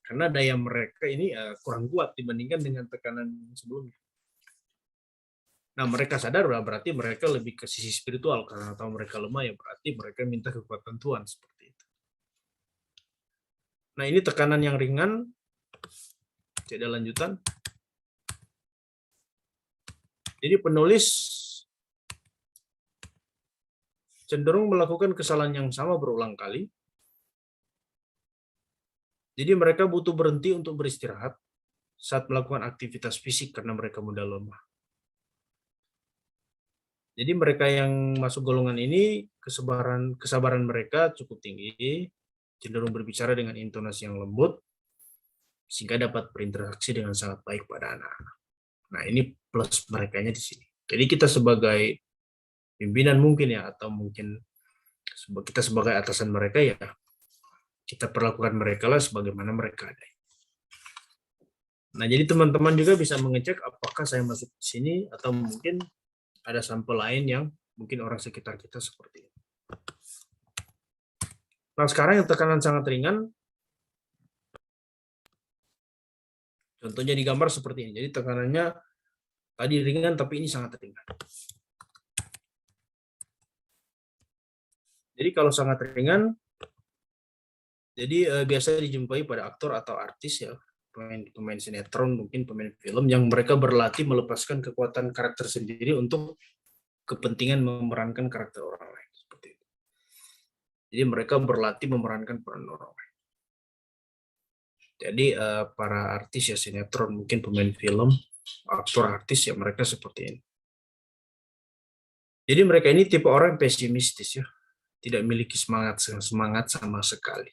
Karena daya mereka ini kurang kuat dibandingkan dengan tekanan sebelumnya. Nah, mereka sadar berarti mereka lebih ke sisi spiritual, karena tahu mereka lemah ya berarti mereka minta kekuatan Tuhan seperti itu. Nah, ini tekanan yang ringan. Tidak lanjutan. Jadi penulis cenderung melakukan kesalahan yang sama berulang kali. Jadi mereka butuh berhenti untuk beristirahat saat melakukan aktivitas fisik karena mereka mudah lemah. Jadi mereka yang masuk golongan ini kesabaran mereka cukup tinggi, cenderung berbicara dengan intonasi yang lembut, sehingga dapat berinteraksi dengan sangat baik pada anak-anak. Nah, ini plus merekanya di sini. Jadi kita sebagai pimpinan mungkin ya, atau mungkin kita sebagai atasan mereka ya, kita perlakukan mereka lah sebagaimana mereka ada. Nah, jadi teman-teman juga bisa mengecek apakah saya masuk di sini atau mungkin ada sampel lain yang mungkin orang sekitar kita seperti itu. Nah, sekarang yang tekanan sangat ringan, contohnya di gambar seperti ini. Jadi tekanannya tadi ringan, tapi ini sangat ringan. Jadi kalau sangat ringan, jadi biasa dijumpai pada aktor atau artis ya, pemain sinetron, mungkin pemain film, yang mereka berlatih melepaskan kekuatan karakter sendiri untuk kepentingan memerankan karakter orang lain. Seperti itu. Jadi mereka berlatih memerankan peran orang lain. Jadi para artis ya, sinetron, mungkin pemain film, aktor artis ya, mereka seperti ini. Jadi mereka ini tipe orang pesimistis ya, tidak memiliki semangat sama sekali.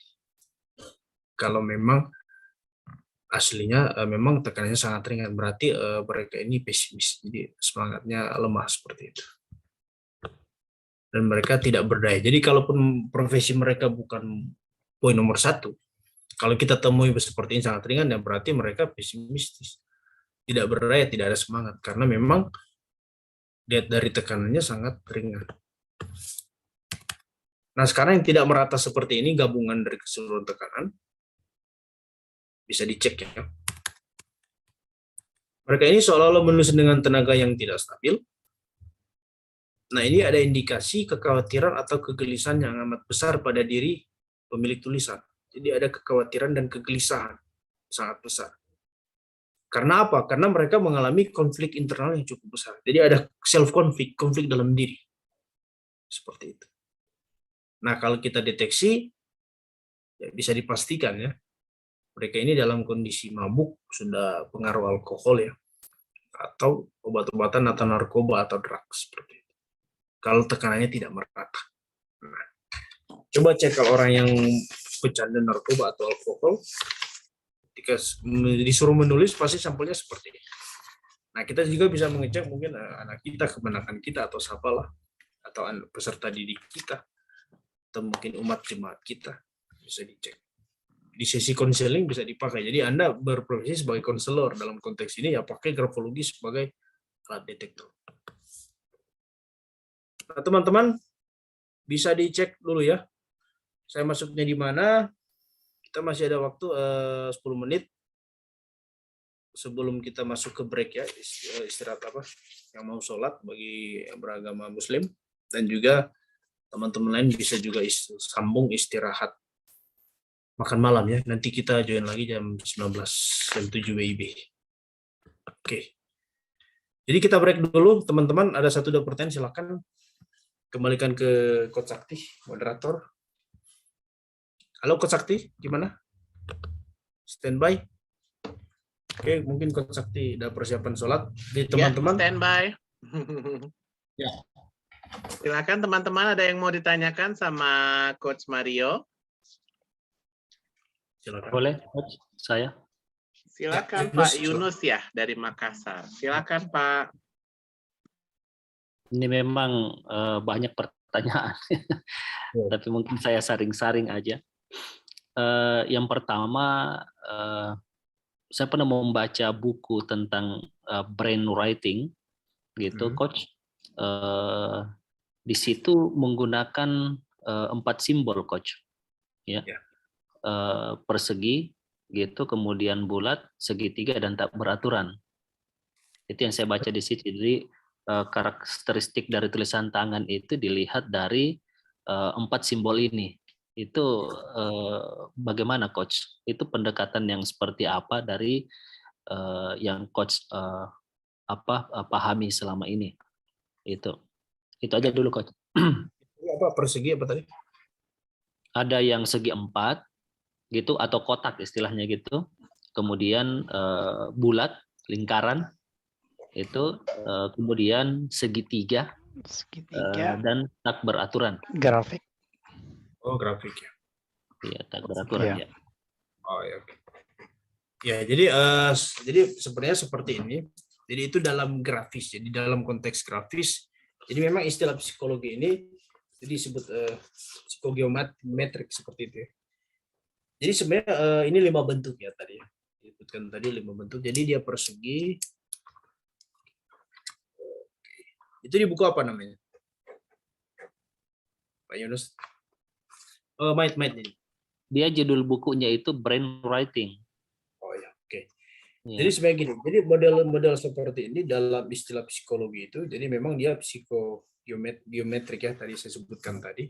Kalau memang aslinya memang tekanannya sangat ringan, berarti mereka ini pesimis, jadi semangatnya lemah seperti itu. Dan mereka tidak berdaya. Jadi kalaupun profesi mereka bukan poin nomor 1, kalau kita temui seperti ini sangat ringan, ya berarti mereka pesimistis, tidak berdaya, tidak ada semangat, karena memang lihat dari tekanannya sangat ringan. Nah, sekarang yang tidak merata seperti ini, gabungan dari keseluruhan tekanan, bisa dicek ya. Mereka ini seolah-olah menulis dengan tenaga yang tidak stabil. Nah, ini ada indikasi kekhawatiran atau kegelisahan yang amat besar pada diri pemilik tulisan. Jadi ada kekhawatiran dan kegelisahan sangat besar. Karena apa? Karena mereka mengalami konflik internal yang cukup besar. Jadi ada self-konflik, konflik dalam diri. Seperti itu. Nah, kalau kita deteksi, ya bisa dipastikan ya, mereka ini dalam kondisi mabuk, sudah pengaruh alkohol ya, atau obat-obatan atau narkoba atau drugs seperti itu. Kalau tekanannya tidak merata. Nah, coba cek kalau orang yang pecandu narkoba atau alkohol, ketika disuruh menulis pasti sampelnya seperti ini. Nah, kita juga bisa mengecek mungkin anak kita, keponakan kita, atau siapalah, atau peserta didik kita, atau mungkin umat jemaat kita, bisa dicek. Di sesi konseling bisa dipakai. Jadi Anda berprofesi sebagai konselor dalam konteks ini, ya pakai grafologi sebagai alat detektor. Nah, teman-teman bisa dicek dulu ya, saya masuknya di mana. Kita masih ada waktu 10 menit sebelum kita masuk ke break ya, istirahat yang mau sholat bagi yang beragama muslim, dan juga teman-teman lain bisa juga sambung istirahat makan malam ya. Nanti kita join lagi jam 19, jam 7 WIB. Oke. Jadi kita break dulu teman-teman, ada 1-2 pertanyaan silakan. Kembalikan ke Coach Sakti, moderator. Halo Coach Sakti, gimana? Standby. Oke, mungkin Coach Sakti udah persiapan sholat. Di teman-teman. Ya, standby. Ya. Silakan teman-teman, ada yang mau ditanyakan sama Coach Mario? Silakan. Boleh, Coach? Saya. Silakan Ya, Pak Yunus. Yunus ya dari Makassar. Silakan Pak. Ini memang banyak pertanyaan, tapi mungkin saya saring-saring aja. Yang pertama, saya pernah membaca buku tentang brain writing, gitu, Coach. Di situ menggunakan 4 simbol, Coach. Ya. Ya. Persegi, gitu, kemudian bulat, segitiga, dan tak beraturan. Itu yang saya baca di situ. Jadi karakteristik dari tulisan tangan itu dilihat dari 4 simbol ini. Itu bagaimana, Coach? Itu pendekatan yang seperti apa dari yang Coach pahami selama ini? Itu aja dulu, Coach. Ini apa, persegi apa tadi? Ada yang segi 4 gitu, atau kotak istilahnya gitu. Kemudian bulat, lingkaran itu, kemudian segitiga, dan tak beraturan. Grafik. Oh, grafik ya. Iya, tak beraturan Iya. ya. Oh ya, oke. Ya, jadi sebenarnya seperti ini. Jadi itu dalam grafis. Jadi dalam konteks grafis. Jadi memang istilah psikologi ini jadi disebut psikogeometrik seperti itu ya. Jadi sebenarnya ini 5 bentuk ya tadi ya. Disebutkan tadi 5 bentuk. Jadi dia persegi. Itu di buku apa namanya? Pak Yunus. Oh, Might ini. Dia judul bukunya itu Brain Writing. Oh ya, oke. Ya. Jadi sebenarnya gini, jadi model-model seperti ini dalam istilah psikologi itu, jadi memang dia psikogeometrik ya, tadi saya sebutkan tadi.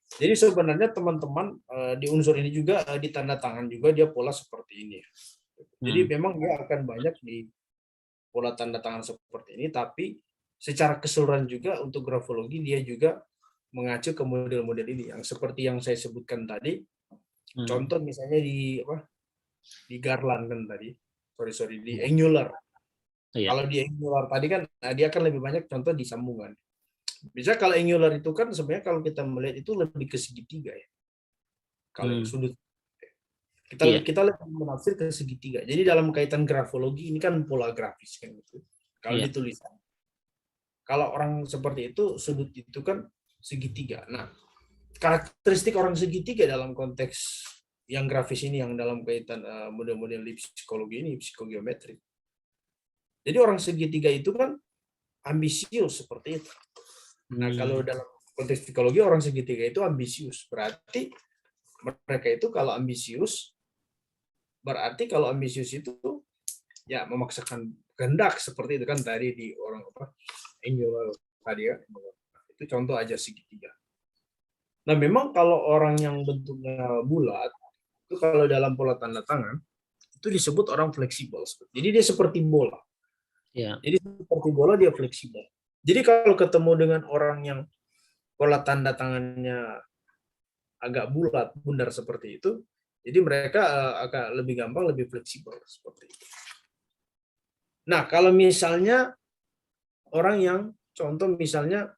Jadi sebenarnya teman-teman di unsur ini juga di tanda tangan juga dia pola seperti ini. Jadi memang dia akan banyak di pola tanda tangan seperti ini, tapi secara keseluruhan juga untuk grafologi dia juga mengacu ke model-model ini yang seperti yang saya sebutkan tadi. Contoh misalnya di Garland kan tadi, di angular. Iya. Kalau di angular tadi kan dia akan lebih banyak contoh di sambungan. Bisa kalau angular itu kan sebenarnya kalau kita melihat itu lebih ke segitiga ya. Kalau sudut kita lebih menafsir ke segitiga. Jadi dalam kaitan grafologi ini kan pola grafis kan gitu. Kalau ditulisan. Kalau orang seperti itu sudut itu kan segitiga. Nah, karakteristik orang segitiga dalam konteks yang grafis ini yang dalam kaitan model-model di psikologi ini psikogeometri. Jadi orang segitiga itu kan ambisius seperti itu. Nah, kalau dalam konteks psikologi orang segitiga itu ambisius. Berarti mereka itu kalau ambisius itu ya memaksakan kehendak seperti itu kan tadi di orang angular tadi ya. Itu contoh aja segitiga. Nah, memang kalau orang yang bentuknya bulat itu kalau dalam pola tanda tangan itu disebut orang fleksibel. Jadi dia seperti bola. Ya. Jadi seperti bola dia fleksibel. Jadi kalau ketemu dengan orang yang pola tanda tangannya agak bulat, bundar seperti itu, jadi mereka agak lebih gampang, lebih fleksibel seperti itu. Nah, kalau misalnya orang yang contoh misalnya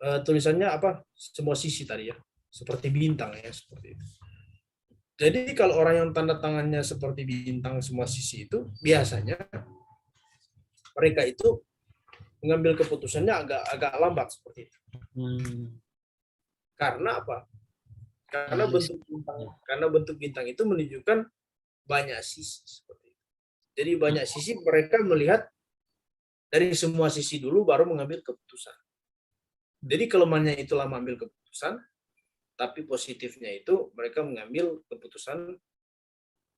tulisannya semua sisi tadi ya, seperti bintang ya, seperti itu. Jadi kalau orang yang tanda tangannya seperti bintang semua sisi itu biasanya mereka itu mengambil keputusannya agak lambat seperti itu. Karena apa? Karena bentuk bintang itu menunjukkan banyak sisi seperti itu. Jadi banyak sisi mereka melihat dari semua sisi dulu baru mengambil keputusan. Jadi kelemahannya itu lama ambil keputusan, tapi positifnya itu mereka mengambil keputusan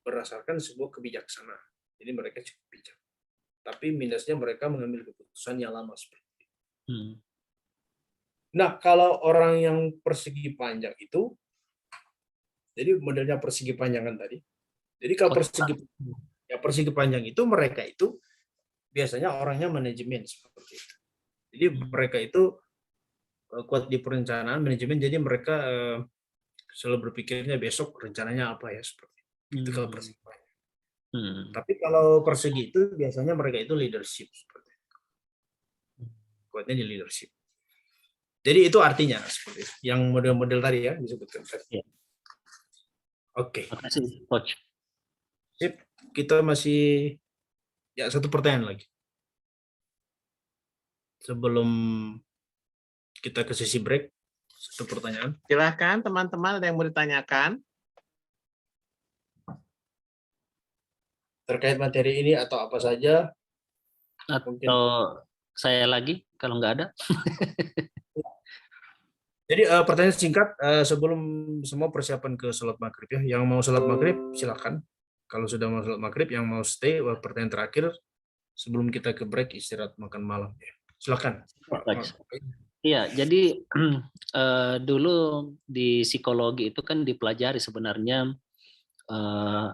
berdasarkan sebuah kebijaksanaan. Jadi mereka cukup bijak. Tapi minusnya mereka mengambil keputusan yang lama seperti itu. Nah, kalau orang yang persegi panjang itu, jadi modelnya persegi panjang kan tadi. Jadi kalau persegi panjang itu mereka itu biasanya orangnya manajemen seperti itu. Jadi mereka itu kuat di perencanaan manajemen. Jadi mereka selalu berpikirnya besok rencananya apa ya seperti itu. Itu kalau persegi panjang. Tapi kalau persegi itu biasanya mereka itu leadership seperti itu. Kuatnya di leadership. Jadi itu artinya seperti itu. Yang model-model tadi ya disebutkan tadi. Oke, Terima kasih, Coach. sip. Kita masih ya satu pertanyaan lagi. Sebelum kita ke sesi break, satu pertanyaan. Silahkan teman-teman, ada yang mau ditanyakan? Terkait materi ini atau apa saja. Mungkin. Atau saya lagi, kalau nggak ada. Jadi pertanyaan singkat sebelum semua persiapan ke sholat maghrib ya. Yang mau sholat maghrib silakan. Kalau sudah mau sholat maghrib, yang mau stay, pertanyaan terakhir sebelum kita ke break istirahat makan malam ya. Silakan. Coach. Iya, jadi dulu di psikologi itu kan dipelajari sebenarnya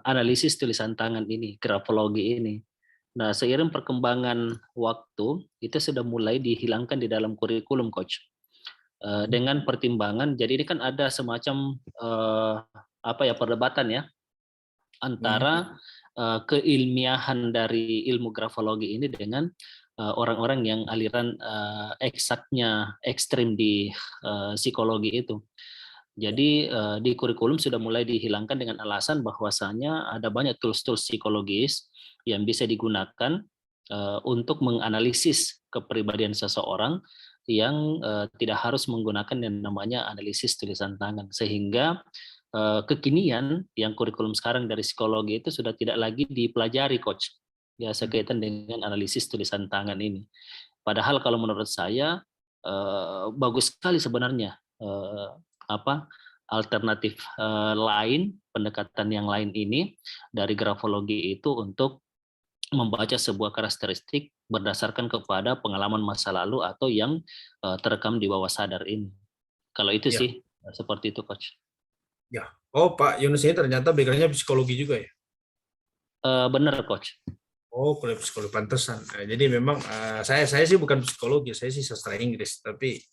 analisis tulisan tangan ini, grafologi ini. Nah, seiring perkembangan waktu itu sudah mulai dihilangkan di dalam kurikulum, Coach. Dengan pertimbangan, jadi ini kan ada semacam perdebatan ya antara keilmiahan dari ilmu grafologi ini dengan orang-orang yang aliran eksaknya ekstrim di psikologi itu. Jadi di kurikulum sudah mulai dihilangkan dengan alasan bahwasanya ada banyak tools-tools psikologis yang bisa digunakan untuk menganalisis kepribadian seseorang yang tidak harus menggunakan yang namanya analisis tulisan tangan, sehingga kekinian yang kurikulum sekarang dari psikologi itu sudah tidak lagi dipelajari, Coach, ya sekaitan dengan analisis tulisan tangan ini. Padahal kalau menurut saya bagus sekali sebenarnya alternatif lain, pendekatan yang lain ini dari grafologi itu untuk membaca sebuah karakteristik berdasarkan kepada pengalaman masa lalu atau yang terekam di bawah sadar ini. Kalau itu sih seperti itu, Coach. Ya. Oh, Pak Yunus ini ternyata background-nya psikologi juga ya? Benar, Coach. Oh, kuliah psikologi, pantesan. Jadi memang saya sih bukan psikologi, saya sih sastra Inggris, tapi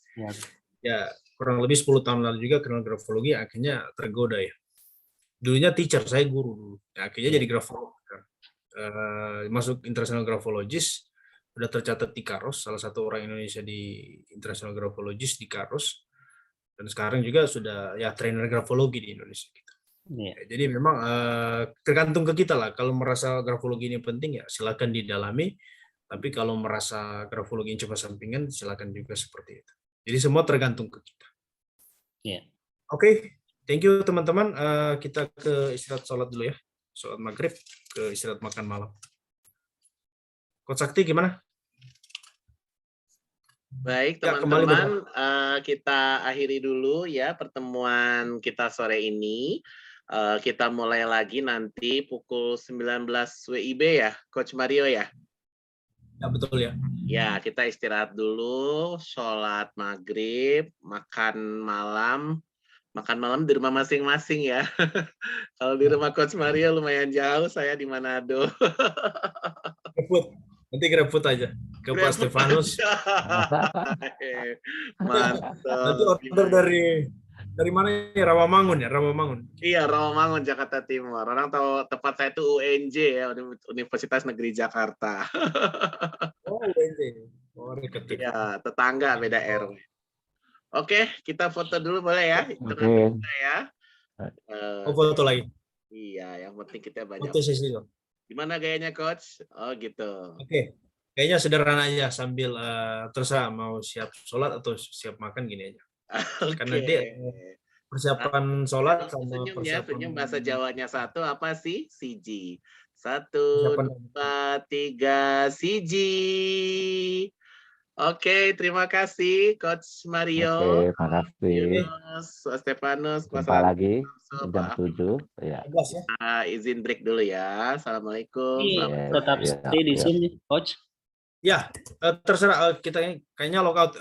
ya kurang lebih 10 tahun lalu juga kenal grafologi, akhirnya tergoda ya. Dulunya teacher, saya guru dulu. Akhirnya jadi grafolog. Masuk International Graphologist, sudah tercatat di Karos, salah satu orang Indonesia di International Graphologist di Karos, dan sekarang juga sudah ya trainer grafologi di Indonesia gitu. Ya, jadi memang tergantung ke kita lah, kalau merasa grafologi ini penting ya silakan didalami, tapi kalau merasa grafologi ini cuma sampingan silakan juga seperti itu. Jadi semua tergantung ke kita. Oke, thank you teman-teman. Kita ke istirahat sholat dulu ya. Sholat maghrib ke istirahat makan malam. Coach Sakti gimana? Baik teman-teman, kita akhiri dulu ya pertemuan kita sore ini. Kita mulai lagi nanti pukul 19 WIB ya, Coach Mario ya? Ya betul ya. Ya, kita istirahat dulu, sholat maghrib, makan malam di rumah masing-masing ya. Kalau di rumah Coach Mario lumayan jauh, saya di Manado. Nanti GrabFood aja ke Pak Stefanus. Mantap. Nanti order dari mana ya? Rawamangun ya, Rawamangun. Iya, Rawamangun, Jakarta Timur. Orang tahu tempat saya itu UNJ ya, Universitas Negeri Jakarta. Oh, UNJ. Oh, ya, tetangga beda RW. Oke, kita foto dulu boleh ya? Oke. Ya. Foto lagi. Iya, yang penting kita banyak. Foto sesi dong. Gimana gayanya, Coach? Oh, gitu. Oke. Kayaknya sederhana aja sambil terserah mau siap sholat atau siap makan gini aja. Karena nanti persiapan sholat sama persiapan senyum bahasa Jawanya satu apa sih? Siji. 1, 2, 3, siji. Oke, terima kasih Coach Mario. Oke, makasih. Yunus, Stefanus, Jumpa lagi jam 7. Ya. Izin break dulu ya. Assalamualaikum. Tetap stay di sini, Coach. Ya, terserah kita kayaknya lockout.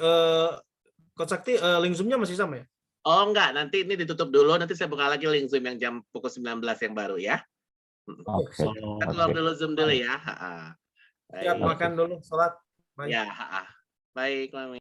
Coach Sakti, link Zoom-nya masih sama ya? Oh enggak, nanti ini ditutup dulu. Nanti saya buka lagi link Zoom yang jam pukul 19 yang baru ya. Oke. Kita keluar dulu Zoom dulu ya. Siap makan dulu, sholat. Ya, baik, Mami.